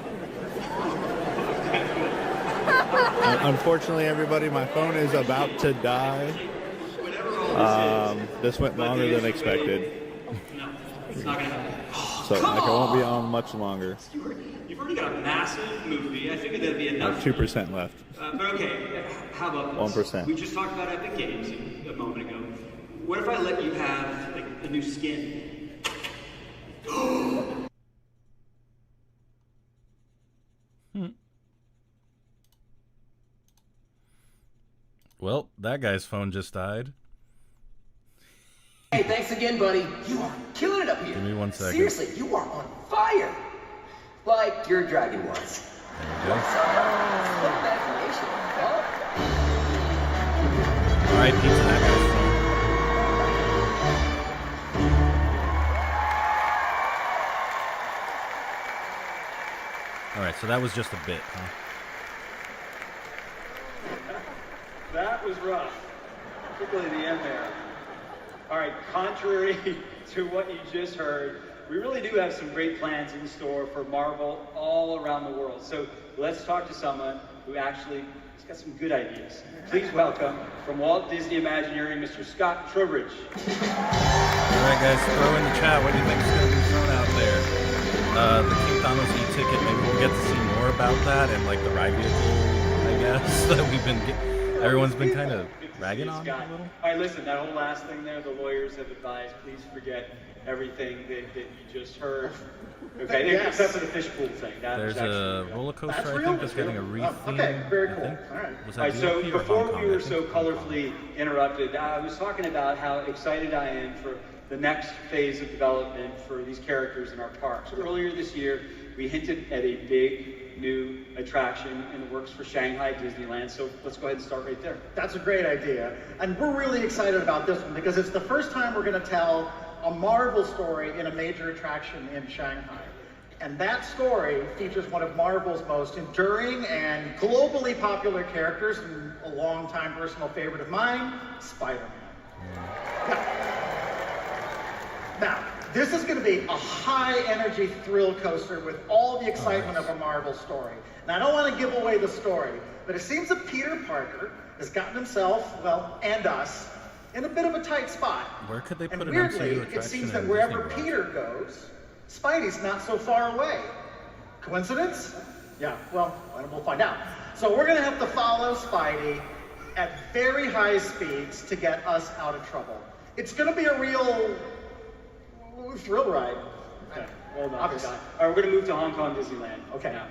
Unfortunately, everybody, my phone is about to die. This went longer than expected. No, it's not gonna happen. So like, I won't be on much longer. You've already got a massive movie. I figured that'd be I enough. have 2% left. But okay, how about this? 1%. We just talked about Epic Games a moment ago. What if I let you have like a new skin? Well, that guy's phone just died. Hey, thanks again, buddy. You are killing it up here. Give me 1 second. Seriously, you are on fire. Like your dragon was. There we go. Split that nation, huh? Alright, pizza that guy's phone. Alright, so that was just a bit, huh? That was rough, particularly the end there. All right, contrary to what you just heard, we really do have some great plans in store for Marvel all around the world. So let's talk to someone who actually has got some good ideas. Please welcome, from Walt Disney Imagineering, Mr. Scott Trowbridge. Alright guys, throw in the chat what do you think is going to be thrown out there. The King Thanos e-ticket, maybe we'll get to see more about that and like the ride vehicle, I guess, that we've been everyone's been kind of ragging on a little. All right, listen, that whole last thing there, the lawyers have advised, please forget everything that you just heard. Okay, Yes. except for the fish pool thing. There's a roller coaster, I think, that's getting a retheme. Okay, very cool. I think. All right. Was All right, that so DLP or before Hong Kong? we I were think so it was Hong Kong. colorfully interrupted, I was talking about how excited I am for the next phase of development for these characters in our parks. Earlier this year, we hinted at a big new attraction in the works for Shanghai Disneyland, so let's go ahead and start right there. That's a great idea. And we're really excited about this one because it's the first time we're going to tell a Marvel story in a major attraction in Shanghai. And that story features one of Marvel's most enduring and globally popular characters, and a longtime personal favorite of mine, Spider-Man. Now, this is going to be a high-energy thrill coaster with all the excitement of a Marvel story. Now, I don't want to give away the story, but it seems that Peter Parker has gotten himself, well, and us, in a bit of a tight spot. Where could they put And an weirdly, MCU it attraction seems that in wherever Disney World? Peter goes, Spidey's not so far away. Coincidence? Yeah, well, we'll find out. So we're going to have to follow Spidey at very high speeds to get us out of trouble. It's going to be a real thrill ride. Okay, well done. Obviously. All right, we're going to move to Hong Kong Disneyland. Okay. Now,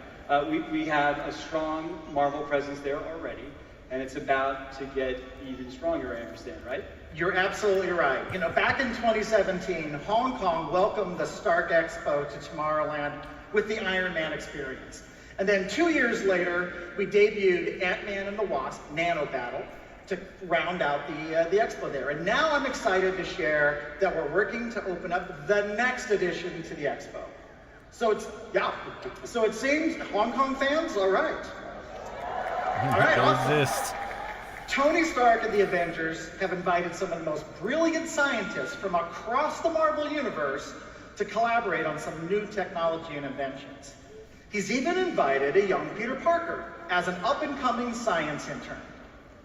we have a strong Marvel presence there already, and it's about to get even stronger, I understand, right? You're absolutely right. You know, back in 2017, Hong Kong welcomed the Stark Expo to Tomorrowland with the Iron Man experience. And then 2 years later, we debuted Ant-Man and the Wasp, Nano Battle, to round out the expo there. And now I'm excited to share that we're working to open up the next edition to the expo. So it seems Hong Kong fans, all right. All right, awesome. Exist. Tony Stark and the Avengers have invited some of the most brilliant scientists from across the Marvel Universe to collaborate on some new technology and inventions. He's even invited a young Peter Parker as an up-and-coming science intern.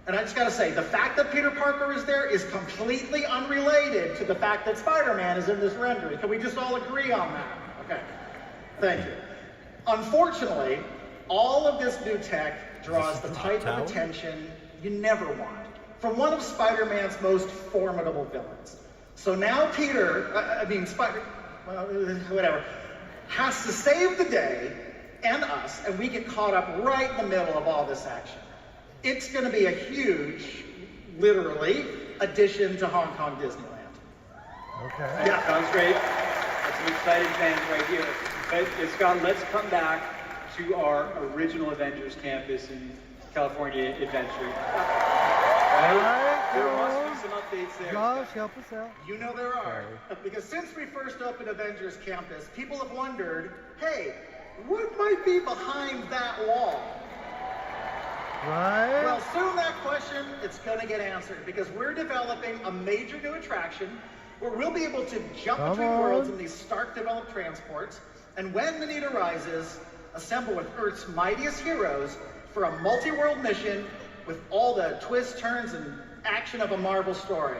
And I just gotta say, the fact that Peter Parker is there is completely unrelated to the fact that Spider-Man is in this rendering. Can we just all agree on that? Okay, thank you. Unfortunately, all of this new tech draws the type of attention you never want from one of Spider-Man's most formidable villains. So now Peter, whatever, has to save the day and us, and we get caught up right in the middle of all this action. It's going to be a huge, literally, addition to Hong Kong Disneyland. Okay. Yeah, sounds great. That's some exciting things right here. But Scott, let's come back to our original Avengers campus in California Adventure. Right? There must be some updates there. Josh, help us out. You know there are. Because since we first opened Avengers Campus, people have wondered, hey, what might be behind that wall? Right. Well, soon that question, it's going to get answered because we're developing a major new attraction where we'll be able to jump between worlds in these Stark developed transports, and when the need arises, assemble with Earth's mightiest heroes for a multi-world mission with all the twists, turns, and action of a Marvel story.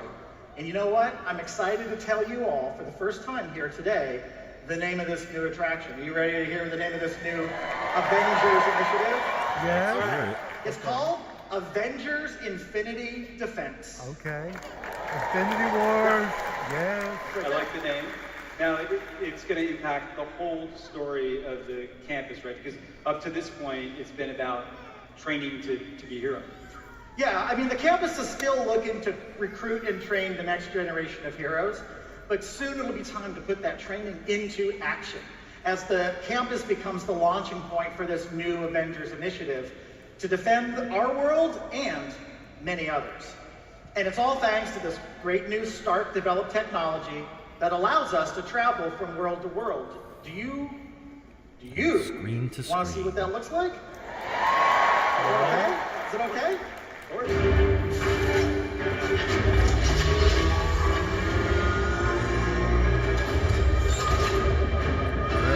And you know what? I'm excited to tell you all, for the first time here today, the name of this new attraction. Are you ready to hear the name of this new Avengers initiative? Yeah. All right. It's called Avengers Infinity Defense. Okay. Infinity Wars. Yes. I like the name. Now, it's going to impact the whole story of the campus, right? Because up to this point, it's been about training to be a hero. Yeah, I mean, the campus is still looking to recruit and train the next generation of heroes, but soon it'll be time to put that training into action as the campus becomes the launching point for this new Avengers initiative to defend our world and many others. And it's all thanks to this great new Stark developed technology that allows us to travel from world to world. Do you Screen to want to see what that looks like? Okay? Is it okay? I really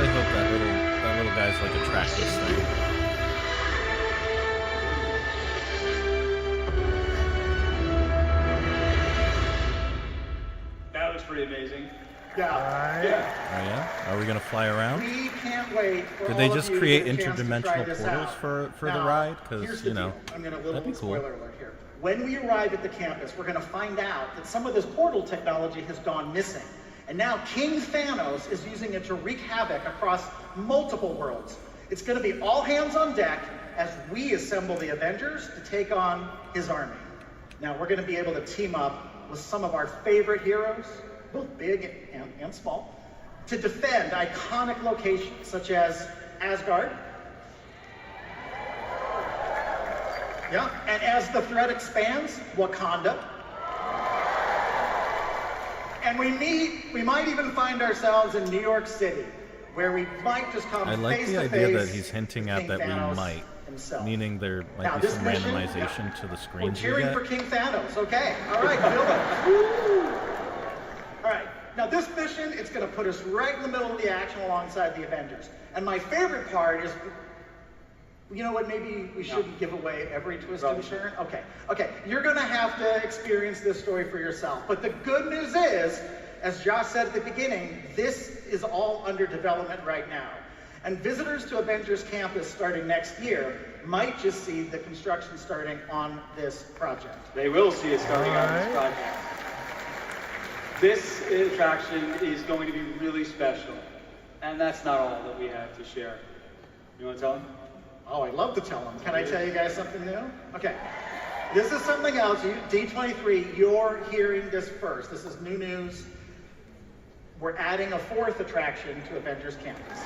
hope that little guy's like a trackless thing. That looks pretty amazing. Yeah. Yeah. Oh yeah? Are we gonna fly around? We can't wait for Did they all just of you to create get a chance to try interdimensional this portals out. for the Now, ride? here's Because the you know, deal. I'm going to little that'd be cool. spoiler alert here. When we arrive at the campus, we're going to find out that some of this portal technology has gone missing. And now King Thanos is using it to wreak havoc across multiple worlds. It's going to be all hands on deck as we assemble the Avengers to take on his army. Now we're going to be able to team up with some of our favorite heroes, both big and small, to defend iconic locations such as Asgard. Yeah, and as the threat expands, Wakanda. And we might even find ourselves in New York City, where we might just come I like face the to idea face that he's hinting at King that Thanos we might, himself. meaning there might Now, be this some mission, randomization to the We're screens we cheering get. for King Thanos. Okay, all right, build it. Woo! All right, now this mission, it's going to put us right in the middle of the action alongside the Avengers. And my favorite part is, you know what, maybe we shouldn't give away every twist and turn. Okay, you're going to have to experience this story for yourself. But the good news is, as Josh said at the beginning, this is all under development right now. And visitors to Avengers Campus starting next year might just see the construction starting on this project. They will see it starting on this project. This attraction is going to be really special. And that's not all that we have to share. You want to tell them? Oh, I'd love to tell them. Can I tell you guys something new? Okay. This is something else. D23, you're hearing this first. This is new news. We're adding a fourth attraction to Avengers Campus.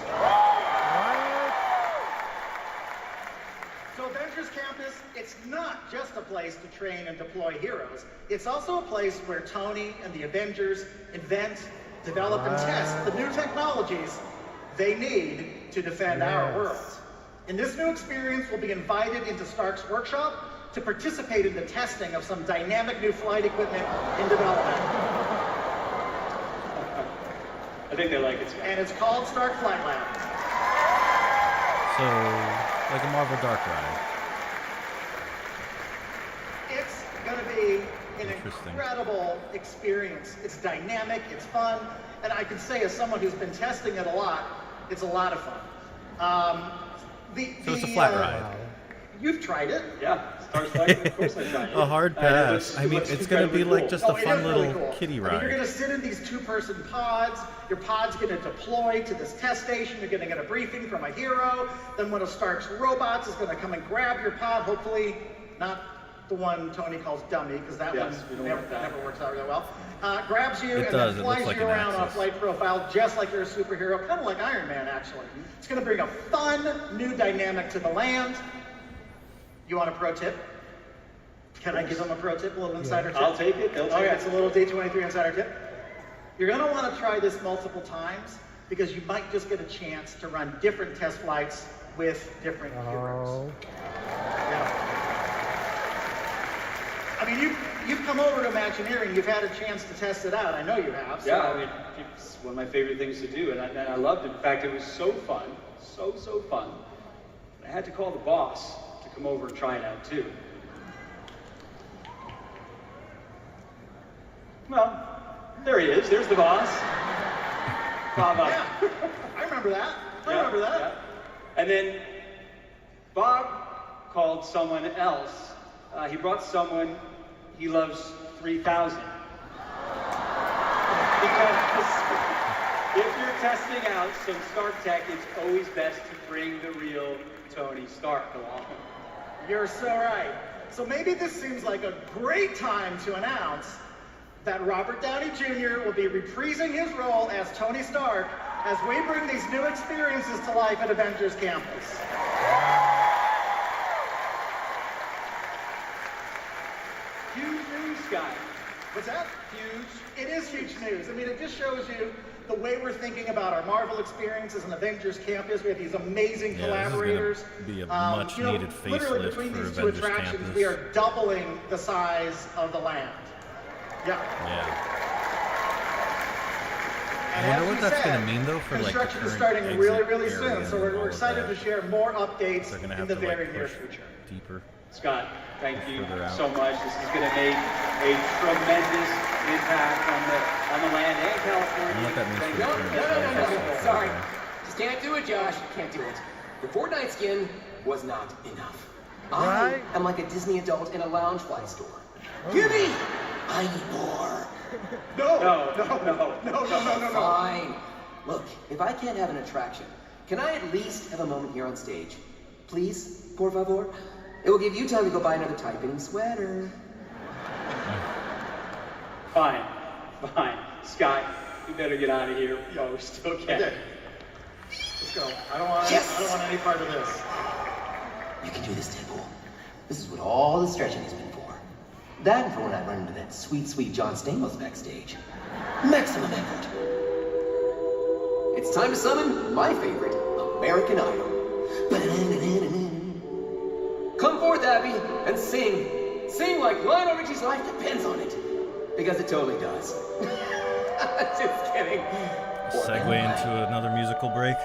So Avengers Campus, it's not just a place to train and deploy heroes. It's also a place where Tony and the Avengers invent, develop, and test the new technologies they need to defend our world. In this new experience, we'll be invited into Stark's workshop to participate in the testing of some dynamic new flight equipment in development. I think they like it. And it's called Stark Flight Lab. So, like a Marvel Dark Ride. It be an incredible experience. It's dynamic, it's fun, and I can say as someone who's been testing it a lot, it's a lot of fun. So it's a flat ride. You've tried it. Yeah, Star Flight, of course I tried it. A hard pass. I mean, it's going to be like just a fun little kiddie ride. You're going to sit in these two-person pods. Your pod's going to deploy to this test station. You're going to get a briefing from a hero. Then one of Stark's robots is going to come and grab your pod. Hopefully, not the one Tony calls dummy, because that one never works out really well. Grabs you and then flies you around on a flight profile just like you're a superhero, kind of like Iron Man, actually. It's going to bring a fun new dynamic to the land. You want a pro tip? Can I give them a pro tip, a little insider tip? I'll take it. They'll take it. It's a little D23 insider tip. You're going to want to try this multiple times because you might just get a chance to run different test flights with different heroes. Yeah. I mean, you've come over to Imagineering. You've had a chance to test it out. I know you have. So. Yeah, I mean, it's one of my favorite things to do, and I loved it. In fact, it was so fun, so fun. I had to call the boss to come over and try it out too. Well, there he is. There's the boss. Bob. Yeah, I remember that. I remember that. Yeah. And then Bob called someone else. He brought someone he loves 3,000. Because if you're testing out some Stark tech, it's always best to bring the real Tony Stark along. You're so right. So maybe this seems like a great time to announce that Robert Downey Jr. will be reprising his role as Tony Stark as we bring these new experiences to life at Avengers Campus. Huge news, Scott. What's that? Huge. It is huge news. I mean, it just shows you the way we're thinking about our Marvel experiences and Avengers Campus. We have these amazing collaborators. This is be a much-needed facelift literally between for these two Avengers attractions, Campus. we are doubling the size of the land. Yeah. I wonder what that's going to mean, though, for like the construction is current starting really, exit really area soon, so and we're all of excited that. to share more updates They're gonna in have the to, very like, near push future. deeper. Scott, thank you Further out. so much. This is going to make a tremendous impact on the land and California. And what that means Thank for you. the current No. Sorry. Just can't do it, Josh. Can't do it. The Fortnite skin was not enough. I am like a Disney adult in a lounge fly store. Gimme! I need more. No. Fine. Look, if I can't have an attraction, can I at least have a moment here on stage? Please, por favor? It will give you time to go buy another tight-fitting sweater. Fine. Scott, you better get out of here. No, we still can. Okay. Let's go. I don't want any part of this. You can do this, Deadpool. This is what all the stretching has been for. That and for when I run into that sweet, sweet John Stamos backstage. Maximum effort. It's time to summon my favorite American Idol. Come forth, Abby, and sing. Sing like Lionel Richie's life depends on it. Because it totally does. Just kidding. Segue into another musical break.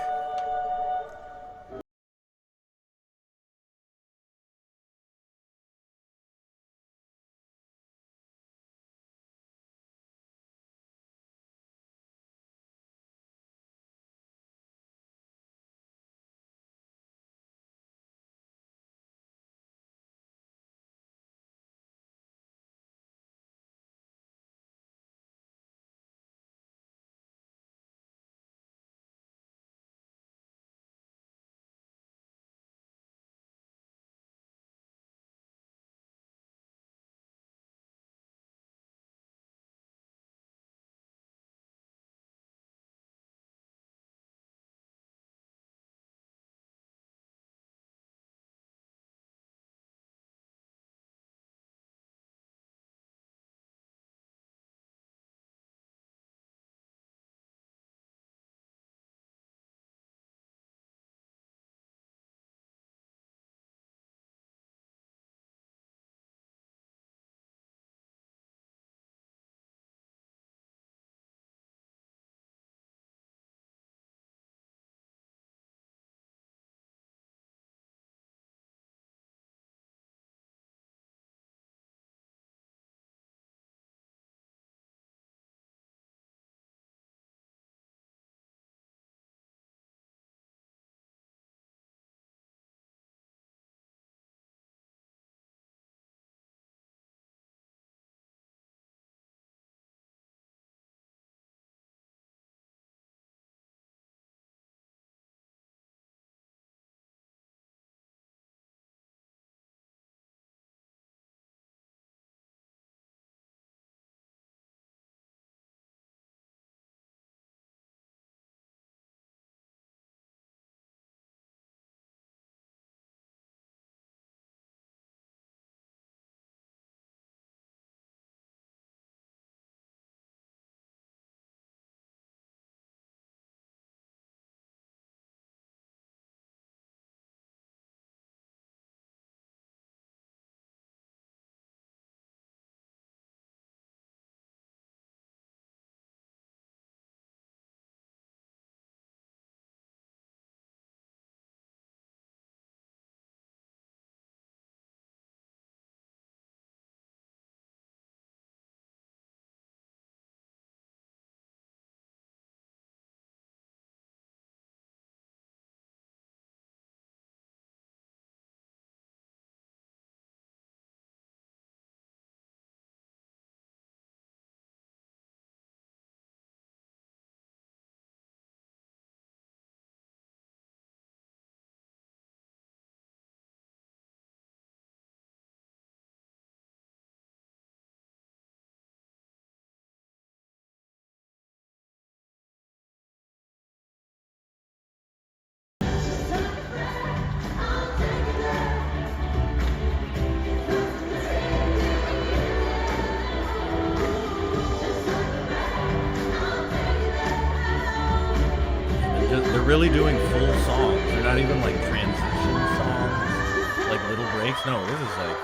they're really doing full songs. They're not even like transition songs, like little breaks. No, this is like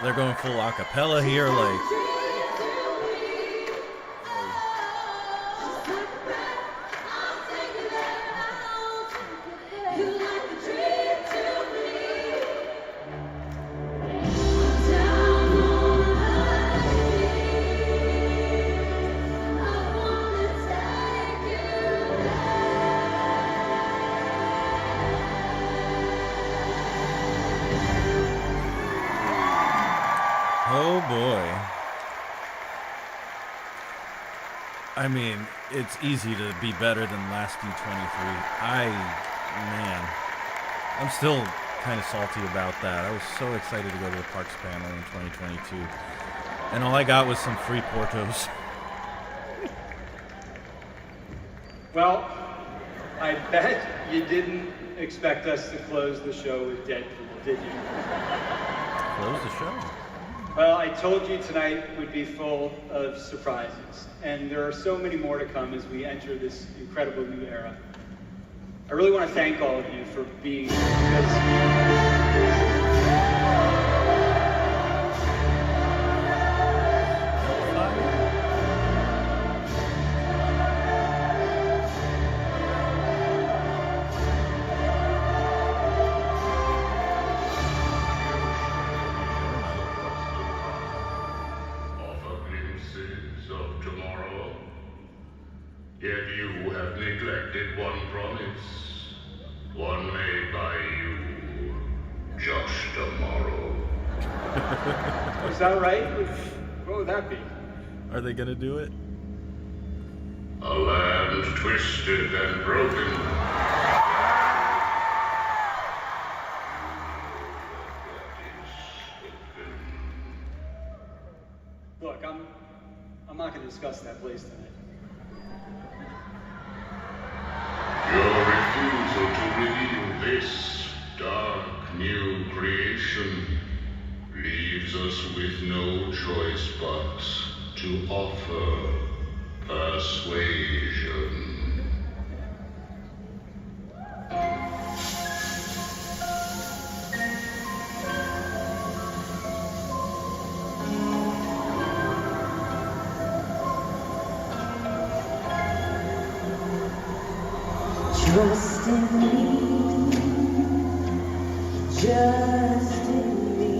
they're going full a cappella here, like. Oh boy. I mean, it's easy to be better than last D23. Man, I'm still kind of salty about that. I was so excited to go to the Parks panel in 2022. And all I got was some free Portos. Well, I bet you didn't expect us to close the show with Deadpool, did you? Close the show? Well, I told you tonight would be full of surprises, and there are so many more to come as we enter this incredible new era. I really want to thank all of you for being here because yet you have neglected one promise, one made by you, Josh tomorrow. Is that right? What would that be? Are they gonna do it? A land twisted and broken. Look, I'm not going to discuss that place tonight. Your refusal to reveal this dark new creation leaves us with no choice but to offer persuasion. Trust in me, just in me,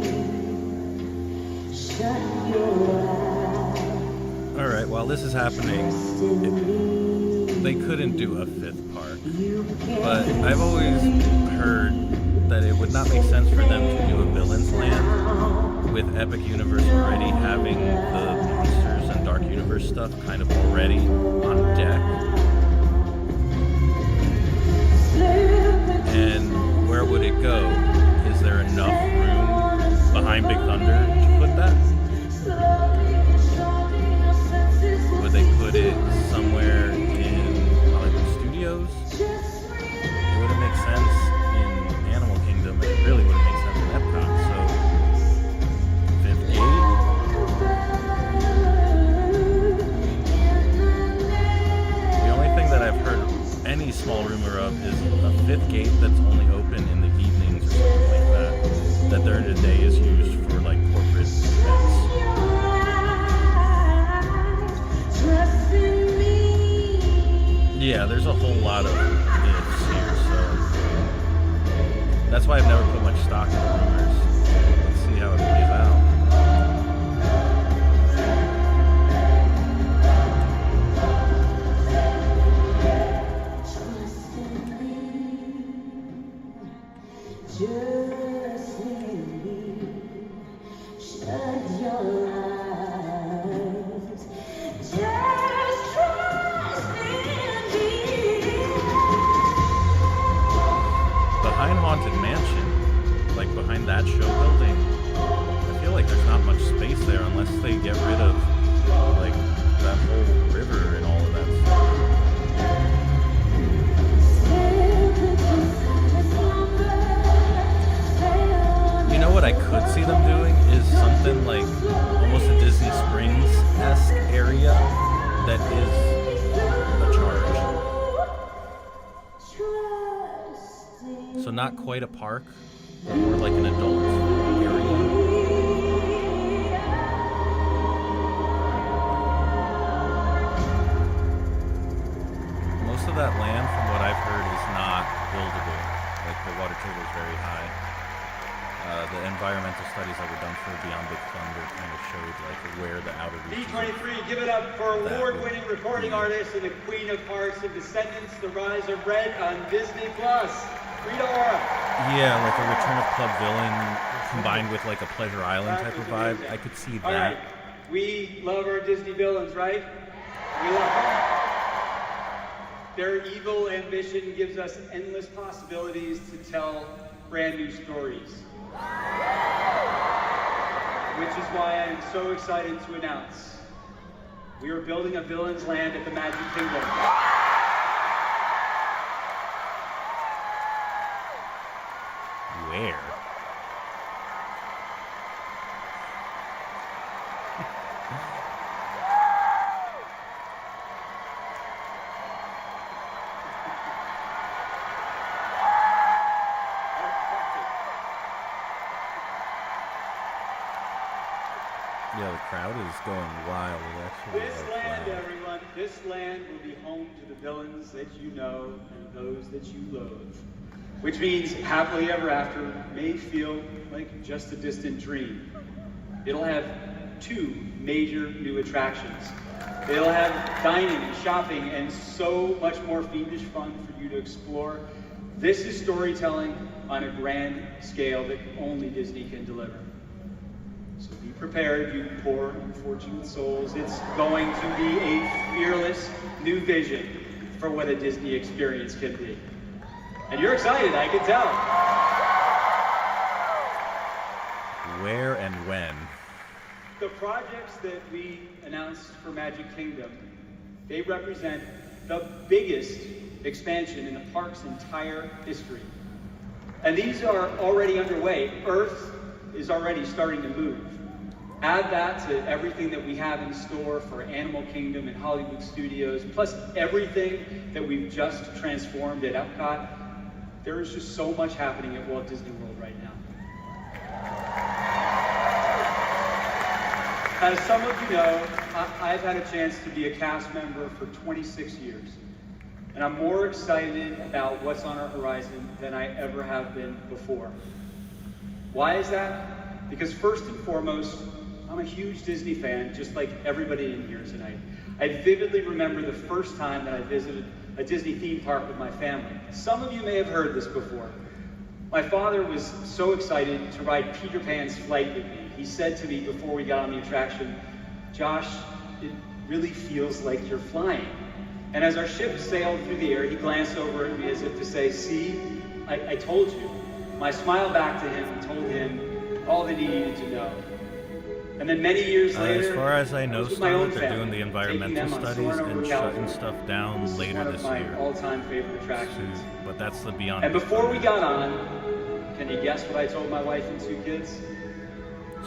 shut your eyes. Alright, while this is happening, they couldn't do a fifth part. But I've always heard that it would not make sense for them to do a Villain's Land with Epic Universe already having the monsters and Dark Universe stuff kind of already on deck. And where would it go? Is there enough room behind Big Thunder to put that? Would they put it somewhere in Hollywood Studios? It wouldn't make sense in Animal Kingdom, and it really wouldn't make sense in Epcot. So, Fifth Gate? The only thing that I've heard any small rumor of is a fifth gate that's only open in the evenings or something like that. That during the day is used for like corporate events. Yeah, there's a whole lot of ifs here, so that's why I've never put much stock in the rumors. Let's see how it plays out. Just in me, shut your eyes. Just trust in me. Behind Haunted Mansion, like behind that show building, I feel like there's not much space there unless they get rid of like that whole river and all of that stuff. You know what I could see them doing is something like almost a Disney Springs-esque area that is a charge. not quite a park, but more like an adult area. Most of that land, from what I've heard, is not buildable. Like, the water table is very high. The environmental studies that were done for Beyond Big Thunder kind of showed like where the outer reaches. D23, give it up for award-winning recording artist and the Queen of Parks and Descendants, The Rise of Red on Disney+. Rita Ora. Yeah, like a Return of Club villain combined with like a Pleasure Island type of vibe. I could see that. All right, we love our Disney villains, right? We love them. Their evil ambition gives us endless possibilities to tell brand new stories. Which is why I am so excited to announce we are building a villain's land at the Magic Kingdom. Where? Yeah, the crowd is going wild. It actually This like, land, wow. everyone, this land will be home to the villains that you know and those that you loathe. Which means happily ever after may feel like just a distant dream. It'll have 2 major new attractions. It'll have dining and shopping and so much more fiendish fun for you to explore. This is storytelling on a grand scale that only Disney can deliver. So be prepared, you poor, unfortunate souls. It's going to be a fearless new vision for what a Disney experience can be. And you're excited, I can tell. Where and when? The projects that we announced for Magic Kingdom, they represent the biggest expansion in the park's entire history. And these are already underway. Earth is already starting to move. Add that to everything that we have in store for Animal Kingdom and Hollywood Studios, plus everything that we've just transformed at Epcot. There is just so much happening at Walt Disney World right now. As some of you know, I've had a chance to be a cast member for 26 years. And I'm more excited about what's on our horizon than I ever have been before. Why is that? Because first and foremost, I'm a huge Disney fan, just like everybody in here tonight. I vividly remember the first time that I visited a Disney theme park with my family. Some of you may have heard this before. My father was so excited to ride Peter Pan's flight with me. He said to me before we got on the attraction, "Josh, it really feels like you're flying." And as our ship sailed through the air, he glanced over at me as if to say, "See, I told you." I smiled back to him and told him all that he needed to know. And then many years later, as far as I know, with my own they're family, doing the environmental studies and shutting stuff down later this year. All-time favorite attractions. But that's the Beyond. And before we got on, can you guess what I told my wife and 2 kids?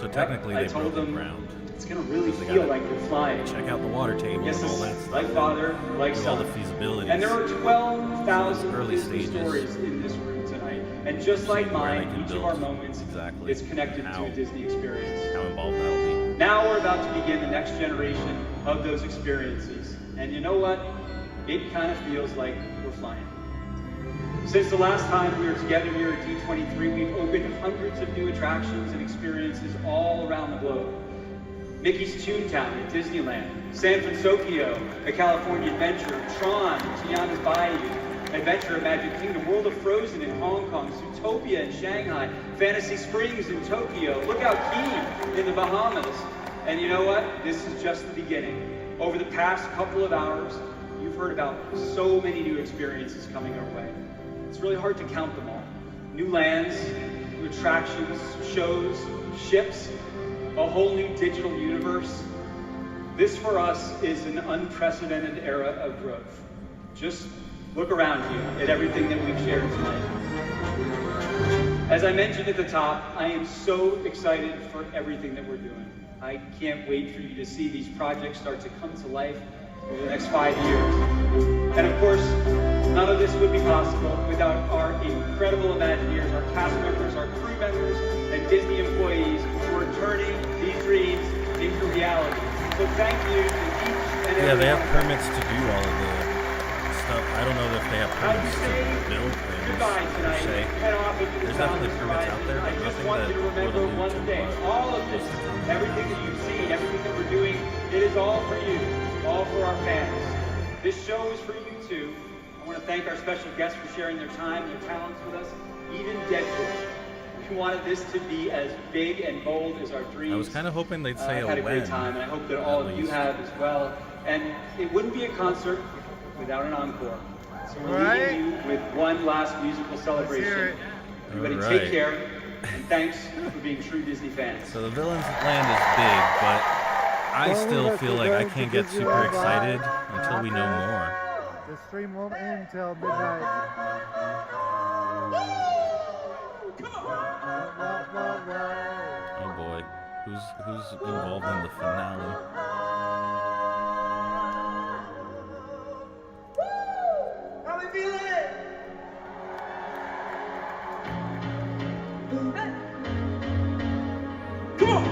So technically, I they told broke them ground. it's gonna really feel like you're flying. Check out the water table Yes, and all that stuff. like father, like Do son. all the feasibilities. And there are 12,000 early Disney stages. stories in this room tonight. And just like Where they mine, can each of build our moments exactly is connected to a Disney experience. How involved that'll be. Now we're about to begin the next generation of those experiences. And you know what? It kind of feels like we're flying. Since the last time we were together here at D23, we've opened hundreds of new attractions and experiences all around the globe. Mickey's Toontown at Disneyland, San Francisco, a California Adventure, Tron, Tiana's Bayou, Adventure at Magic Kingdom, World of Frozen in Hong Kong, Zootopia in Shanghai, Fantasy Springs in Tokyo, Lookout Key in the Bahamas. And you know what? This is just the beginning. Over the past couple of hours, you've heard about so many new experiences coming our way. It's really hard to count them all. New lands, new attractions, shows, ships, a whole new digital universe. This for us is an unprecedented era of growth. Just look around you at everything that we've shared tonight. As I mentioned at the top, I am so excited for everything that we're doing. I can't wait for you to see these projects start to come to life over the next 5 years. And of course, none of this would be possible without our incredible Imagineers, our cast members, our crew members, and Disney employees who are turning these dreams into reality. So thank you to each and every Yeah, they have one. permits to do all of the stuff. I don't know if they have permits to build things. Goodbye tonight. Say. Head off into the There's definitely sound permits out there, I but just nothing want that you to would remember allude one to thing. what All of was this, to come. everything that you've seen, everything that we're doing, it is all for you, all for our fans. This show is for you too. I want to thank our special guests for sharing their time, their talents with us. Even Deadpool. We wanted this to be as big and bold as our dreams. I was kind of hoping they'd say I've had a great when, time, and I hope that all at of you least. have as well. And it wouldn't be a concert without an encore. So we're Right. leaving you with one last musical celebration. Everybody All take right. care, and thanks for being true Disney fans. So the Villains Land is big, but I still feel like I can't get super excited until we know more. The stream won't end till midnight. Oh boy, who's involved in the finale? How we feeling? Come on!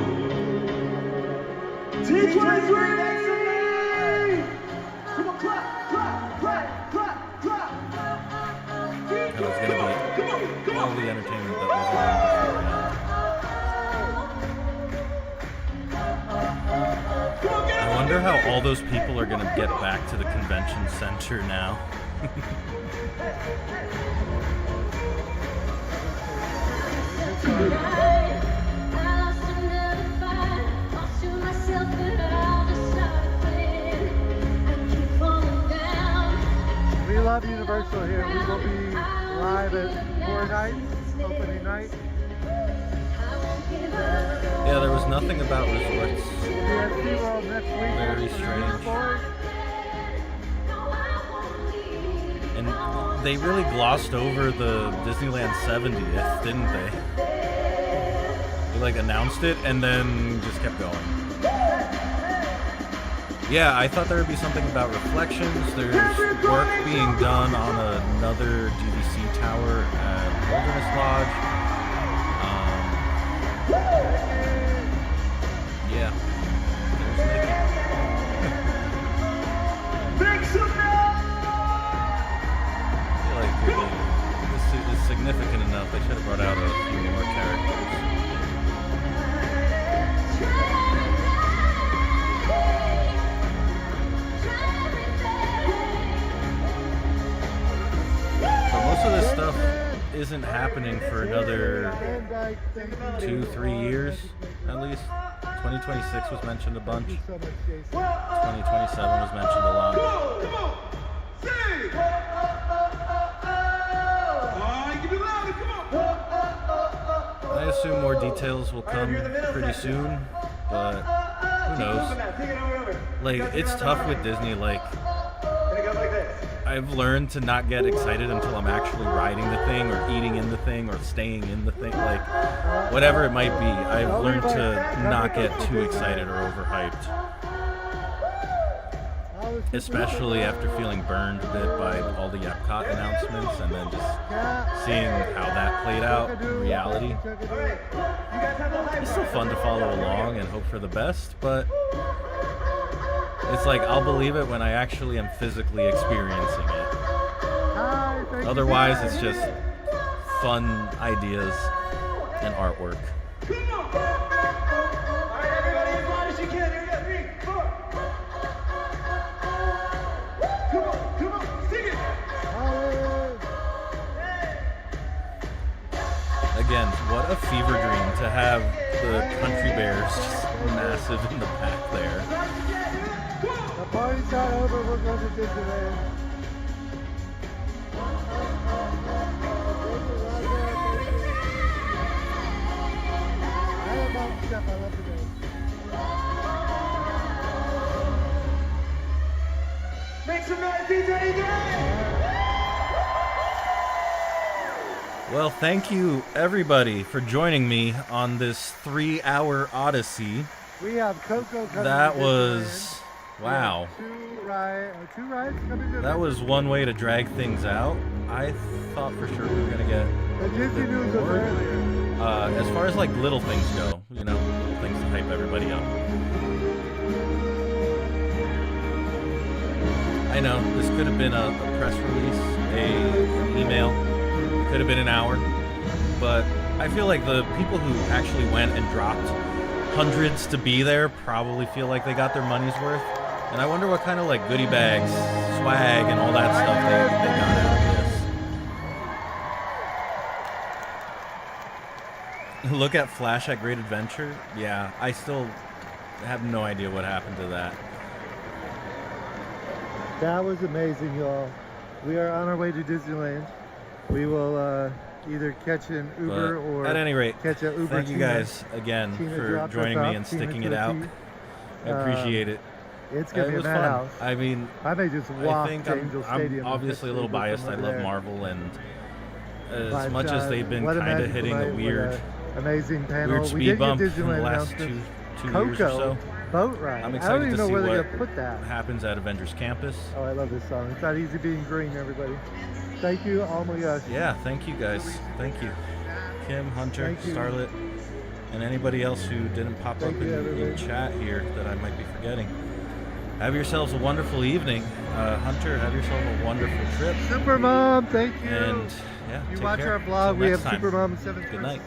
D23, make some noise! Come on, clap, clap, clap, clap, clap! That was gonna be all the entertainment that was on. I wonder how all those people are gonna get back to the convention center now. We love Universal here. We will be live at 4 nights, opening night. Yeah, there was nothing about resorts. DSP World next week. Very strange. And they really glossed over the Disneyland 70th, didn't they? They like announced it and then just kept going. Yeah, I thought there would be something about reflections. There's work being done on another GVC tower at Wilderness Lodge. Yeah, there's Mickey. Make some I feel like this is significant enough. They should have brought out a few more characters. But most of this stuff isn't happening for another 2-3 years, at least. 2026 was mentioned a bunch. 2027 was mentioned a lot. Come on! Sing! Give me louder, come on! I assume more details will come pretty soon, but who knows? Like, it's tough with Disney. Like, And it goes like this. I've learned to not get excited until I'm actually riding the thing or eating in the thing or staying in the thing. Like, whatever it might be, I've learned to not get too excited or overhyped. Especially after feeling burned a bit by all the Epcot announcements and then just seeing how that played out in reality. It's still fun to follow along and hope for the best, but it's like I'll believe it when I actually am physically experiencing it. Otherwise, it's just fun ideas and artwork. Alright, everybody, as loud as you can. Here we go. 3, 4. Come on, sing it! Again, what a fever dream to have the country bears just massive in the back there. The party's not over. We're going to Disneyland. I love stuff. I love the day. Make some noise, D23! Well, thank you everybody for joining me on this 3-hour odyssey. We have Coco coming That to was Disneyland. wow. We have 2 ride, 2 rides coming to That was one way to drag things out. I thought for sure we were gonna get the Disney news was more. earlier. As far as like little things go, you know, little things to hype everybody up. I know this could have been a press release, an email. It could have been an hour, but I feel like the people who actually went and dropped hundreds to be there probably feel like they got their money's worth. And I wonder what kind of like goodie bags, swag, and all that stuff they got out of this. Look at Flash at Great Adventure. Yeah, I still have no idea what happened to that. That was amazing, y'all. We are on our way to Disneyland. We will either catch an Uber or at any rate, catch an Uber. thank you guys again for joining me and sticking it out. I appreciate it. It's gonna be a was madhouse. fun. I mean, I may just walk I think to Angel Stadium. I'm obviously a little biased. I love there. Marvel, and as But, much as they've been what a kind of magical hitting night, a what weird, a amazing panel. weird We speed did bump get in the Disneyland last announcements. two Coco years or so, boat ride. I'm I excited don't even to know see where they're what gonna put that. happens at Avengers Campus. Oh, I love this song. It's not easy being green, everybody. Thank you. Oh my gosh. Yeah, thank you guys. Thank you, Kim, Hunter, Thank you. Starlet, and anybody else who didn't pop Thank up you, in everybody. chat here that I might be forgetting. Have yourselves a wonderful evening. Hunter, have yourself a wonderful trip. Super Mom, thank you. And yeah, You take watch care. our vlog. Till We next have time. Super Mom 7th Good night.